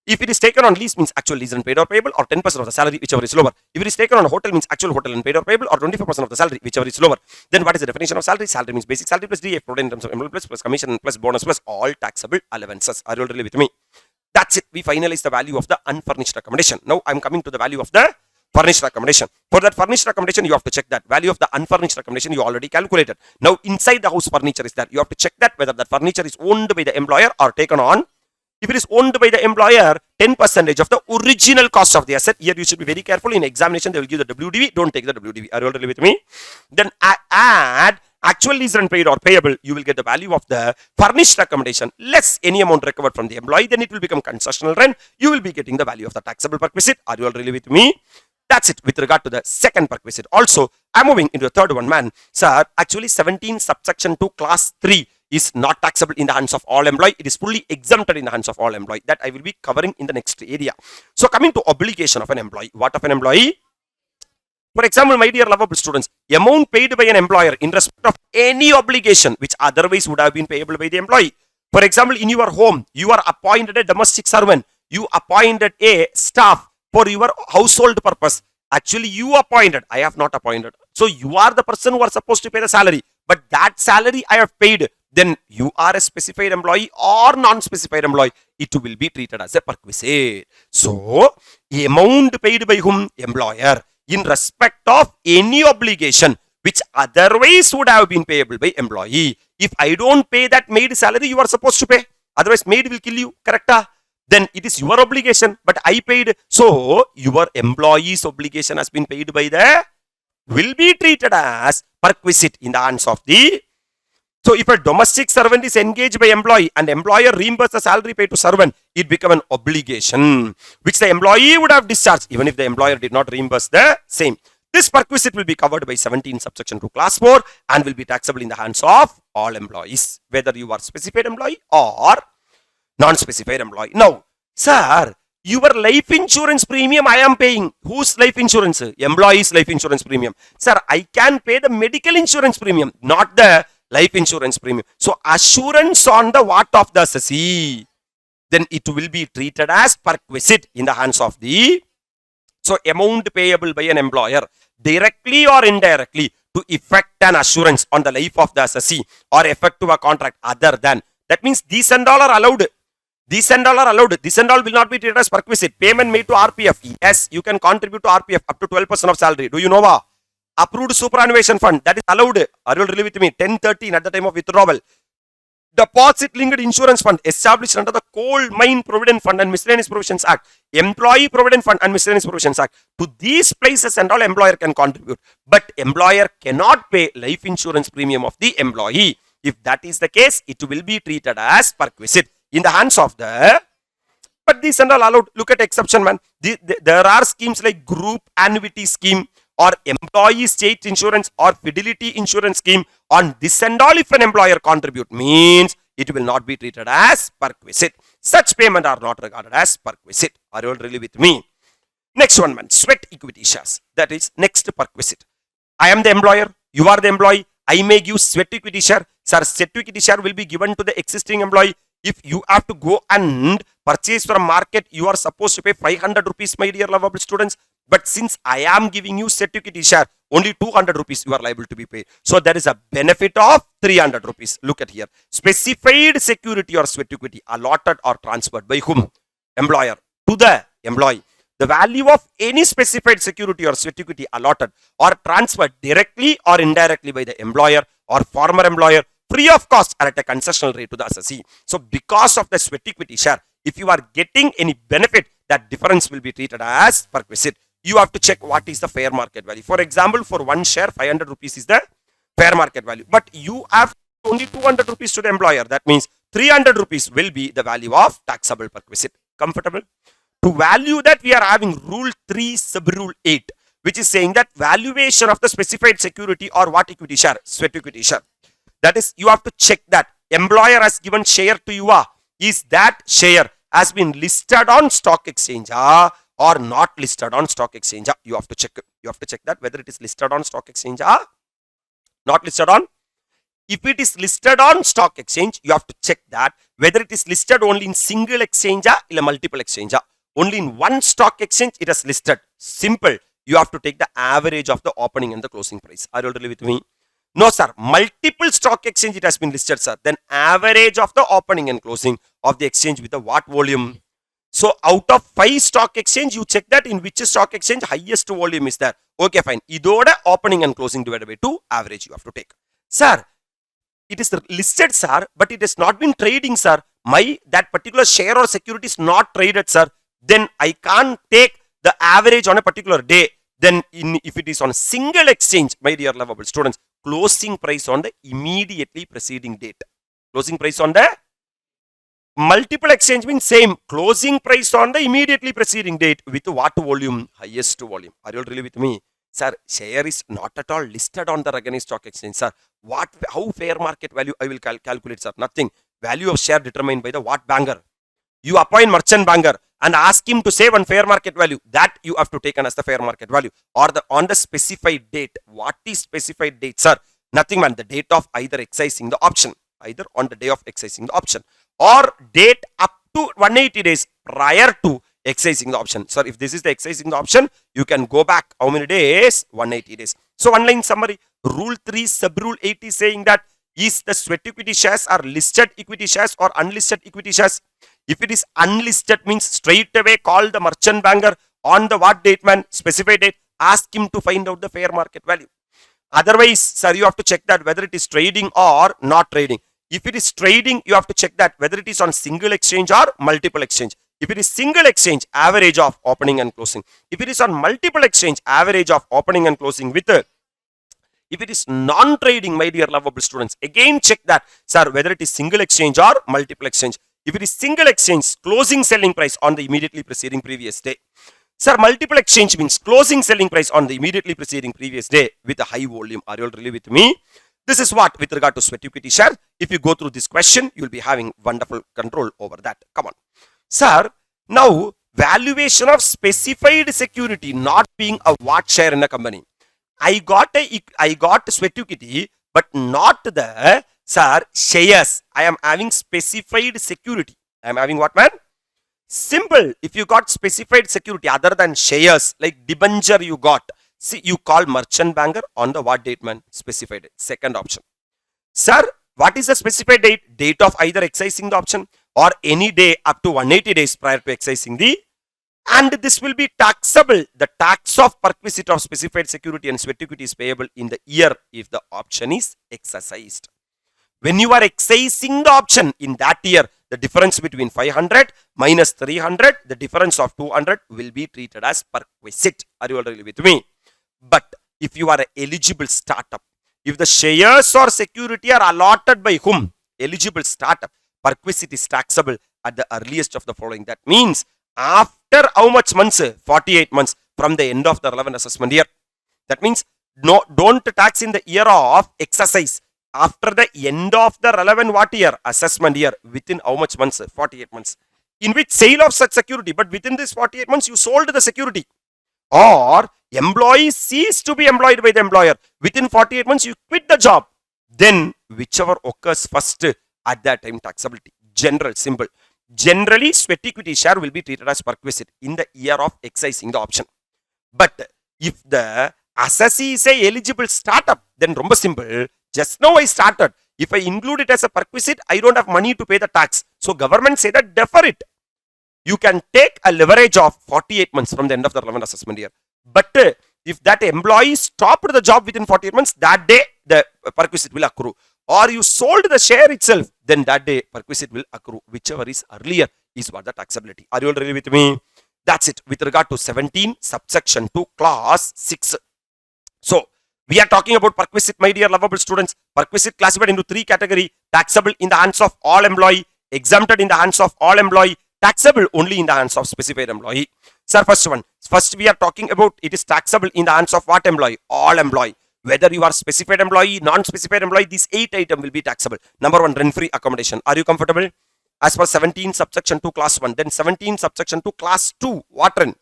If it is taken on lease means actual lease and paid or payable, or 10% of the salary, whichever is lower. If it is taken on a hotel means actual hotel and paid or payable, or 24% of the salary, whichever is lower. Then what is the definition of salary? Salary means basic salary plus DA, provided in terms of employee plus commission plus bonus plus all taxable allowances. Are you all really with me? That's it. We finalize the value of the unfurnished accommodation. Now I'm coming to the value of the furnished accommodation. For that furnished accommodation, you have to check that value of the unfurnished accommodation you already calculated. Now inside the house furniture is there. You have to check that whether that furniture is owned by the employer or taken on. If it is owned by the employer, 10% of the original cost of the asset. Here you should be very careful. In examination, they will give the WDV. Don't take the WDV. Are you already with me? Then add actual lease rent paid or payable. You will get the value of the furnished accommodation less any amount recovered from the employee. Then it will become concessional rent. You will be getting the value of the taxable perquisite. Are you already with me? That's it with regard to the second perquisite. Also, I'm moving into the third one, man. Sir, actually 17 subsection 2 class 3 is not taxable in the hands of all employee. It is fully exempted in the hands of all employee. That I will be covering in the next area. So coming to obligation of an employee. What of an employee? For example, my dear lovable students, amount paid by an employer in respect of any obligation which otherwise would have been payable by the employee. For example, in your home, you are appointed a domestic servant. You appointed a staff for your household purpose. Actually, you appointed. I have not appointed. So you are the person who are supposed to pay the salary. But that salary I have paid. Then you are a specified employee or non-specified employee. It will be treated as a perquisite. So, amount paid by whom? Employer. In respect of any obligation which otherwise would have been payable by employee. If I don't pay that maid salary, you are supposed to pay. Otherwise, maid will kill you. Correct? then it is your obligation, but I paid. So your employee's obligation has been paid by the, will be treated as perquisite in the hands of the. So if a domestic servant is engaged by employee and employer reimburses the salary paid to servant, it become an obligation which the employee would have discharged even if the employer did not reimburse the same. This perquisite will be covered by 17 subsection 2 class 4 and will be taxable in the hands of all employees, whether you are specified employee or non-specified employee. Now, sir, your life insurance premium I am paying. Whose life insurance? Employee's life insurance premium. Sir, I can pay the medical insurance premium, not the life insurance premium. So, assurance on the what of the assessee, then it will be treated as perquisite in the hands of the. So, amount payable by an employer directly or indirectly to effect an assurance on the life of the assessee or effect to a contract other than. That means these and all are allowed. These and all are allowed. This and all will not be treated as perquisite. Payment made to RPF. Yes, you can contribute to RPF up to 12% of salary. Do you know what? Approved superannuation fund, that is allowed. Are you really with me? 1013 at the time of withdrawal. Deposit linked insurance fund established under the Coal Mine Provident Fund and Miscellaneous Provisions Act, Employee Provident Fund and Miscellaneous Provisions Act. To these places and all employer can contribute, but employer cannot pay life insurance premium of the employee. If that is the case, it will be treated as perquisite in the hands of the. But these and all allowed. Look at exception, man. There are schemes like group annuity scheme or employee state insurance or fidelity insurance scheme. On this and all, if an employer contribute, means it will not be treated as perquisite. Such payment are not regarded as perquisite. Are you all really with me? Next one, man. Sweat equity shares. That is next perquisite. I am the employer. You are the employee. I may give sweat equity share. Sir, sweat equity share will be given to the existing employee. If you have to go and purchase from market, you are supposed to pay 500 rupees, my dear lovable students. But since I am giving you sweat equity share, only 200 rupees you are liable to be paid. So there is a benefit of 300 rupees. Look at here. Specified security or sweat equity allotted or transferred by whom? Employer to the employee. The value of any specified security or sweat equity allotted or transferred directly or indirectly by the employer or former employer free of cost or at a concessional rate to the assessee. So because of the sweat equity share, if you are getting any benefit, that difference will be treated as perquisite. You have to check what is the fair market value. For example, for one share, 500 rupees is the fair market value. But you have only 200 rupees to the employer. That means 300 rupees will be the value of taxable perquisite. Comfortable? To value that, we are having Rule 3 Sub-Rule 8, which is saying that valuation of the specified security or what equity share? Sweat equity share. That is, you have to check that employer has given share to you. Is that share has been listed on stock exchange or not listed on stock exchange? You have to check. You have to check that whether it is listed on stock exchange or not listed on. If it is listed on stock exchange, you have to check that whether it is listed only in single exchange or multiple exchange. Only in one stock exchange it is listed. Simple. You have to take the average of the opening and the closing price. Are you really with me? No, sir. Multiple stock exchange it has been listed, sir. Then average of the opening and closing of the exchange with the what volume? So out of 5 stock exchange, you check that in which stock exchange highest volume is there. Okay, fine. Idoda opening and closing divided by 2, average you have to take. Sir, it is listed, sir, but it has not been trading, sir. That particular share or security is not traded, sir. Then I can't take the average on a particular day. Then if it is on a single exchange, my dear lovable students, closing price on the immediately preceding date. Closing price on the multiple exchange means same. Closing price on the immediately preceding date with what volume? Highest volume. Are you really with me? Sir, share is not at all listed on the recognized stock exchange, sir. How fair market value I will calculate, sir? Nothing. Value of share determined by the what banker? You appoint merchant banker and ask him to say one fair market value. That you have to take as the fair market value. Or on the specified date. What is specified date, sir? Nothing, man. The date of either exercising the option. Either on the day of exercising the option. Or date up to 180 days prior to exercising the option. Sir, if this is the exercising the option, you can go back. How many days? 180 days. So one line summary. Rule 3 Sub-Rule 8 is saying that is the sweat equity shares are listed equity shares or unlisted equity shares. If it is unlisted means straight away call the merchant banker on the what date, man? Specified date. Ask him to find out the fair market value. Otherwise, sir, you have to check that whether it is trading or not trading. If it is trading, you have to check that whether it is on single exchange or multiple exchange. If it is single exchange, average of opening and closing. If it is on multiple exchange, average of opening and closing with if it is non-trading, my dear lovable students, again check that, sir, whether it is single exchange or multiple exchange. If it is single exchange, closing selling price on the immediately preceding previous day. Sir, multiple exchange means closing selling price on the immediately preceding previous day with a high volume. Are you all really with me? This is what with regard to sweat equity share. If you go through this question, you will be having wonderful control over that. Come on. Sir, now valuation of specified security not being a what share in a company. I got sweat equity, but not the, sir, shares. I am having specified security. I am having what, man? Simple. If you got specified security other than shares, like debenture you got, see, you call merchant banker on the what date, man? Specified date. Second option. Sir, what is the specified date? Date of either exercising the option or any day up to 180 days prior to exercising the, and this will be taxable. The tax of perquisite of specified security and sweat equity is payable in the year if the option is exercised. When you are exercising the option in that year, the difference between 500 minus 300, the difference of 200 will be treated as perquisite. Are you all really with me? But if you are an eligible startup, if the shares or security are allotted by whom? Eligible startup, perquisite is taxable at the earliest of the following. That means after how much months? 48 months from the end of the relevant assessment year. That means no, don't tax in the year of exercise. After the end of the relevant what year? Assessment year. Within how much months? 48 months. In which sale of such security, but within this 48 months you sold the security. Or employee ceased to be employed by the employer. Within 48 months you quit the job. Then whichever occurs first at that time taxability. General, simple. Generally, sweat equity share will be treated as perquisite in the year of exercising the option. But if the assessee is a eligible startup, then romba simple. Just now I started. If I include it as a perquisite, I don't have money to pay the tax. So government say that defer it. You can take a leverage of 48 months from the end of the relevant assessment year. But if that employee stopped the job within 48 months, that day the perquisite will accrue. Or you sold the share itself, then that day perquisite will accrue. Whichever is earlier is what the taxability. Are you all ready with me? That's it with regard to 17 subsection 2 class 6. So we are talking about perquisite, my dear lovable students. Perquisite classified into 3 categories. Taxable in the hands of all employee, exempted in the hands of all employee, taxable only in the hands of specified employee. Sir, first one. First we are talking about it is taxable in the hands of what employee? All employee. Whether you are specified employee, non-specified employee, these 8 items will be taxable. Number 1, rent-free accommodation. Are you comfortable? As per 17 subsection 2 class 1. Then 17 subsection 2 class 2. What rent?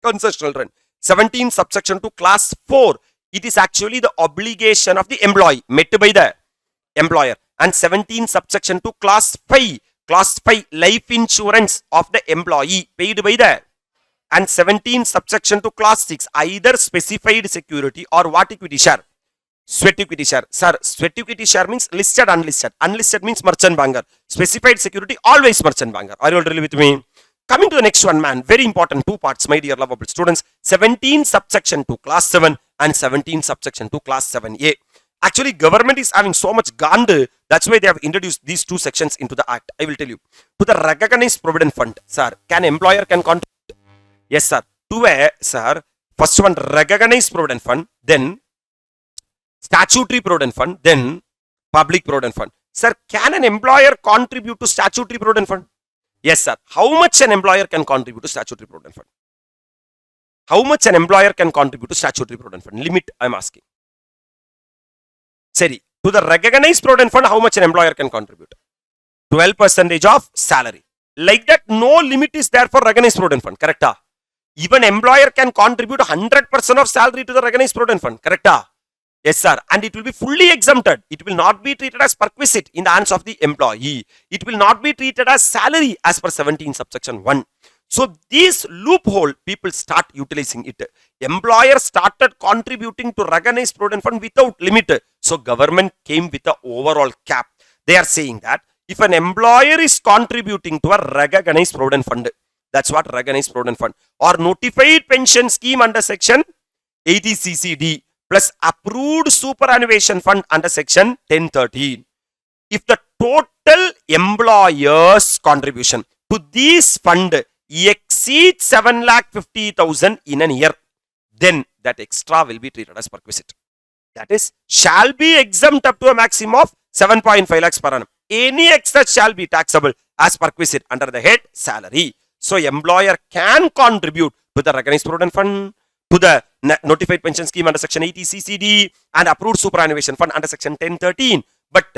Concessional rent. 17 subsection 2 class 4. It is actually the obligation of the employee met by the employer. And 17 subsection 2 class 5. Class 5 life insurance of the employee paid by the. And 17 subsection 2 class 6 either specified security or what equity share? Sweat equity share. Sir, sweat equity share means listed, unlisted. Unlisted means merchant banker. Specified security always merchant banker. Are you all really with me? Coming to the next one, man. Very important 2 parts, my dear lovable students. 17 subsection 2 class 7 and 17 subsection 2 class 7A. Actually, government is having so much gand. That's why they have introduced these 2 sections into the act. I will tell you. To the recognized provident fund, sir, can employer can contribute? Yes, sir. To a, sir, first one recognized provident fund, then statutory provident fund, then public provident fund. Sir, can an employer contribute to statutory provident fund? Yes, sir. How much an employer can contribute to statutory provident fund? How much an employer can contribute to statutory provident fund? Limit, I am asking. Sorry. To the recognized provident fund, how much an employer can contribute? 12% of salary. Like that, no limit is there for recognized provident fund. Correct? Even employer can contribute 100% of salary to the recognized provident fund. Correct? Yes, sir. And it will be fully exempted. It will not be treated as perquisite in the hands of the employee. It will not be treated as salary as per 17 subsection 1. So, this loophole, people start utilizing it. Employer started contributing to recognized provident fund without limit. So, government came with the overall cap. They are saying that if an employer is contributing to a recognized provident fund, that's what recognized provident fund, or notified pension scheme under section 80 CCD plus approved superannuation fund under section 1013. If the total employer's contribution to this fund exceeds 7,50,000 in a year, then that extra will be treated as perquisite. That is, shall be exempt up to a maximum of 7.5 lakhs per annum. Any excess shall be taxable as perquisite under the head salary. So, employer can contribute to the recognized provident fund, to the notified pension scheme under section 80 CCD and approved superannuation fund under section 1013. But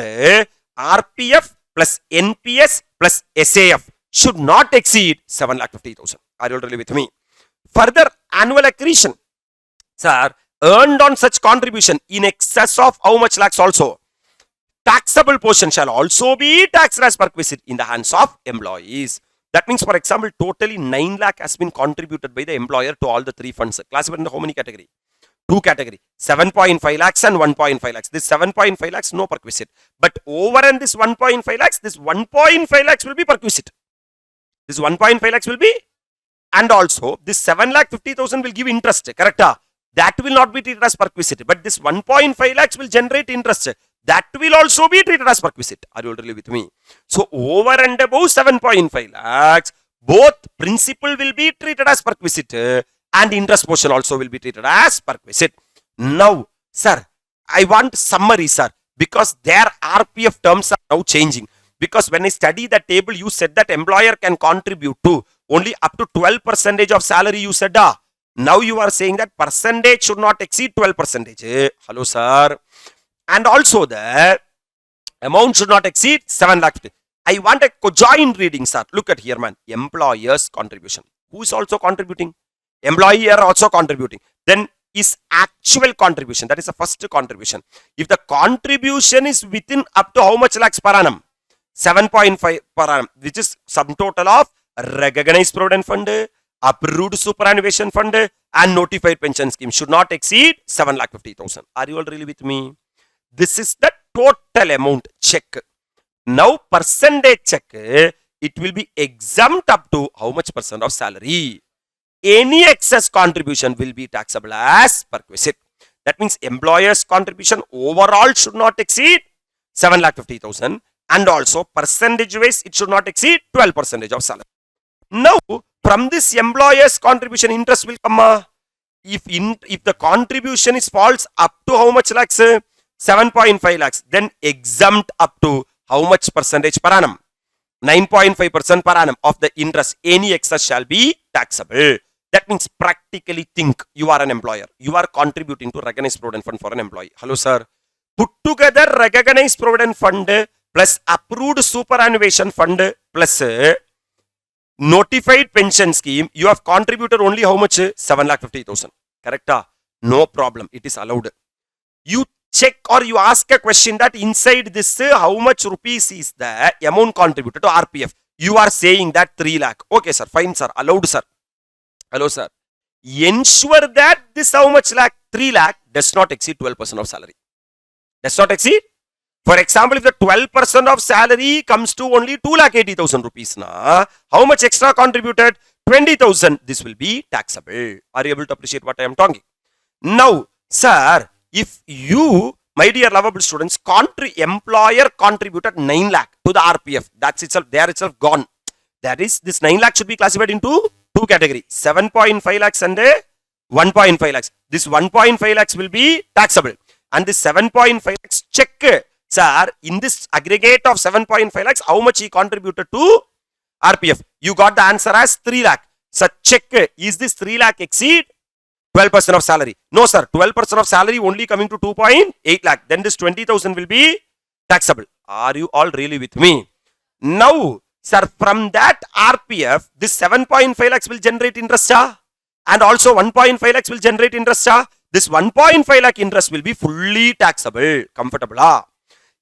RPF plus NPS plus SAF should not exceed 7,50,000. Are you all really with me? Further, annual accretion, sir, earned on such contribution in excess of how much lakhs also? Taxable portion shall also be taxed as perquisite in the hands of employees. That means, for example, totally 9 lakh has been contributed by the employer to all the three funds. Classified in how many category? Two category. 7.5 lakhs and 1.5 lakhs. This 7.5 lakhs, no perquisite. But over and this 1.5 lakhs, this 1.5 lakhs will be perquisite. This 1.5 lakhs will be, and also this 7,50,000 will give interest, correct? That will not be treated as perquisite. But this 1.5 lakhs will generate interest. That will also be treated as perquisite. Are you really with me? So, over and above 7.5 lakhs, both principal will be treated as perquisite and interest portion also will be treated as perquisite. Now, sir, I want summary, sir, because their RPF terms are now changing. Because when I study the table, you said that employer can contribute to only up to 12% of salary, you said. Now you are saying that percentage should not exceed 12%. Hello, sir. And also the amount should not exceed 7 lakh. I want a conjoined reading, sir. Look at here, man. Employer's contribution. Who is also contributing? Employee are also contributing. Then is actual contribution. That is the first contribution. If the contribution is within up to how much lakhs per annum? 7.5 per annum, which is sum total of recognized provident fund, approved superannuation fund and notified pension scheme should not exceed 7,50,000. Are you all really with me? This is the total amount check. Now percentage check, it will be exempt up to how much percent of salary. Any excess contribution will be taxable as perquisite. That means employer's contribution overall should not exceed 7,50,000 and also percentage wise it should not exceed 12% of salary. Now from this employer's contribution interest will come. If the contribution is falls up to how much lakhs? 7.5 lakhs, then exempt up to how much percentage per annum? 9.5% per annum of the interest. Any excess shall be taxable. That means practically think you are an employer. You are contributing to recognized provident fund for an employee. Hello, sir. Put together recognized provident fund plus approved superannuation fund plus notified pension scheme. You have contributed only how much? 7,50,000. Correct? No problem. It is allowed. You check or you ask a question that inside this how much rupees is the amount contributed to RPF. You are saying that 3 lakh. Okay, sir. Fine, sir. Allowed, sir. Hello, sir. Ensure that this how much lakh? 3 lakh does not exceed 12% of salary. Does not exceed? For example, if the 12% of salary comes to only 2,80,000 rupees, how much extra contributed? 20,000. This will be taxable. Are you able to appreciate what I am talking? Now, sir, if you, my dear lovable students, employer contributed 9 lakh to the RPF, that's itself, there itself gone. That is, this 9 lakh should be classified into two categories, 7.5 lakhs and 1.5 lakhs. This 1.5 lakhs will be taxable. And this 7.5 lakhs, check, sir, in this aggregate of 7.5 lakhs, how much he contributed to RPF? You got the answer as 3 lakh. So, check, is this 3 lakh exceed 12% of salary? No, sir. 12% of salary only coming to 2.8 lakh. Then this 20,000 will be taxable. Are you all really with me? Now, sir, from that RPF, this 7.5 lakhs will generate interest. And also 1.5 lakhs will generate interest. This 1.5 lakh interest will be fully taxable. Comfortable.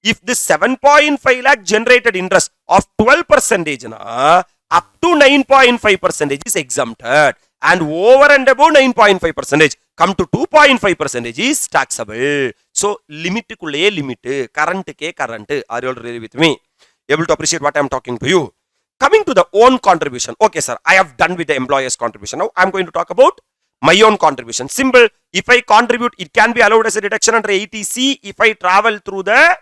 If this 7.5 lakh generated interest of 12%, up to 9.5% is exempted. And over and above 9.5%, come to 2.5% is taxable. So, limit kulle limit, current ke current. Are you all really with me? Able to appreciate what I am talking to you? Coming to the own contribution. Okay, sir, I have done with the employer's contribution. Now, I am going to talk about my own contribution. Simple. If I contribute, it can be allowed as a deduction under 80C if I travel through the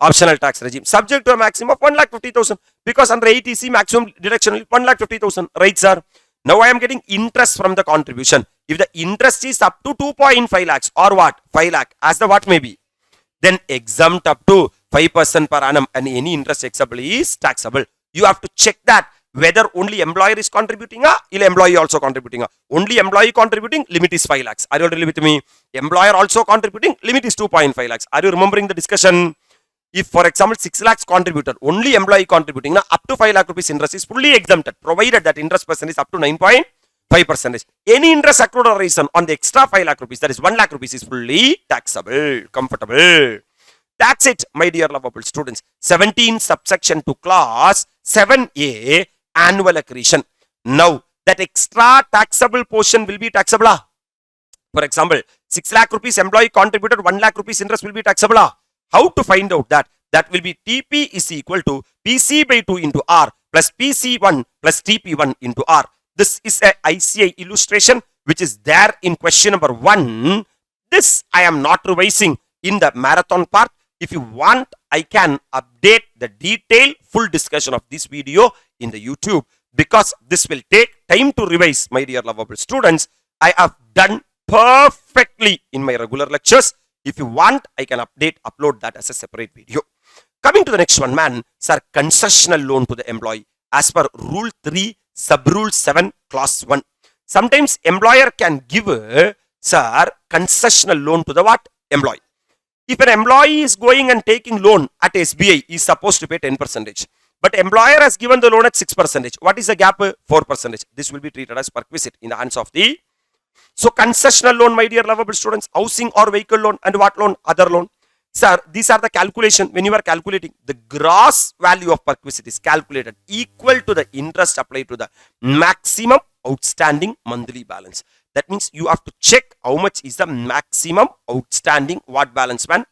optional tax regime, subject to a maximum of 1,50,000, because under 80C maximum deduction is 1,50,000, right sir? Now I am getting interest from the contribution. If the interest is up to 2.5 lakhs or what, 5 lakh, as the what may be, then exempt up to 5% per annum, and any interest taxable is taxable. You have to check that whether only employer is contributing or employee also contributing. Only employee contributing, limit is 5 lakhs. Are you really with me? Employer also contributing, limit is 2.5 lakhs. Are you remembering the discussion? If for example 6 lakhs contributed, only employee contributing, up to 5 lakh rupees interest is fully exempted, provided that interest percent is up to 9.5%. Any interest accrued or reason on the extra 5 lakh rupees, that is 1 lakh rupees, is fully taxable, comfortable. That's it, my dear lovable students. 17 subsection to clause 7A, annual accretion. Now, that extra taxable portion will be taxable. For example, 6 lakh rupees employee contributed, 1 lakh rupees interest will be taxable. How to find out that? That will be TP is equal to PC by 2 into R plus PC1 plus TP1 into R. This is a ICAI illustration which is there in question number 1. This I am not revising in the marathon part. If you want, I can update the detailed full discussion of this video in the YouTube, because this will take time to revise, my dear lovable students. I have done perfectly in my regular lectures. If you want, I can upload that as a separate video. Coming to the next one, man, sir, concessional loan to the employee as per Rule 3, Sub-Rule 7, Clause 1. Sometimes employer can give, sir, concessional loan to the what? Employee. If an employee is going and taking loan at SBI, he is supposed to pay 10%. But employer has given the loan at 6%. What is the gap? 4%. This will be treated as perquisite in the hands of the... So, concessional loan, my dear lovable students, housing or vehicle loan, and what loan? Other loan. Sir, these are the calculation. When you are calculating, the gross value of perquisite is calculated equal to the interest applied to the maximum outstanding monthly balance. That means you have to check how much is the maximum outstanding what balance, man.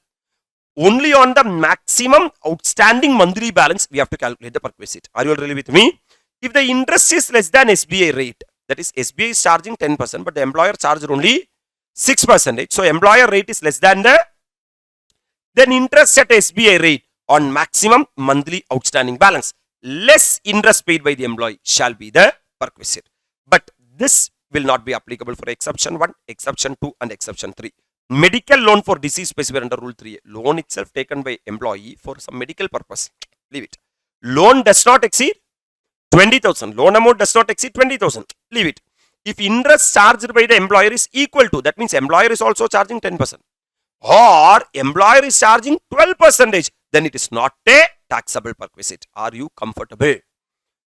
Only on the maximum outstanding monthly balance, we have to calculate the perquisite. Are you all really with me? If the interest is less than SBI rate, that is SBI is charging 10%, but the employer charged only 6%. So, employer rate is less than the, then interest at SBI rate on maximum monthly outstanding balance. Less interest paid by the employee shall be the perquisite. But this will not be applicable for exception 1, exception 2 and exception 3. Medical loan for disease specified under Rule 3. Loan itself taken by employee for some medical purpose. Leave it. Loan does not exceed 20,000. Loan amount does not exceed 20,000. Leave it. If interest charged by the employer is equal to, that means employer is also charging 10%. Or employer is charging 12%, then it is not a taxable perquisite. Are you comfortable?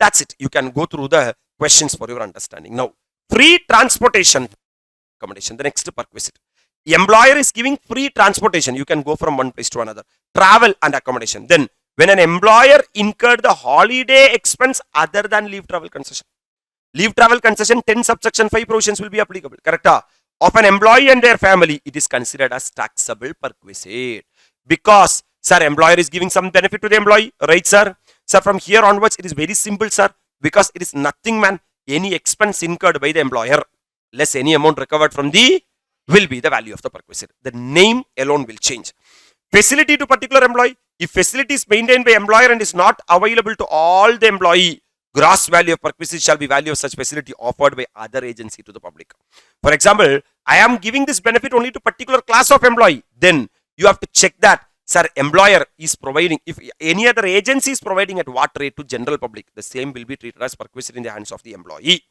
That's it. You can go through the questions for your understanding. Now, free transportation accommodation, the next perquisite. Employer is giving free transportation. You can go from one place to another. Travel and accommodation. Then, when an employer incurred the holiday expense other than leave travel concession. Leave travel concession, 10 subsection 5 provisions will be applicable. Correct? Of an employee and their family, it is considered as taxable perquisite. Because, sir, employer is giving some benefit to the employee. Right, sir? Sir, from here onwards, it is very simple, sir. Because it is nothing, man. Any expense incurred by the employer, less any amount recovered from the, will be the value of the perquisite. The name alone will change. Facility to particular employee. If facility is maintained by employer and is not available to all the employee, gross value of perquisite shall be value of such facility offered by other agency to the public. For example, I am giving this benefit only to particular class of employee. Then you have to check that, sir, employer is providing, if any other agency is providing at what rate to general public, the same will be treated as perquisite in the hands of the employee.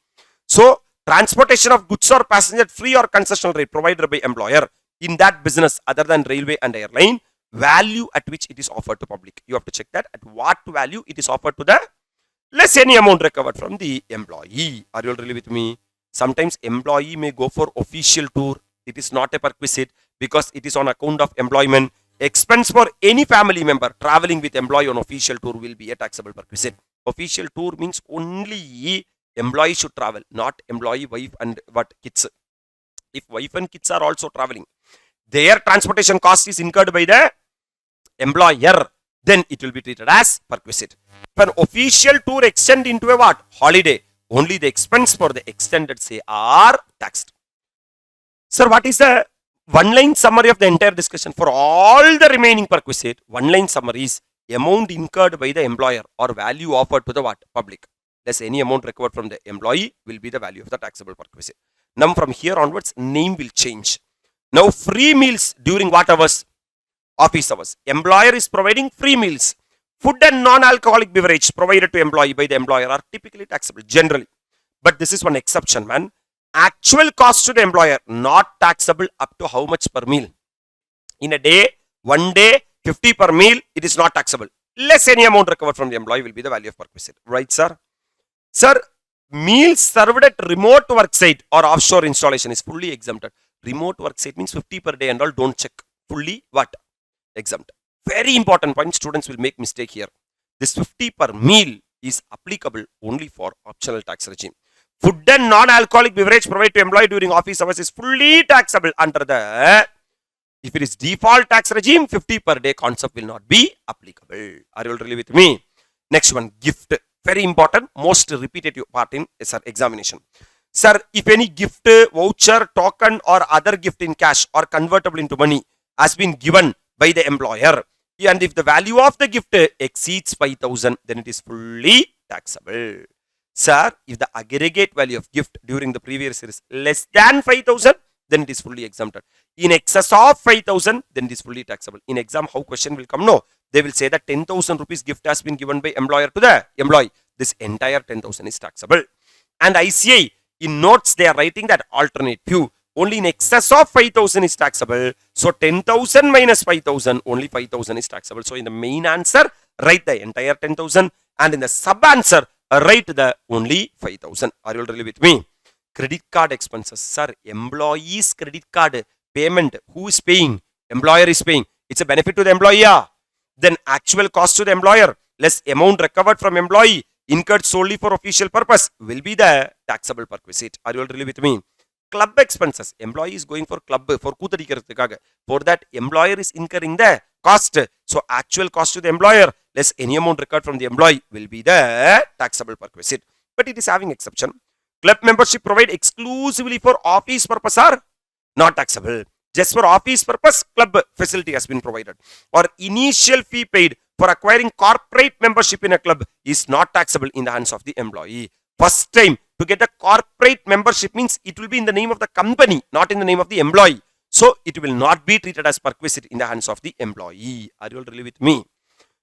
So, transportation of goods or passenger free or concessional rate provided by employer in that business other than railway and airline, value at which it is offered to public. You have to check that at what value it is offered to the, less any amount recovered from the employee. Are you all really with me? Sometimes employee may go for official tour. It is not a perquisite because it is on account of employment. Expense for any family member traveling with employee on official tour will be a taxable perquisite. Official tour means only employee should travel, not employee, wife and what kids. If wife and kids are also traveling, their transportation cost is incurred by the employer, then it will be treated as perquisite. If an official tour extend into a what? Holiday, only the expense for the extended stay are taxed. Sir, what is the one line summary of the entire discussion for all the remaining perquisite. One line summary is amount incurred by the employer or value offered to the what? Public. Less any amount recovered from the employee will be the value of the taxable perquisite. Now from here onwards, name will change. Now free meals during what hours? Office hours. Employer is providing free meals. Food and non-alcoholic beverage provided to employee by the employer are typically taxable generally. But this is one exception, man. Actual cost to the employer not taxable up to how much per meal? In a day, 1 day, 50 per meal, it is not taxable. Less any amount recovered from the employee will be the value of perquisite. Right, sir? Sir, meals served at remote work site or offshore installation is fully exempted. Remote work site means 50 per day and all. Don't check. Fully what? Exempt. Very important point. Students will make mistake here. This 50 per meal is applicable only for optional tax regime. Food and non-alcoholic beverage provided to employee during office hours is fully taxable under the, if it is default tax regime, 50 per day concept will not be applicable. Are you all really with me? Next one, gift. Very important, most repetitive part in examination. Sir, if any gift, voucher, token or other gift in cash or convertible into money has been given by the employer, and if the value of the gift exceeds 5,000, then it is fully taxable. Sir, if the aggregate value of gift during the previous year is less than 5,000, then it is fully exempted. In excess of 5,000, then it is fully taxable. In exam, how question will come? No. They will say that 10,000 rupees gift has been given by employer to the employee. This entire 10,000 is taxable. And ICAI, in notes, they are writing that alternate view. Only in excess of 5,000 is taxable. So 10,000 minus 5,000, only 5,000 is taxable. So in the main answer, write the entire 10,000. And in the sub answer, write the only 5,000. Are you all really with me? Credit card expenses. Sir, employee's credit card payment. Who is paying? Employer is paying. It's a benefit to the employee. Yeah. Then actual cost to the employer less amount recovered from employee incurred solely for official purpose will be the taxable perquisite. Are you all really with me? Club expenses. Employee is going for club for koothadikkaradhukaga. For that, employer is incurring the cost. So actual cost to the employer less any amount recovered from the employee will be the taxable perquisite. But it is having exception. Club membership provided exclusively for office purpose are not taxable. Just for office purpose, club facility has been provided. Or initial fee paid for acquiring corporate membership in a club is not taxable in the hands of the employee. First time to get a corporate membership means it will be in the name of the company, not in the name of the employee. So it will not be treated as perquisite in the hands of the employee. Are you all really with me?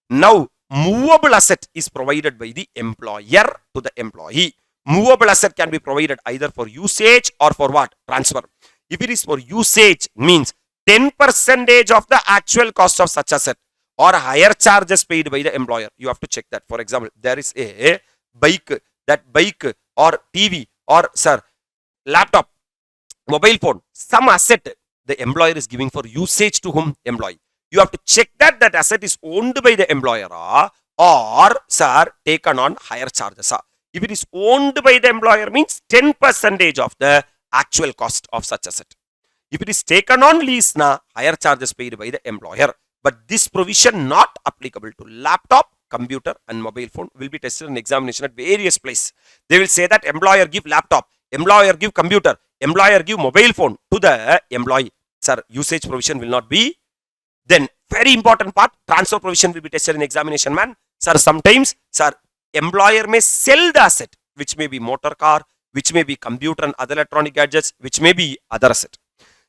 Now, movable asset is provided by the employer to the employee. Movable asset can be provided either for usage or for what? Transfer. If it is for usage, means 10% of the actual cost of such asset or higher charges paid by the employer. You have to check that. For example, there is a bike, that bike or TV or sir, laptop, mobile phone, some asset the employer is giving for usage to whom? Employee. You have to check that that asset is owned by the employer or sir, taken on higher charges. If it is owned by the employer means 10% of the actual cost of such asset. If it is taken on lease, higher charges paid by the employer. But this provision not applicable to laptop, computer and mobile phone will be tested in examination at various places. They will say that employer give laptop, employer give computer, employer give mobile phone to the employee. Sir, usage provision will not be. Then very important part, transfer provision will be tested in examination, man. Sir, sometimes, sir, employer may sell the asset, which may be motor car, which may be computer and other electronic gadgets, which may be other asset.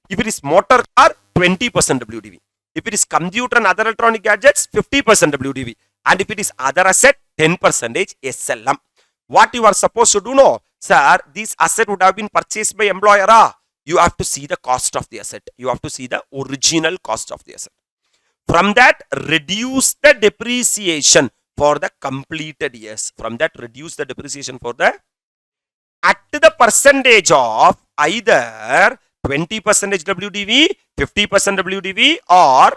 If it is motor car, 20% WDV. If it is computer and other electronic gadgets, 50% WDV. And if it is other asset, 10% SLM. What you are supposed to do, no? Sir, this asset would have been purchased by employer. You have to see the cost of the asset. You have to see the original cost of the asset. From that, reduce the depreciation for the completed years. From that, reduce the depreciation for the at the percentage of either 20% WDV, 50% WDV or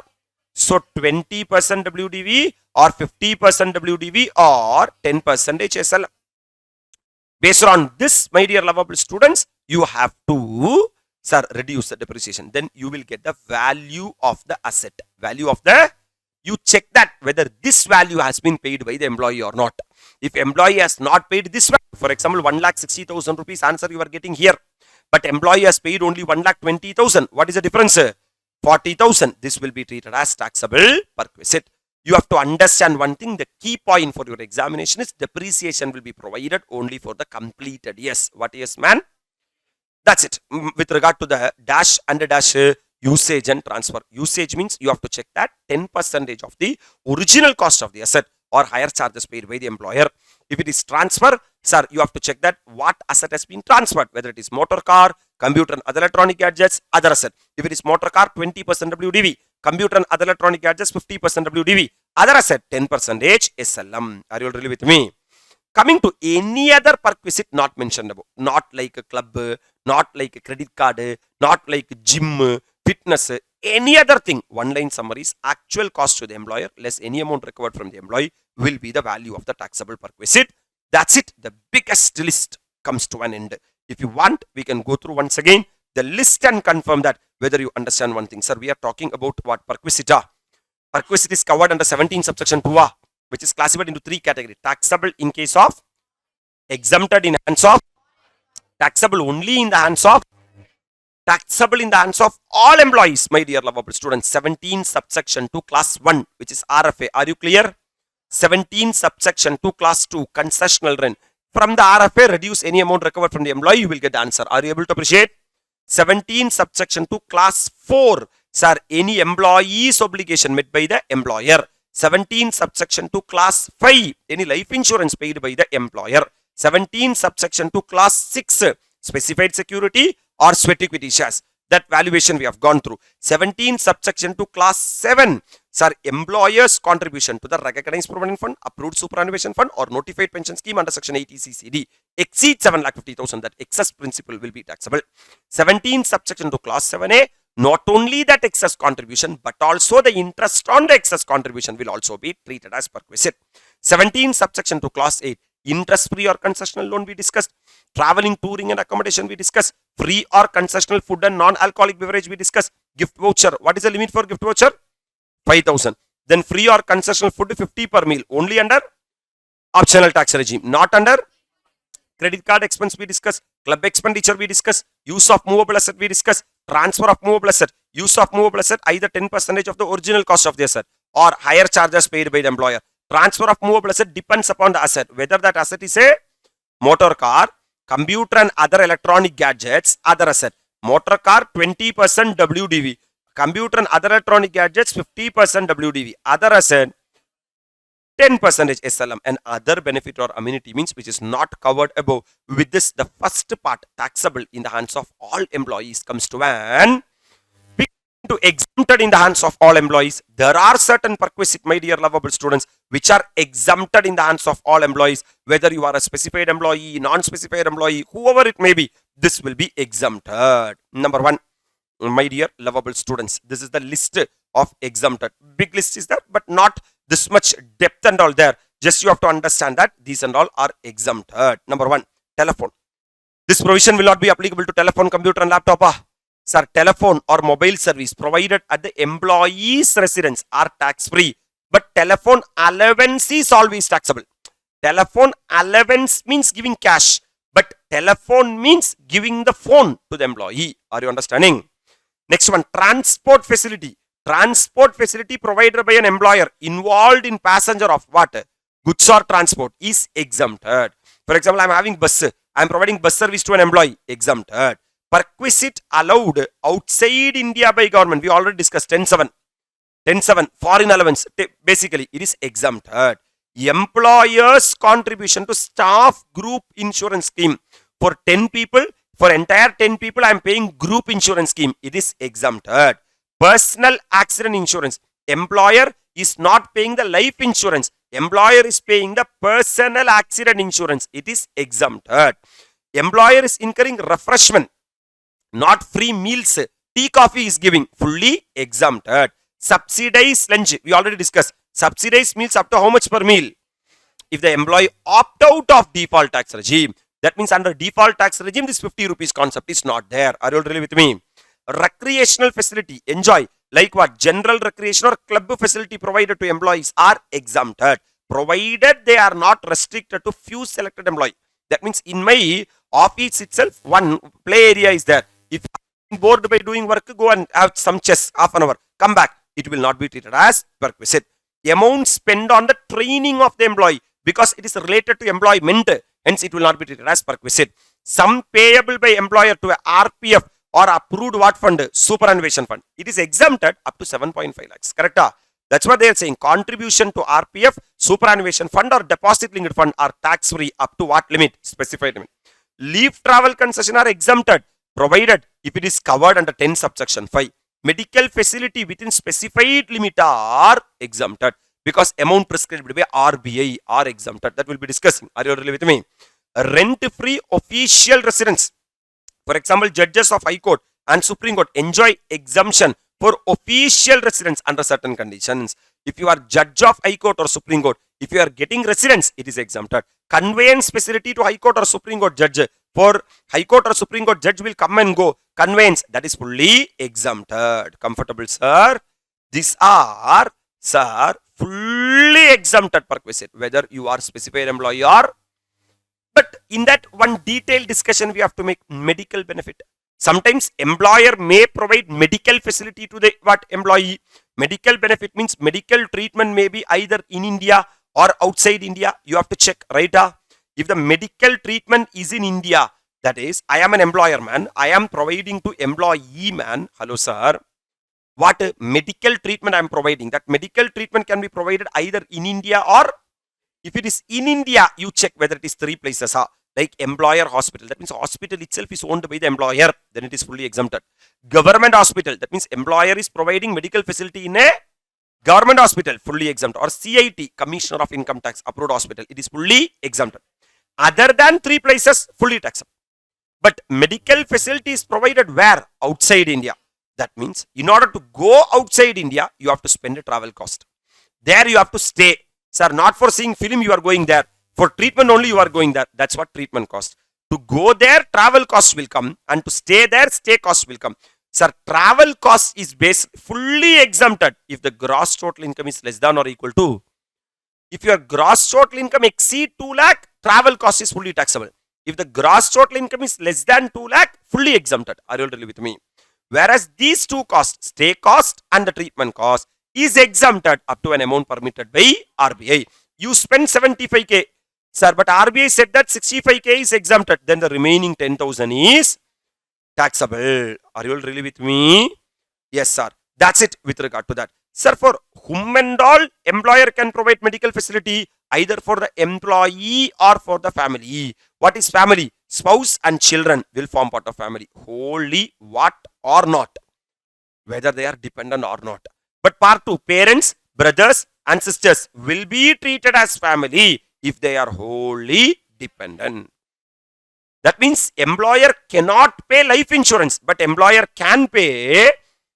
so 20% WDV or 50% WDV or 10% SL. Based on this, my dear lovable students, you have to sir, reduce the depreciation. Then you will get the value of the asset. Value of the, you check that whether this value has been paid by the employee or not. If employee has not paid this value, for example, 1,60,000 rupees answer you are getting here. But employee has paid only 1,20,000. What is the difference? 40,000. This will be treated as taxable perquisite. You have to understand one thing. The key point for your examination is depreciation will be provided only for the completed years. What years, man? That's it. With regard to the dash and the dash usage and transfer. Usage means you have to check that 10% of the original cost of the asset or higher charges paid by the employer. If it is transfer, sir, you have to check that what asset has been transferred, whether it is motor car, computer and other electronic gadgets, other asset. If it is motor car, 20% WDV, computer and other electronic gadgets, 50% WDV, other asset, 10% SLM. Are you all really with me? Coming to any other perquisite not mentioned above, not like a club, not like a credit card, not like gym, fitness, any other thing. One line summaries, actual cost to the employer less any amount recovered from the employee will be the value of the taxable perquisite. That's it. The biggest list comes to an end. If you want, we can go through once again the list and confirm that whether you understand one thing. Sir, we are talking about what perquisite are. Perquisite is covered under 17 subsection 2A, which is classified into 3 categories. Taxable in case of, exempted in hands of, taxable only in the hands of, taxable in the hands of all employees, my dear lovable students. 17 subsection 2 class 1, which is RFA. Are you clear? 17 subsection 2 class 2 concessional rent. From the RFA, reduce any amount recovered from the employee, you will get the answer. Are you able to appreciate? 17 subsection 2 class 4. Sir, any employee's obligation met by the employer. 17 subsection 2 class 5. Any life insurance paid by the employer. 17 subsection 2 class 6. Specified security or sweat equity shares. That valuation we have gone through. 17 subsection 2 class 7. Sir, employer's contribution to the recognized provident fund, approved superannuation fund or notified pension scheme under section 80 CCD exceeds 7,50,000. That excess principal will be taxable. 17 subsection 2 class 7A. Not only that excess contribution, but also the interest on the excess contribution will also be treated as perquisite. 17 subsection 2 class 8. Interest free or concessional loan we discussed. Traveling, touring and accommodation we discussed. Free or concessional food and non-alcoholic beverage we discussed. Gift voucher. What is the limit for gift voucher? 5,000. Then free or concessional food 50 per meal. Only under optional tax regime. Not under credit card expense we discuss. Club expenditure we discuss. Use of movable asset we discuss. Transfer of movable asset. Use of movable asset either 10% of the original cost of the asset or higher charges paid by the employer. Transfer of movable asset depends upon the asset. Whether that asset is a motor car, computer and other electronic gadgets, other asset. Motor car 20% WDV. Computer and other electronic gadgets 50% WDV. Other asset 10% SLM. And other benefit or amenity means which is not covered above. With this, the first part taxable in the hands of all employees comes to an to exempted in the hands of all employees. There are certain perquisite, my dear lovable students, which are exempted in the hands of all employees. Whether you are a specified employee, non-specified employee, whoever it may be, this will be exempted. Number 1, my dear lovable students, this is the list of exempted. Big list is there, but not this much depth and all there. Just you have to understand that these and all are exempted. Number 1, telephone. This provision will not be applicable to telephone, computer and laptop. Sir, telephone or mobile service provided at the employee's residence are tax-free. But telephone allowance is always taxable. Telephone allowance means giving cash. But telephone means giving the phone to the employee. Are you understanding? Next one, transport facility. Transport facility provided by an employer involved in passenger of what? Goods or transport is exempted. For example, I am having bus. I am providing bus service to an employee. Exempted. Perquisite allowed outside India by government. We already discussed 10.7. 10.7. Foreign allowance. Basically, it is exempted. Employer's contribution to staff group insurance scheme. For 10 people, for entire 10 people, I am paying group insurance scheme. It is exempted. Personal accident insurance. Employer is not paying the life insurance. Employer is paying the personal accident insurance. It is exempted. Employer is incurring refreshment. Not free meals. Tea, coffee is giving. Fully exempted. Subsidized lunch. We already discussed. Subsidized meals up to how much per meal? If the employee opt out of default tax regime, that means under default tax regime, this 50 rupees concept is not there. Are you all really with me? Recreational facility. Enjoy. Like what? General recreation or club facility provided to employees are exempted. Provided they are not restricted to few selected employees. That means in my Office itself, one play area is there. If you are bored by doing work, go and have some chess, half an hour, come back. It will not be treated as perquisite. The amount spent on the training of the employee, because it is related to employment, hence it will not be treated as perquisite. Sum payable by employer to a RPF or approved what fund? Superannuation fund. It is exempted up to 7.5 lakhs. Correct? That's what they are saying. Contribution to RPF, superannuation fund or deposit linked fund are tax free up to what limit? Specified limit. Leave travel concession are exempted provided if it is covered under 10 subsection 5. Medical facility within specified limit are exempted because amount prescribed by RBI are exempted. That will be discussing. Are you really with me? Rent free official residence. For example, judges of High Court and Supreme Court enjoy exemption for official residence under certain conditions. If you are judge of High Court or Supreme Court, if you are getting residence, it is exempted. Conveyance facility to High Court or Supreme Court judge. For High Court or Supreme Court judge will come and go. Conveyance, that is fully exempted. Comfortable, sir? These are, sir, fully exempted perquisite, whether you are specified employee or. But in that one detailed discussion, we have to make medical benefit. Sometimes employer may provide medical facility to the what employee. Medical benefit means medical treatment may be either in India or outside India. You have to check, right? If the medical treatment is in India, that is, I am an employer man, I am providing to employee man. Hello, sir. What medical treatment I am providing? That medical treatment can be provided either in India or, if it is in India, you check whether it is 3 places. Like employer hospital, that means hospital itself is owned by the employer, then it is fully exempted. Government hospital, that means employer is providing medical facility in a government hospital, fully exempt. Or CIT, Commissioner of Income Tax approved hospital, it is fully exempted. Other than 3 places, fully taxable. But medical facility is provided where? Outside India. That means in order to go outside India, you have to spend a travel cost. There you have to stay. Sir, not for seeing film you are going there. For treatment only you are going there. That's what treatment cost. To go there, travel cost will come. And to stay there, stay cost will come. Sir, travel cost is fully exempted if the gross total income is less than or equal to. If your gross total income exceed 2 lakh, travel cost is fully taxable. If the gross total income is less than 2 lakh, fully exempted. Are you really with me? Whereas these two costs, stay cost and the treatment cost, is exempted up to an amount permitted by RBI. You spend 75k. Sir, but RBI said that 65k is exempted. Then the remaining 10,000 is taxable. Are you all really with me? Yes, sir. That's it with regard to that. Sir, for whom and all, employer can provide medical facility either for the employee or for the family. What is family? Spouse and children will form part of family. Wholly what or not. Whether they are dependent or not. But part 2, parents, brothers and sisters will be treated as family if they are wholly dependent. That means employer cannot pay life insurance, but employer can pay,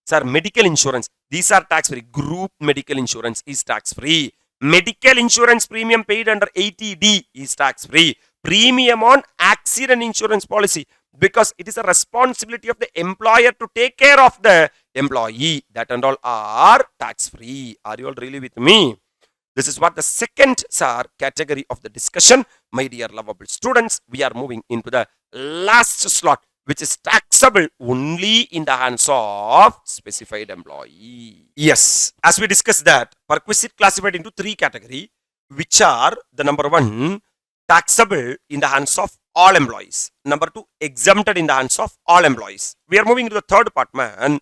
sir, medical insurance. These are tax free. Group medical insurance is tax free. Medical insurance premium paid under 80D is tax free. Premium on accident insurance policy, because it is a responsibility of the employer to take care of the employee. That and all are tax free. Are you all really with me? This is what the second, sir, category of the discussion. My dear lovable students, we are moving into the last slot, which is taxable only in the hands of specified employee. Yes, as we discussed that, perquisite classified into 3 categories, which are the number 1, taxable in the hands of all employees. Number 2, exempted in the hands of all employees. We are moving to the third part, man.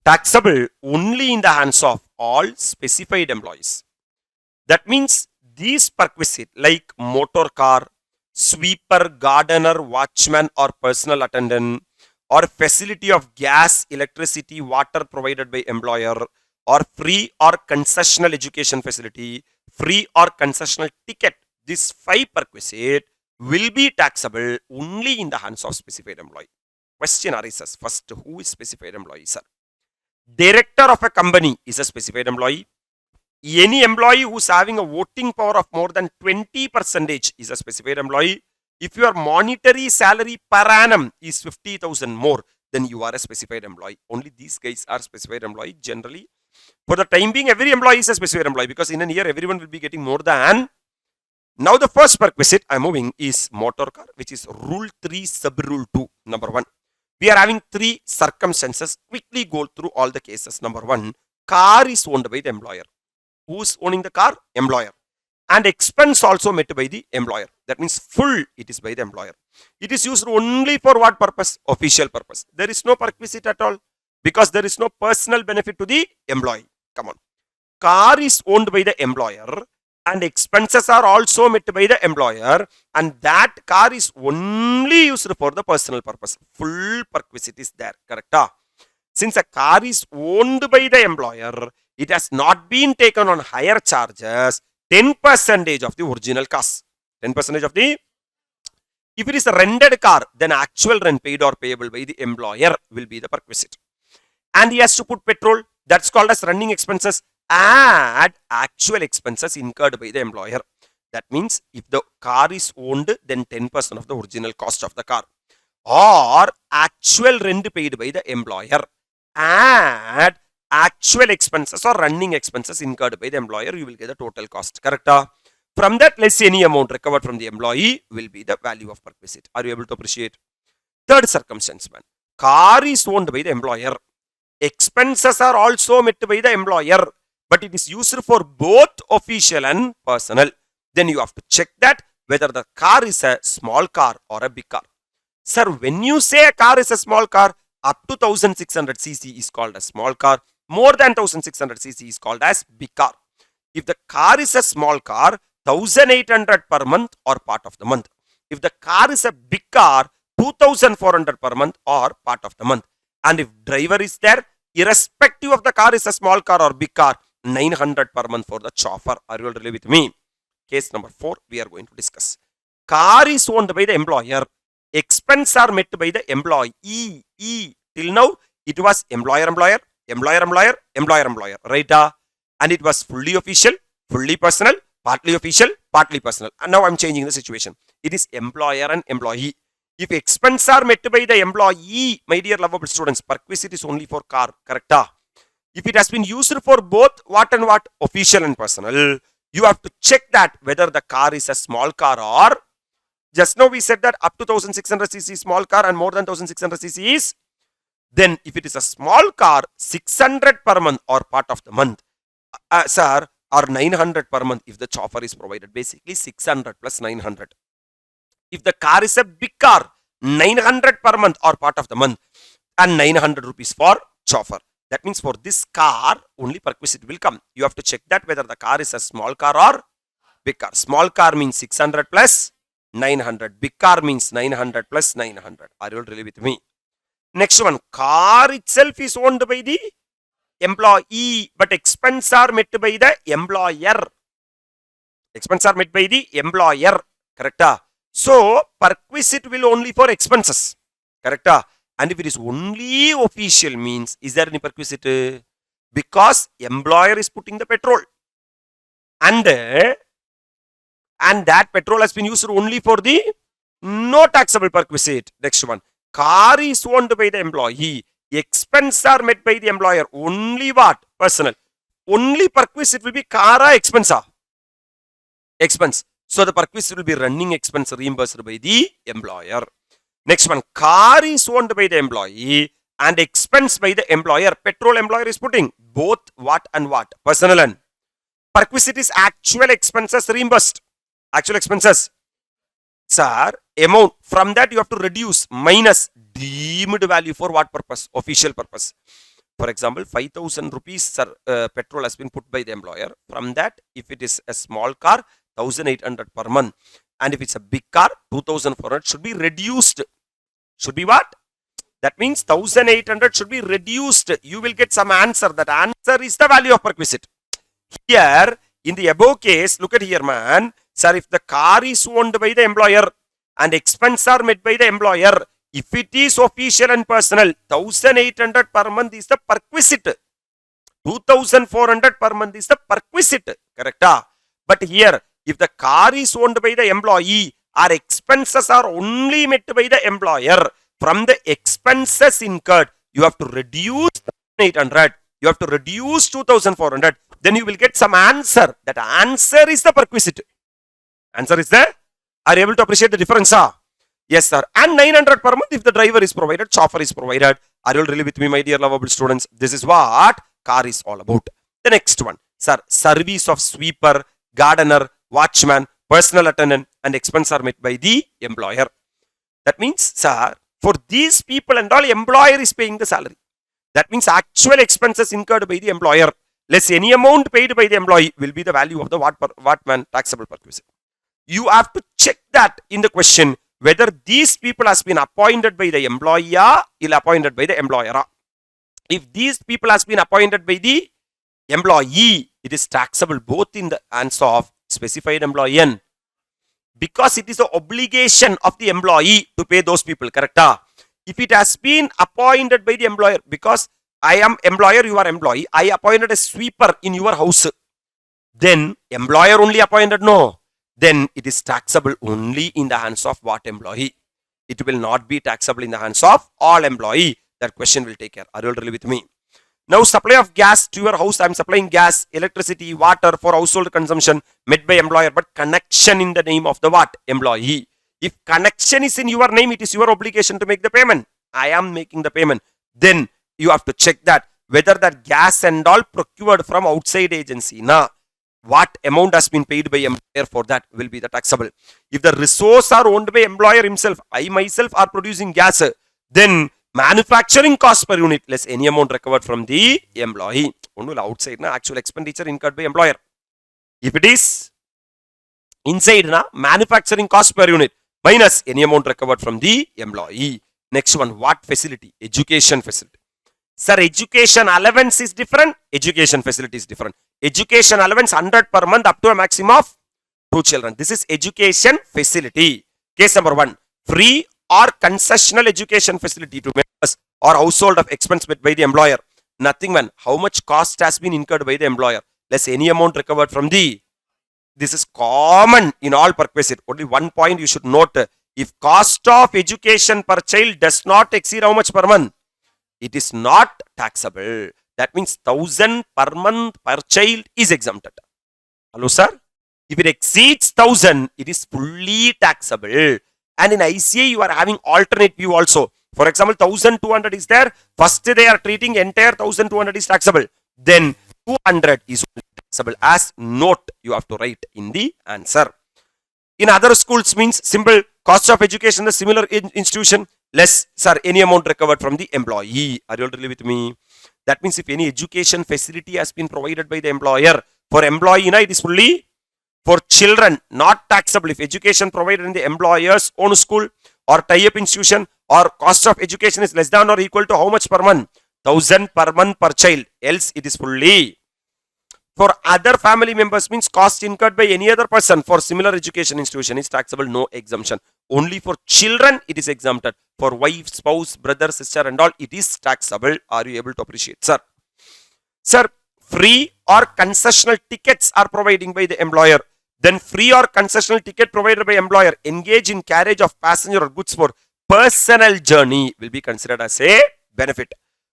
Taxable only in the hands of all specified employees. That means these perquisite like motor car, sweeper, gardener, watchman or personal attendant, or facility of gas, electricity, water provided by employer, or free or concessional education facility, free or concessional ticket. These 5 perquisite will be taxable only in the hands of specified employee. Question arises. First, who is specified employee, sir? Director of a company is a specified employee. Any employee who is having a voting power of more than 20% is a specified employee. If your monetary salary per annum is 50,000 more, then you are a specified employee. Only these guys are specified employee. Generally, for the time being, every employee is a specified employee, because in a year, everyone will be getting more than Now the first perquisite I'm moving is motor car, which is Rule 3 sub Rule 2. Number 1. We are having 3 circumstances. Quickly go through all the cases. Number 1. Car is owned by the employer. Who's owning the car? Employer. And expense also met by the employer. That means full it is by the employer. It is used only for what purpose? Official purpose. There is no perquisite at all because there is no personal benefit to the employee. Come on. Car is owned by the employer and expenses are also met by the employer, and that car is only used for the personal purpose. Full perquisite is there. Correct? Since a car is owned by the employer, it has not been taken on higher charges. 10% of the original cost. 10% of the. If it is a rented car, then actual rent paid or payable by the employer will be the perquisite. And he has to put petrol. That's called as running expenses. Add actual expenses incurred by the employer. That means if the car is owned, then 10% of the original cost of the car. Or actual rent paid by the employer. Add actual expenses or running expenses incurred by the employer, you will get the total cost. Correct? From that, less any amount recovered from the employee will be the value of perquisite. Are you able to appreciate? Third circumstance, man. Car is owned by the employer. Expenses are also met by the employer, but it is used for both official and personal. Then you have to check that whether the car is a small car or a big car. Sir, when you say a car is a small car, up to 1600 cc is called a small car. More than 1600 cc is called as big car. If the car is a small car, 1800 per month or part of the month. If the car is a big car, 2400 per month or part of the month. And if driver is there, irrespective of the car is a small car or big car, 900 per month for the chauffeur. Are you all really with me? Case number 4 we are going to discuss. Car is owned by the employer. Expense are met by the employee. Till now, it was employer, right? And it was fully official, fully personal, partly official, partly personal. And now I'm changing the situation. It is employer and employee. If expense are met by the employee, my dear lovable students, perquisite is only for car. Correct? If it has been used for both what and what? Official and personal. You have to check that whether the car is a small car or. Just now we said that up to 1600 cc is small car and more than 1600 cc is. Then if it is a small car, 600 per month or part of the month. Sir, or 900 per month if the chauffeur is provided. Basically 600 plus 900. If the car is a big car, 900 per month or part of the month and 900 rupees for chauffeur. That means for this car, only perquisite will come. You have to check that whether the car is a small car or big car. Small car means 600 plus 900. Big car means 900 plus 900. Are you all really with me? Next one. Car itself is owned by the employee, but expense are met by the employer. Expense are met by the employer. Correct? So, perquisite will only for expenses. Correct? And if it is only official means, is there any perquisite? Because employer is putting the petrol. And that petrol has been used only for the no taxable perquisite. Next one. Car is owned by the employee. Expense are met by the employer. Only what? Personal. Only perquisite will be car or expense. Expense. So the perquisite will be running expense reimbursed by the employer. Next one. Car is owned by the employee and expense by the employer. Petrol employer is putting both what and what? Personal and. Perquisite is actual expenses reimbursed. Actual expenses. Sir, amount. From that you have to reduce minus deemed value for what purpose? Official purpose. For example, 5000 rupees sir, petrol has been put by the employer. From that, if it is a small car, 1800 per month. And if it's a big car, 2400 should be reduced. Should be what? That means 1800 should be reduced. You will get some answer. That answer is the value of perquisite. Here, in the above case, look at here, man. Sir, if the car is owned by the employer and expenses are met by the employer, if it is official and personal, 1800 per month is the perquisite. 2400 per month is the perquisite. Correct? But here, if the car is owned by the employee, our expenses are only met by the employer. From the expenses incurred, you have to reduce 800. You have to reduce 2400. Then you will get some answer. That answer is the perquisite. Answer is there. Are you able to appreciate the difference? Yes, sir. And 900 per month if the driver is provided, chauffeur is provided. Are you all really with me, my dear lovable students? This is what car is all about. The next one, sir, service of sweeper, gardener, watchman, personal attendant, and expense are met by the employer. That means, sir, for these people and all, employer is paying the salary. That means actual expenses incurred by the employer less any amount paid by the employee will be the value of the Watman taxable perquisite. You have to check that in the question whether these people has been appointed by the employer or appointed by the employer. If these people has been appointed by the employee, it is taxable both in the hands of specified employee because it is the obligation of the employee to pay those people, correct? If it has been appointed by the employer, because I am employer, you are employee, I appointed a sweeper in your house, then employer only appointed, no, then it is taxable only in the hands of what employee? It will not be taxable in the hands of all employee. That question will take care. Are you all really with me? Now, supply of gas to your house, I am supplying gas, electricity, water for household consumption met by employer, but connection in the name of the what? Employee. If connection is in your name, it is your obligation to make the payment. I am making the payment. Then you have to check that whether that gas and all procured from outside agency, what amount has been paid by employer for that will be the taxable. If the resource are owned by employer himself, I myself are producing gas, then manufacturing cost per unit less any amount recovered from the employee. Only outside, actual expenditure incurred by employer. If it is inside, manufacturing cost per unit minus any amount recovered from the employee. Next one, what facility? Education facility. Sir, education allowance is different. Education facility is different. Education allowance 100 per month up to a maximum of 2 children. This is education facility. Case number 1. Free or concessional education facility to members or household of expense met by the employer. Nothing, man. How much cost has been incurred by the employer? Less any amount recovered from the. This is common in all perquisite. Only one point you should note. If cost of education per child does not exceed how much per month? It is not taxable. That means 1000 per month per child is exempted. Hello, sir? If it exceeds 1000, it is fully taxable. And in ICAI, you are having alternate view also. For example, 1200 is there. First, they are treating entire 1200 is taxable. Then 200 is only taxable. As note, you have to write in the answer. In other schools means simple cost of education, the similar institution, less, sir, any amount recovered from the employee. Are you all really with me? That means if any education facility has been provided by the employer, for employee, it is fully. For children, not taxable. If education provided in the employer's own school or tie-up institution or cost of education is less than or equal to how much per month? 1000 per month per child. Else it is fully. For other family members means cost incurred by any other person for similar education institution is taxable, no exemption. Only for children it is exempted. For wife, spouse, brother, sister and all it is taxable. Are you able to appreciate, sir? Sir, free or concessional tickets are providing by the employer. Then free or concessional ticket provided by employer engage in carriage of passenger or goods for personal journey will be considered as a benefit.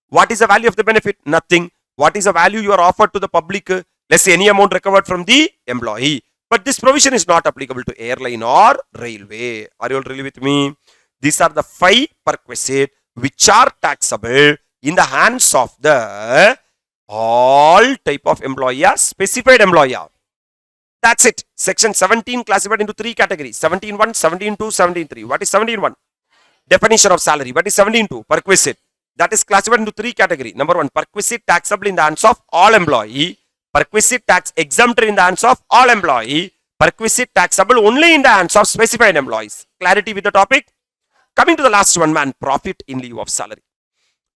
What is the value of the benefit? Nothing. What is the value you are offered to the public? Let's say any amount recovered from the employee. But this provision is not applicable to airline or railway. Are you all really with me? These are the 5 perquisite which are taxable in the hands of the all type of employer, specified employer. That's it. Section 17 classified into 3 categories. 17.1, 17.2, 17.3. What is 17.1? Definition of salary. What is 17.2? Perquisite. That is classified into 3 categories. Number 1, perquisite taxable in the hands of all employee. Perquisite tax exempt in the hands of all employee. Perquisite taxable only in the hands of specified employees. Clarity with the topic? Coming to the last one, man. Profit in lieu of salary.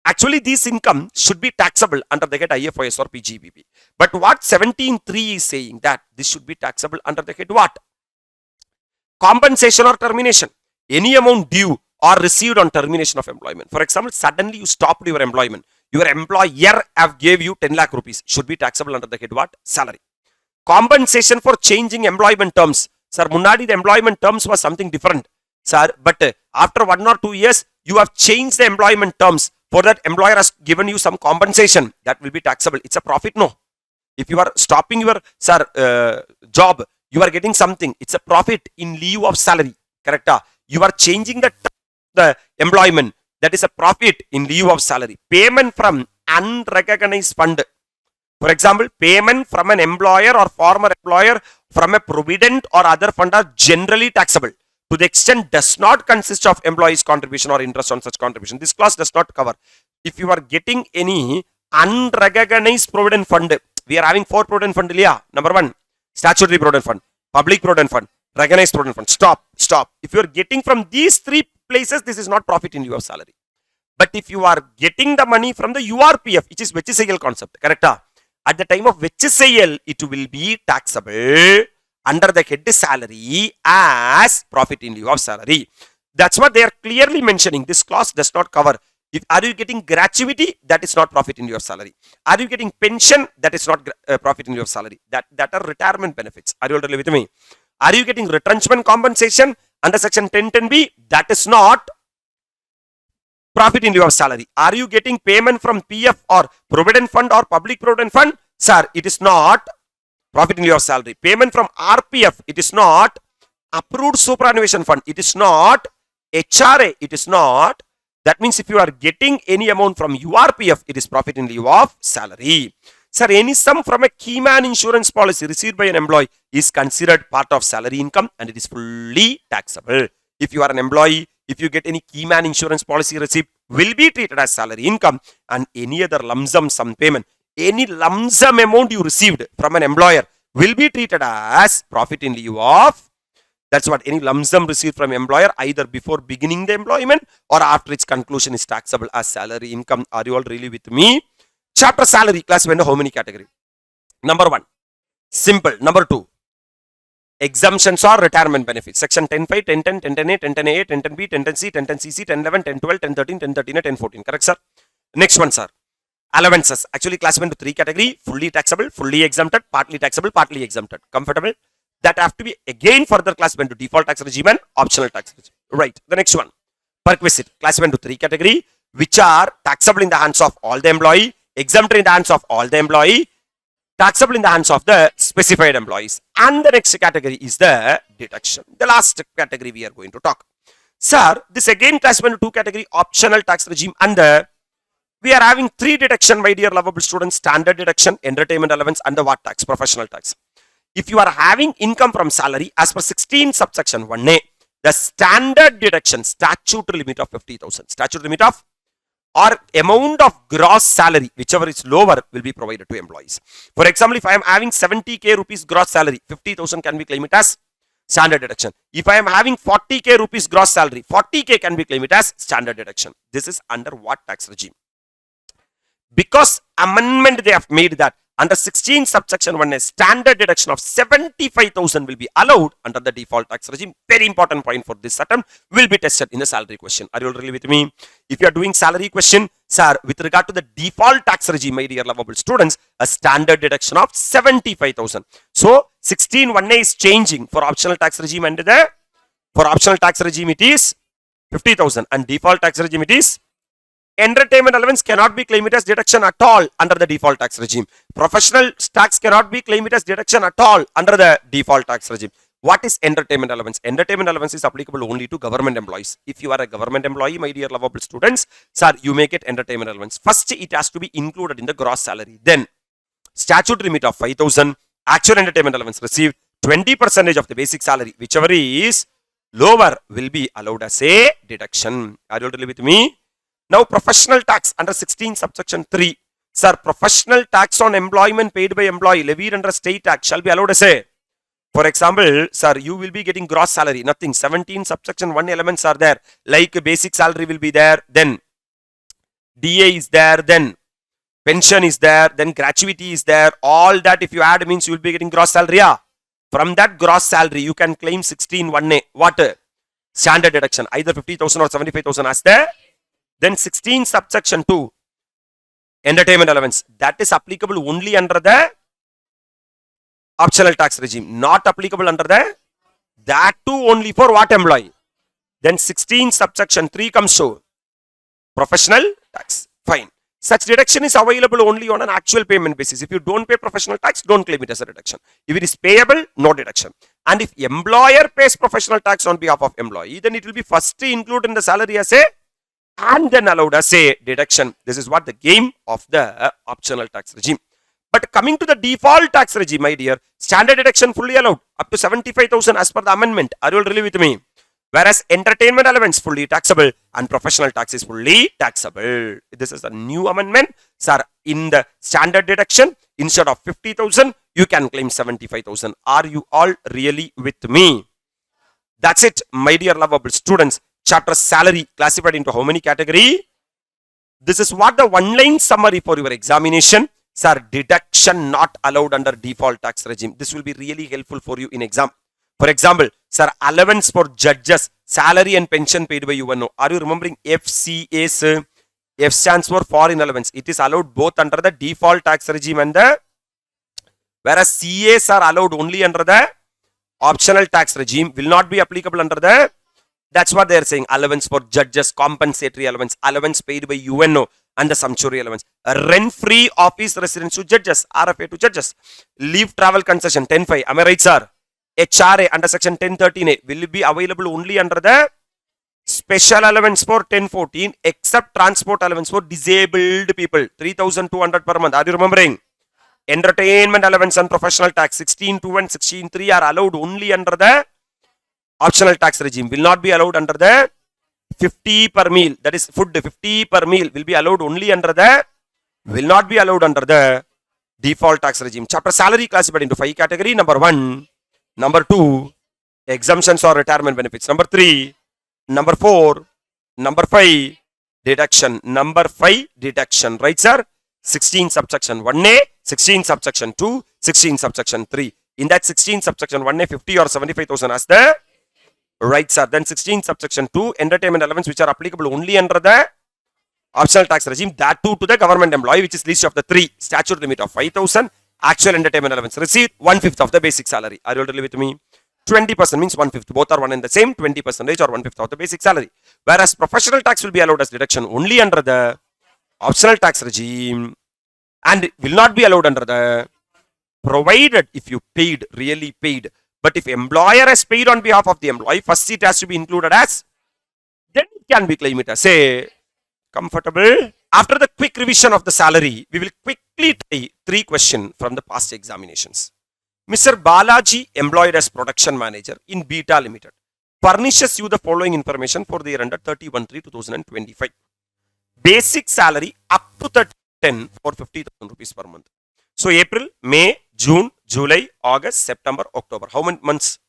Actually, this income should be taxable under the head IFRS or PGBP. But what 17.3 is saying that this should be taxable under the head what? Compensation or termination. Any amount due or received on termination of employment. For example, suddenly you stopped your employment. Your employer have gave you 10 lakh rupees. Should be taxable under the head what? Salary. Compensation for changing employment terms. Sir, Munadi, the employment terms was something different. Sir, but after 1 or 2 years, you have changed the employment terms. For that, employer has given you some compensation. That will be taxable. It's a profit, no. If you are stopping your job You are getting something. It's a profit in lieu of salary. Correct? You are changing the employment. That is a profit in lieu of salary. Payment from unrecognized fund. For example, payment from an employer or former employer from a provident or other fund are generally taxable to the extent does not consist of employee's contribution or interest on such contribution. This clause does not cover. If you are getting any unrecognized provident fund, we are having 4 provident fund. Number 1, statutory provident fund, public provident fund, recognized provident fund. Stop. If you are getting from these 3 places, this is not profit in lieu of salary. But if you are getting the money from the URPF, which is HCL concept, correct? At the time of HCL, it will be taxable under the head salary as profit in lieu of salary. That's what they are clearly mentioning. This clause does not cover. If are you getting gratuity, that is not profit in lieu of salary. Are you getting pension, that is not profit in lieu of salary. That are retirement benefits. Are you all with me? Are you getting retrenchment compensation under section 1010B? That is not profit in lieu of salary. Are you getting payment from PF or provident fund or public provident fund? Sir, it is not profit in lieu of salary. Payment from RPF, it is not approved superannuation fund. It is not HRA. It is not. That means if you are getting any amount from URPF, it is profit in lieu of salary. Sir, any sum from a keyman insurance policy received by an employee is considered part of salary income and it is fully taxable. If you are an employee, if you get any keyman insurance policy receipt, will be treated as salary income, and any other lump sum sum payment, any lump sum amount you received from an employer will be treated as profit in lieu of. That's what any lump sum received from employer either before beginning the employment or after its conclusion is taxable as salary income. Are you all really with me? Chapter salary class went to how many category? Number 1, simple. Number 2, exemptions or retirement benefits. Section 10.5, 10.10, 10.10A, 10.10A, 10.10B, 10.10C, 10.10CC, 10.11, 10.12, 10.13, 10.13A, 10.14. Correct, sir? Next one, sir. Allowances. Actually, class went to 3 category. Fully taxable, fully exempted, partly taxable, partly exempted. Comfortable? That have to be again further class went to default tax regime and optional tax regime. Right. The next one. Perquisite. Class went to 3 category, which are taxable in the hands of all the employee, exempted in the hands of all the employee, taxable in the hands of the specified employees. And the next category is the deduction. The last category we are going to talk. Sir, this again class went to 2 category, optional tax regime, and we are having 3 deduction, my dear lovable students: standard deduction, entertainment allowance, and the what tax? Professional tax. If you are having income from salary as per 16 subsection 1A, the standard deduction statutory limit of 50,000, statute limit of or amount of gross salary, whichever is lower, will be provided to employees. For example, if I am having 70k rupees gross salary, 50,000 can be claimed as standard deduction. If I am having 40k rupees gross salary, 40k can be claimed as standard deduction. This is under what tax regime? Because amendment they have made that under 16 subsection 1, a standard deduction of 75,000 will be allowed under the default tax regime. Very important point for this attempt, will be tested in the salary question. Are you all really with me? If you are doing salary question, sir, with regard to the default tax regime, my dear lovable students, a standard deduction of 75,000. So 16(1)(a) is changing for optional tax regime, and for optional tax regime it is 50,000, and default tax regime it is. Entertainment allowance cannot be claimed as deduction at all under the default tax regime. Professional tax cannot be claimed as deduction at all under the default tax regime. What is entertainment allowance? Entertainment allowance is applicable only to government employees. If you are a government employee, my dear lovable students, sir, you may get entertainment allowance. First, it has to be included in the gross salary. Then, statute limit of 5,000, actual entertainment allowance received, 20% of the basic salary, whichever is lower, will be allowed as a deduction. Are you all with me? Now, professional tax under 16 subsection 3. Sir, professional tax on employment paid by employee levied under state tax shall be allowed as a. For example, sir, you will be getting gross salary, nothing. 17 subsection 1 elements are there. Like basic salary will be there, then DA is there, then pension is there, then gratuity is there. All that if you add means you will be getting gross salary. Yeah. From that gross salary, you can claim 16(1)(a). What? Standard deduction. Either 50,000 or 75,000 as there. Then 16 subsection 2, entertainment allowance, that is applicable only under the optional tax regime, not applicable under that too only for what employee? Then 16 subsection 3 comes to professional tax. Fine. Such deduction is available only on an actual payment basis. If you don't pay professional tax, don't claim it as a deduction. If it is payable, no deduction. And if employer pays professional tax on behalf of employee, then it will be first included in the salary as a and then allowed as a deduction. This is what the game of the optional tax regime. But coming to the default tax regime, my dear, standard deduction fully allowed up to 75,000 as per the amendment. Are you all really with me? Whereas entertainment allowance fully taxable and professional tax is fully taxable. This is a new amendment. Sir, in the standard deduction, instead of 50,000, you can claim 75,000. Are you all really with me? That's it, my dear lovable students. Chapter salary classified into how many category? This is what the one-line summary for your examination. Sir, deduction not allowed under default tax regime. This will be really helpful for you in exam. For example, sir, allowance for judges, salary and pension paid by UNO. Are you remembering FCAs? F stands for foreign allowance. It is allowed both under the default tax regime and the, whereas CAs are allowed only under the optional tax regime, will not be applicable under the, that's what they are saying, allowance for judges, compensatory allowance, allowance paid by UNO and the sumptuary allowance. Rent-free office residence to judges, RFA to judges. Leave travel concession, 10.5. Am I right, sir? HRA under section 1013A will be available only under the special allowance for 1014 except transport allowance for disabled people, 3,200 per month. Are you remembering? Entertainment allowance and professional tax 16.2 and 16.3 are allowed only under the optional tax regime. Will not be allowed under the 50 per meal. That is food 50 per meal will be allowed only under the, will not be allowed under the default tax regime. Chapter salary classified into 5 category. Number 1. Number 2, exemptions or retirement benefits. Number 3, number 4, number 5, deduction. Number 5, deduction. Right, sir? 16 subsection 1A, 16 subsection 2, 16 subsection 3. In that 16 subsection 1A, 50 or 75,000 as the, right, sir? Then 16 subsection 2, entertainment allowance which are applicable only under the optional tax regime. That too to the government employee, which is least of the 3. Statute limit of 5,000. Actual entertainment allowance received 1/5 of the basic salary. Are you really with me? 20% means 1/5. Both are one and the same. 20% or 1/5 of the basic salary. Whereas professional tax will be allowed as deduction only under the optional tax regime and will not be allowed under the, provided if you paid, really paid. But if employer has paid on behalf of the employee, first it has to be included as, then it can be claimed as a comfortable. After the quick revision of the salary, we will quickly try 3 questions from the past examinations. Mr. Balaji, employed as production manager in Beta Limited, furnishes you the following information for the year under 31/3/2025. Basic salary up to 10 for 50,000 rupees per month. So April, May, June, July, August, September, October. How many months?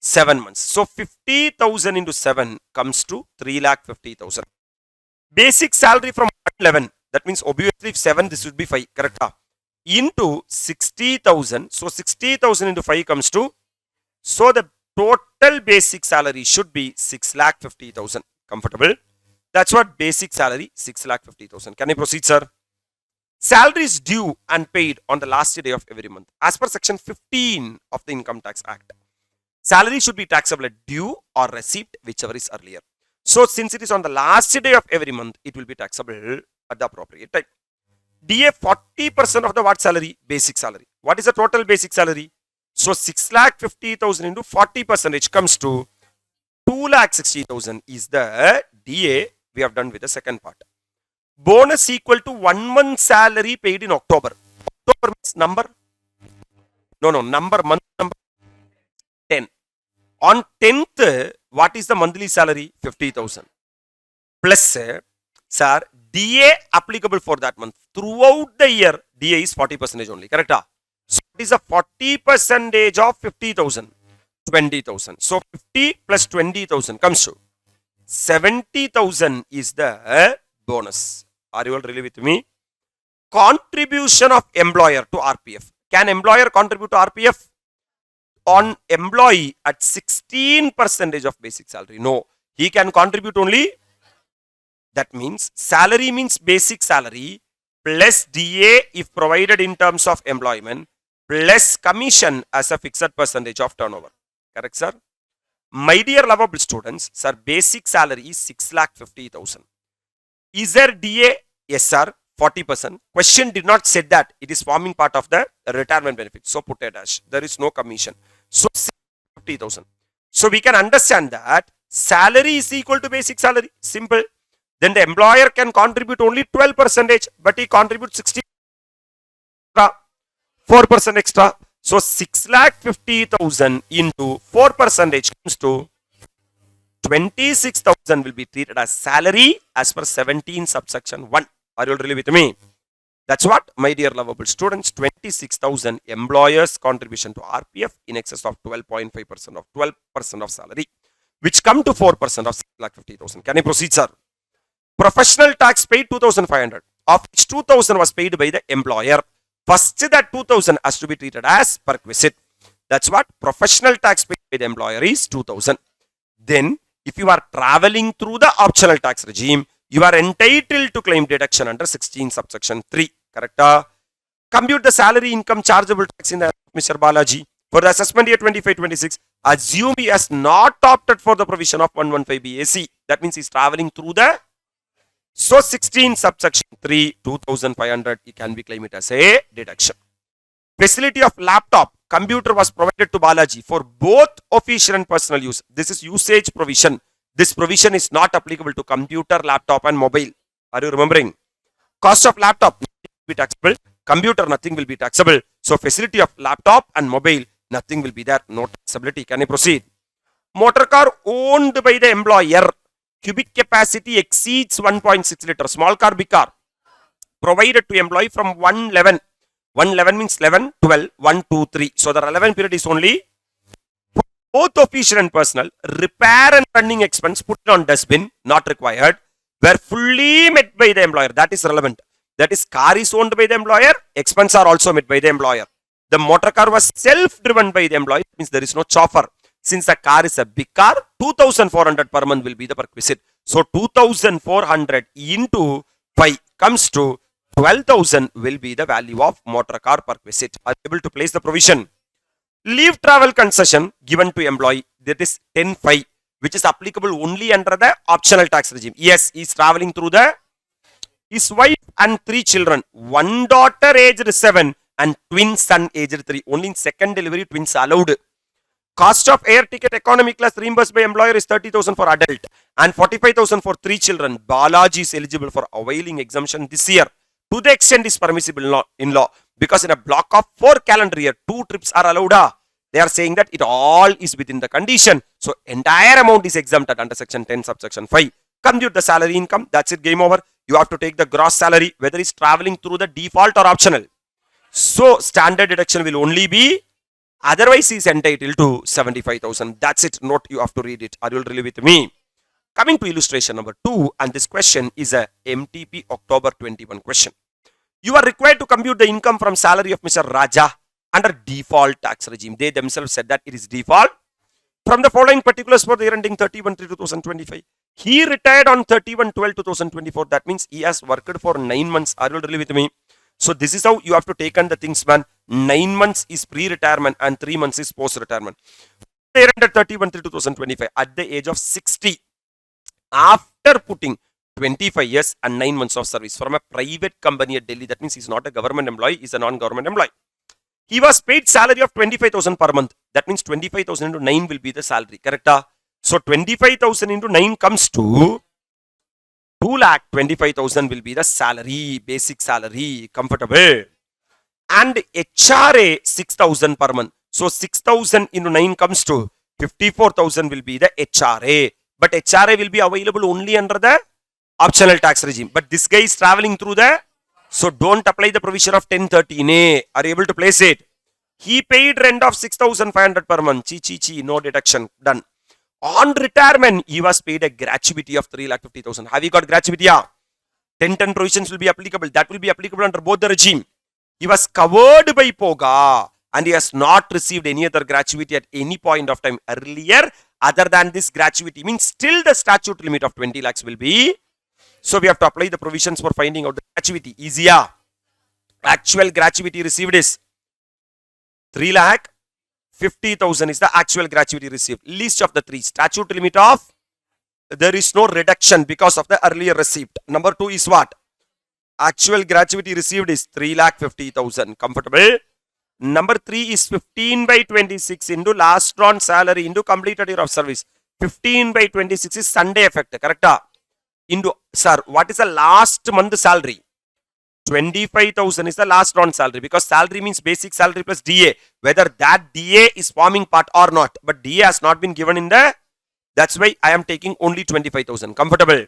7 months. So 50,000 into 7 comes to 3,50,000. Basic salary from 11. That means obviously if 7, this would be 5. Correct? Into 60,000. So 60,000 into 5 comes to. So the total basic salary should be 6,50,000. Comfortable? That's what basic salary, 6,50,000. Can I proceed, sir? Salary is due and paid on the last day of every month. As per section 15 of the Income Tax Act, salary should be taxable at due or receipt, whichever is earlier. So since it is on the last day of every month, it will be taxable at the appropriate time. DA 40% of the what salary? Basic salary. What is the total basic salary? So 6,50,000 into 40% comes to 2,60,000 is the DA we have done with the second part. Bonus equal to 1 month salary paid in October. October means number? No, number, month number 10. On 10th, what is the monthly salary? 50,000. Plus, sir, DA applicable for that month. Throughout the year, DA is 40% only. Correct? So, it is a 40% of 50,000. 20,000. So, 50 plus 20,000 comes to 70,000 is the bonus. Are you all really with me? Contribution of employer to RPF. Can employer contribute to RPF? On employee at 16% of basic salary. No, he can contribute only. That means salary means basic salary plus DA if provided in terms of employment plus commission as a fixed percentage of turnover. Correct, sir? My dear lovable students, sir, basic salary is 6,50,000. Is there DA? Yes, sir. 40%. Question did not say that it is forming part of the retirement benefit. So put a dash. There is no commission. So 50,000. So we can understand that salary is equal to basic salary. Simple. Then the employer can contribute only 12%, but he contributes 60 extra, 4% extra. So 6,50,000 into 4% comes to 26,000 will be treated as salary as per 17 subsection 1. Are you all really with me? That's what, my dear lovable students, 26,000 employers contribution to RPF in excess of 12.5% of 12% of salary, which come to 4% of 6,50,000. Can I proceed, sir? Professional tax paid 2,500, of which 2,000 was paid by the employer. First, that 2,000 has to be treated as perquisite. That's what professional tax paid by the employer is 2,000. Then, if you are traveling through the optional tax regime, you are entitled to claim deduction under 16 subsection 3. Correct? Compute the salary income chargeable tax in the Mr. Balaji. For the assessment year 25-26, assume he has not opted for the provision of 115 BAC. That means he is traveling through the. So 16 subsection 3, 2,500, it can be claimed as a deduction. Facility of laptop, computer was provided to Balaji for both official and personal use. This is usage provision. This provision is not applicable to computer, laptop and mobile. Are you remembering? Cost of laptop, nothing will be taxable. Computer, nothing will be taxable. So facility of laptop and mobile, nothing will be there. No taxability. Can I proceed? Motor car owned by the employer. Cubic capacity exceeds 1.6 liter. Small car, big car. Provided to employee from 111. 111 means 11, 12, 1, 2, 3. So the relevant period is only for both official and personal. Repair and running expense put on dustbin, not required. Were fully met by the employer. That is relevant. That is, car is owned by the employer. Expense are also met by the employer. The motor car was self-driven by the employer. Means there is no chauffeur. Since the car is a big car, 2,400 per month will be the perquisite. So 2,400 into 5 comes to 12,000 will be the value of motor car perquisite. Are you able to place the provision? Leave travel concession given to employee, that is 10.5, which is applicable only under the optional tax regime. Yes, he is traveling through his wife and 3 children. One daughter aged 7 and twin son aged 3. Only in second delivery twins allowed. Cost of air ticket economy class reimbursed by employer is 30,000 for adult and 45,000 for 3 children. Balaji is eligible for availing exemption this year. To the extent is permissible in law, because in a block of 4 calendar year, 2 trips are allowed. They are saying that it all is within the condition. So entire amount is exempted under section 10 subsection 5. Compute the salary income. That's it. Game over. You have to take the gross salary, whether it's traveling through the default or optional. So standard deduction will only be. Otherwise, he is entitled to 75,000. That's it. Note, you have to read it. Are you really with me? Coming to illustration number 2, and this question is a MTP October 21 question. You are required to compute the income from salary of Mr. Raja under default tax regime. They themselves said that it is default. From the following particulars for the year ending 31/3/2025. He retired on 31/12/2024. That means he has worked for 9 months. Are you really with me? So this is how you have to take on the things, man. 9 months is pre-retirement and 3 months is post-retirement. Year ended 31/3/2025 at the age of 60. After putting 25 years and 9 months of service from a private company at Delhi. That means he's not a government employee, he's a non-government employee. He was paid salary of 25,000 per month. That means 25,000 into 9 will be the salary. Correct? So 25,000 into 9 comes to 2,25,000 will be the salary, basic salary, comfortable. And HRA 6,000 per month. So 6,000 into 9 comes to 54,000 will be the HRA. But HRA will be available only under the optional tax regime. But this guy is traveling through the. So don't apply the provision of 1013A. Are you able to place it? He paid rent of 6,500 per month. No deduction. Done. On retirement, he was paid a gratuity of 3,50,000. Have you got gratuity? Yeah. 1010 provisions will be applicable. That will be applicable under both the regime. He was covered by POGA and he has not received any other gratuity at any point of time earlier other than this gratuity. Means still the statute limit of 20 lakhs will be. So we have to apply the provisions for finding out the gratuity. Easier. Actual gratuity received is 3,50,000 is the actual gratuity received. Least of the 3. Statute limit of. There is no reduction because of the earlier receipt. Number 2 is what? Actual gratuity received is 3,50,000. Comfortable? Number 3 is 15 by 26 into last drawn salary into completed year of service. 15 by 26 is Sunday effect. Correct? Into, sir, what is the last month salary? 25,000 is the last drawn salary, because salary means basic salary plus DA. Whether that DA is forming part or not. But DA has not been given in the... That's why I am taking only 25,000. Comfortable?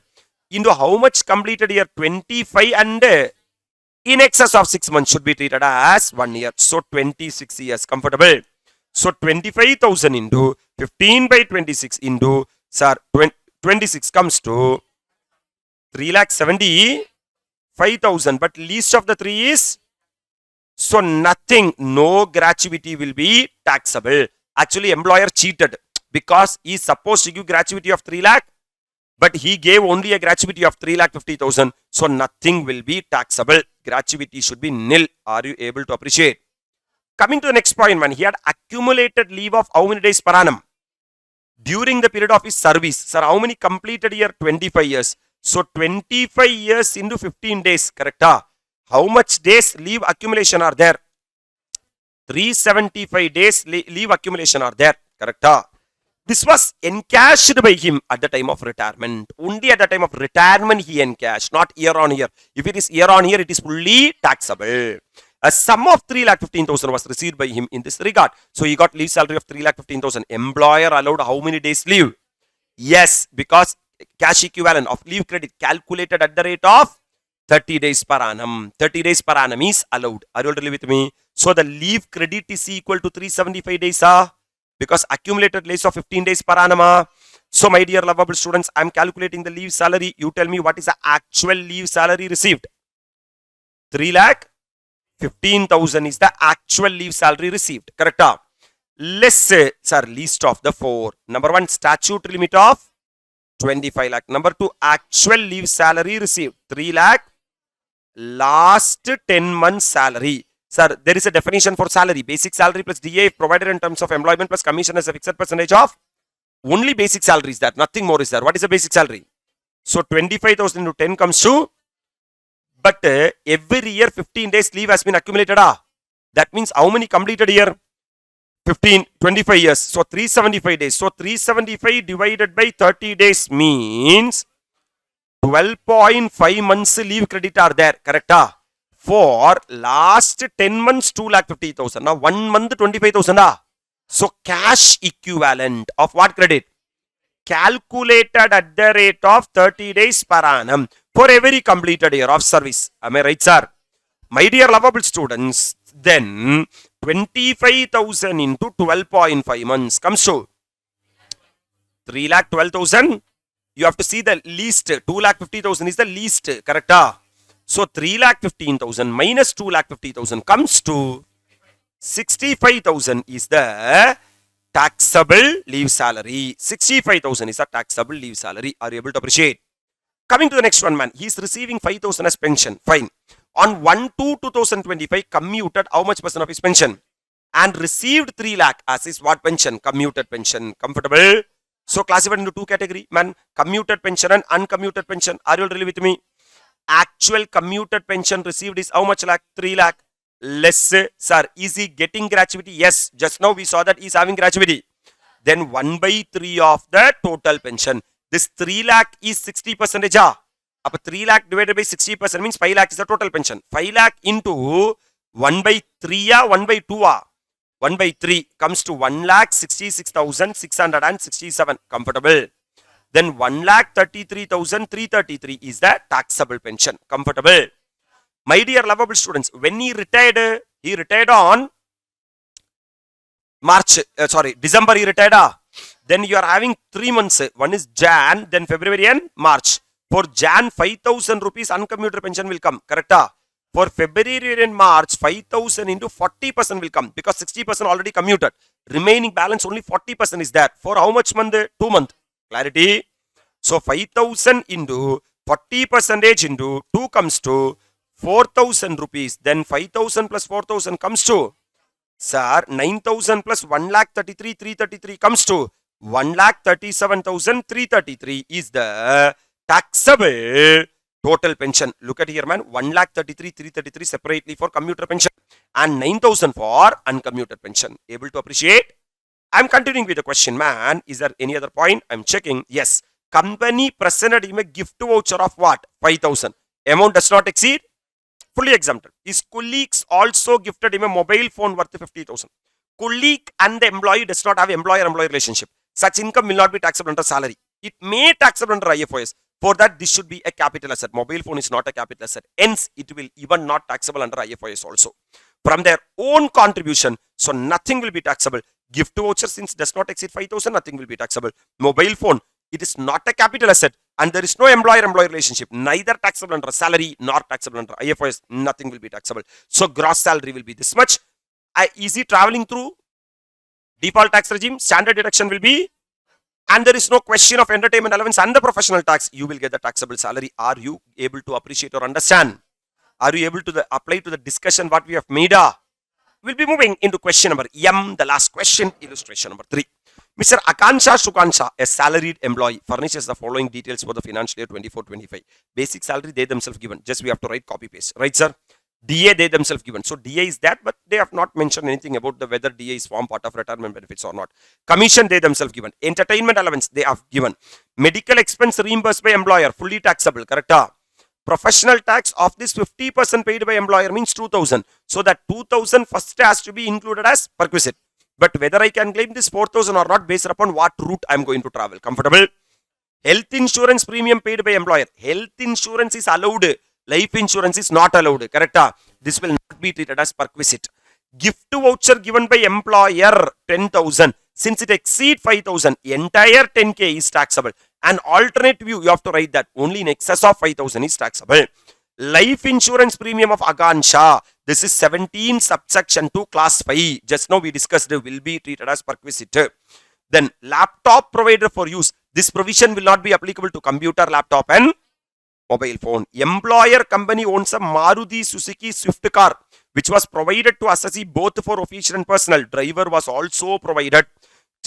Into how much completed year? 25 and in excess of 6 months should be treated as 1 year. So 26 years. Comfortable? So 25,000 into 15 by 26 into, sir, 26 comes to 3,75,000. But least of the three is, so nothing, no gratuity will be taxable. Actually, employer cheated, because he is supposed to give gratuity of 3 lakh, but he gave only a gratuity of 3,50,000. So nothing will be taxable. Gratuity should be nil. Are you able to appreciate? Coming to the next point, man. He had accumulated leave of how many days per annum during the period of his service? Sir, how many completed year? 25 years. So 25 years into 15 days. Correct? How much days leave accumulation are there? 375 days leave accumulation are there. Correct? This was encashed by him at the time of retirement. Only at the time of retirement he encashed, not year on year. If it is year on year, it is fully taxable. A sum of 3,15,000 was received by him in this regard. So he got leave salary of 3,15,000. Employer allowed how many days leave? Yes, because cash equivalent of leave credit calculated at the rate of 30 days per annum. 30 days per annum is allowed. Are you all with me? So the leave credit is equal to 375 days. Because accumulated leaves of 15 days per annum. So my dear lovable students, I am calculating the leave salary. You tell me what is the actual leave salary received. 3,15,000 is the actual leave salary received. Correct? Let's say, sir, least of the 4. Number 1, statute limit of 25 lakh. Number 2, actual leave salary received 3 lakh. Last 10 months salary. Sir, there is a definition for salary. Basic salary plus DA provided in terms of employment plus commission as a fixed percentage of only basic salary is there. Nothing more is there. What is the basic salary? So 25,000 into 10 comes to, but every year 15 days leave has been accumulated. That means how many completed year? 25 years. So 375 days. So 375 divided by 30 days means 12.5 months leave credit are there. Correct? For last 10 months, 2,50,000. Now 1 month, 25,000. So cash equivalent of what credit? Calculated at the rate of 30 days per annum for every completed year of service. Am I right, sir? My dear lovable students, then 25,000 into 12.5 months comes to 3,12,000. You have to see the least. 2,50,000 is the least. Correct? So 3,15,000 minus 2,50,000 comes to 65,000 is the taxable leave salary. 65,000 is the taxable leave salary. Are you able to appreciate? Coming to the next one, man. He is receiving 5,000 as pension. Fine. On 1/2/2025, commuted how much percent of his pension? And received 3 lakh as his what pension? Commuted pension. Comfortable? So classified into 2 category, man. Commuted pension and uncommuted pension. Are you all really with me? Actual commuted pension received is how much lakh? 3 lakh. Let's say, sir, is he getting gratuity? Yes, just now we saw that he is having gratuity. Then 1/3 of the total pension. This 3 lakh is 60%. Up 3 lakh divided by 60% means 5 lakh is the total pension. 5 lakh into 1/3 1/2 1/3 comes to 1,66,667. Comfortable? Then 1,33,333 is the taxable pension. Comfortable? My dear lovable students, when he retired on December he retired. Then you are having 3 months. One is Jan, then February and March. For Jan, 5,000 rupees uncommuted pension will come. Correct? For February and March, 5,000 into 40% will come because 60% already commuted. Remaining balance only 40% is there. For how much month? 2 months. Clarity? So 5,000 into 40% into 2 comes to 4,000 rupees. Then 5,000 plus 4,000 comes to, sir, 9,000 plus 1,33,333 comes to 1,37,333 is the taxable Total pension. Look at here, man. 1,33,333 separately for commuter pension and 9,000 for uncommuted pension. Able to appreciate? I'm continuing with the question, man. Is there any other point? I'm checking. Yes. Company presented him a gift voucher of what? 5,000. Amount does not exceed. Fully exempted. His colleagues also gifted him a mobile phone worth 50,000. Colleague and the employee does not have employer-employee relationship. Such income will not be taxable under salary. It may taxable under IFOS. For that, this should be a capital asset. Mobile phone is not a capital asset. Hence, it will even not taxable under IFOS also. From their own contribution, so nothing will be taxable. Gift voucher, since does not exceed 5,000, nothing will be taxable. Mobile phone, it is not a capital asset and there is no employer-employee relationship. Neither taxable under salary nor taxable under IFOS. Nothing will be taxable. So, gross salary will be this much. Is he traveling through default tax regime? Standard deduction will be, and there is no question of entertainment allowance and the professional tax. You will get the taxable salary. Are you able to appreciate or understand? Are you able to apply to the discussion what we have made? We'll be moving into question number M, the last question, illustration number 3. Mr. Akansha Shukansha, a salaried employee, furnishes the following details for the financial year 24-25. Basic salary they themselves given. Just we have to write copy paste. Right, sir? DA they themselves given. So DA is that, but they have not mentioned anything about the whether DA is form part of retirement benefits or not. Commission they themselves given. Entertainment allowance they have given. Medical expense reimbursed by employer, fully taxable. Correct? Professional tax of this 50% paid by employer means 2,000. So that 2,000 first has to be included as perquisite. But whether I can claim this 4,000 or not based upon what route I am going to travel. Comfortable? Health insurance premium paid by employer. Health insurance is allowed. Life insurance is not allowed. Correct? This will not be treated as perquisite. Gift voucher given by employer 10,000. Since it exceeds 5,000, entire 10k is taxable. An alternate view, you have to write that only in excess of 5,000 is taxable. Life insurance premium of Akansha. This is 17 subsection 2 class 5. Just now we discussed it will be treated as perquisite. Then laptop provider for use. This provision will not be applicable to computer, laptop and mobile phone. Employer company owns a Maruti Suzuki Swift car which was provided to assessee both for official and personal. Driver was also provided.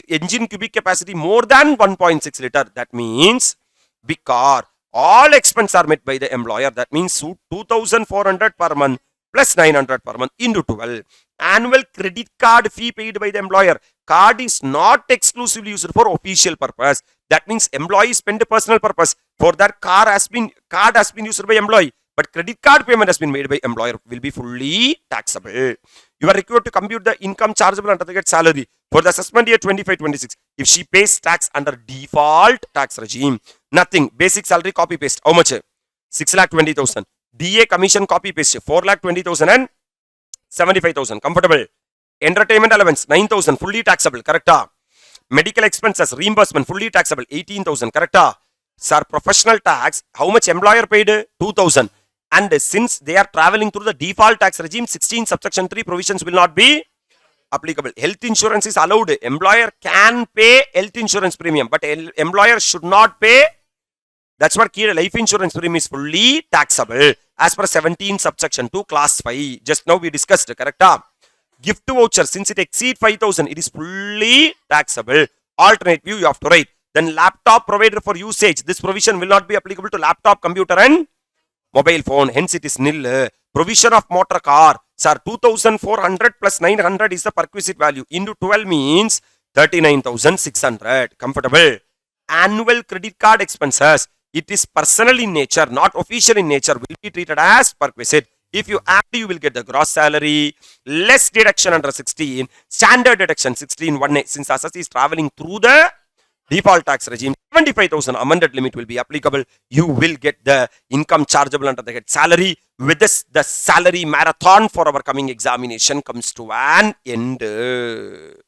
Engine cubic capacity more than 1.6 liter. That means big car. All expenses are met by the employer. That means 2,400 per month plus 900 per month into 12. Annual credit card fee paid by the employer. Card is not exclusively used for official purpose. That means employee spend personal purpose. For that card has been used by employee. But credit card payment has been made by employer will be fully taxable. You are required to compute the income chargeable under the salary for the assessment year 25-26. If she pays tax under default tax regime, nothing. Basic salary copy paste. How much? 6,20,000. DA commission copy paste. 4,20,000 and 75,000. Comfortable. Entertainment allowance 9,000 fully taxable. Correct? Medical expenses reimbursement fully taxable 18,000. Correct? Sir, professional tax, how much employer paid? 2,000. And since they are traveling through the default tax regime, 16 subsection 3 provisions will not be applicable. Health insurance is allowed. Employer can pay health insurance premium, but employer should not pay. That's what key life insurance premium is fully taxable as per 17 subsection 2 class 5. Just now we discussed, correct? Gift voucher, since it exceeds 5,000, it is fully taxable. Alternate view you have to write. Then laptop provider for usage. This provision will not be applicable to laptop, computer and mobile phone. Hence it is nil. Provision of motor car. Sir, 2,400 plus 900 is the perquisite value. Into 12 means 39,600. Comfortable. Annual credit card expenses. It is personal in nature, not official in nature. Will be treated as perquisite. If you add, you will get the gross salary, less deduction under 16, standard deduction 16(1)(a). Since assessee is traveling through the default tax regime, 75,000 amended limit will be applicable. You will get the income chargeable under the head salary. With this, the salary marathon for our coming examination comes to an end.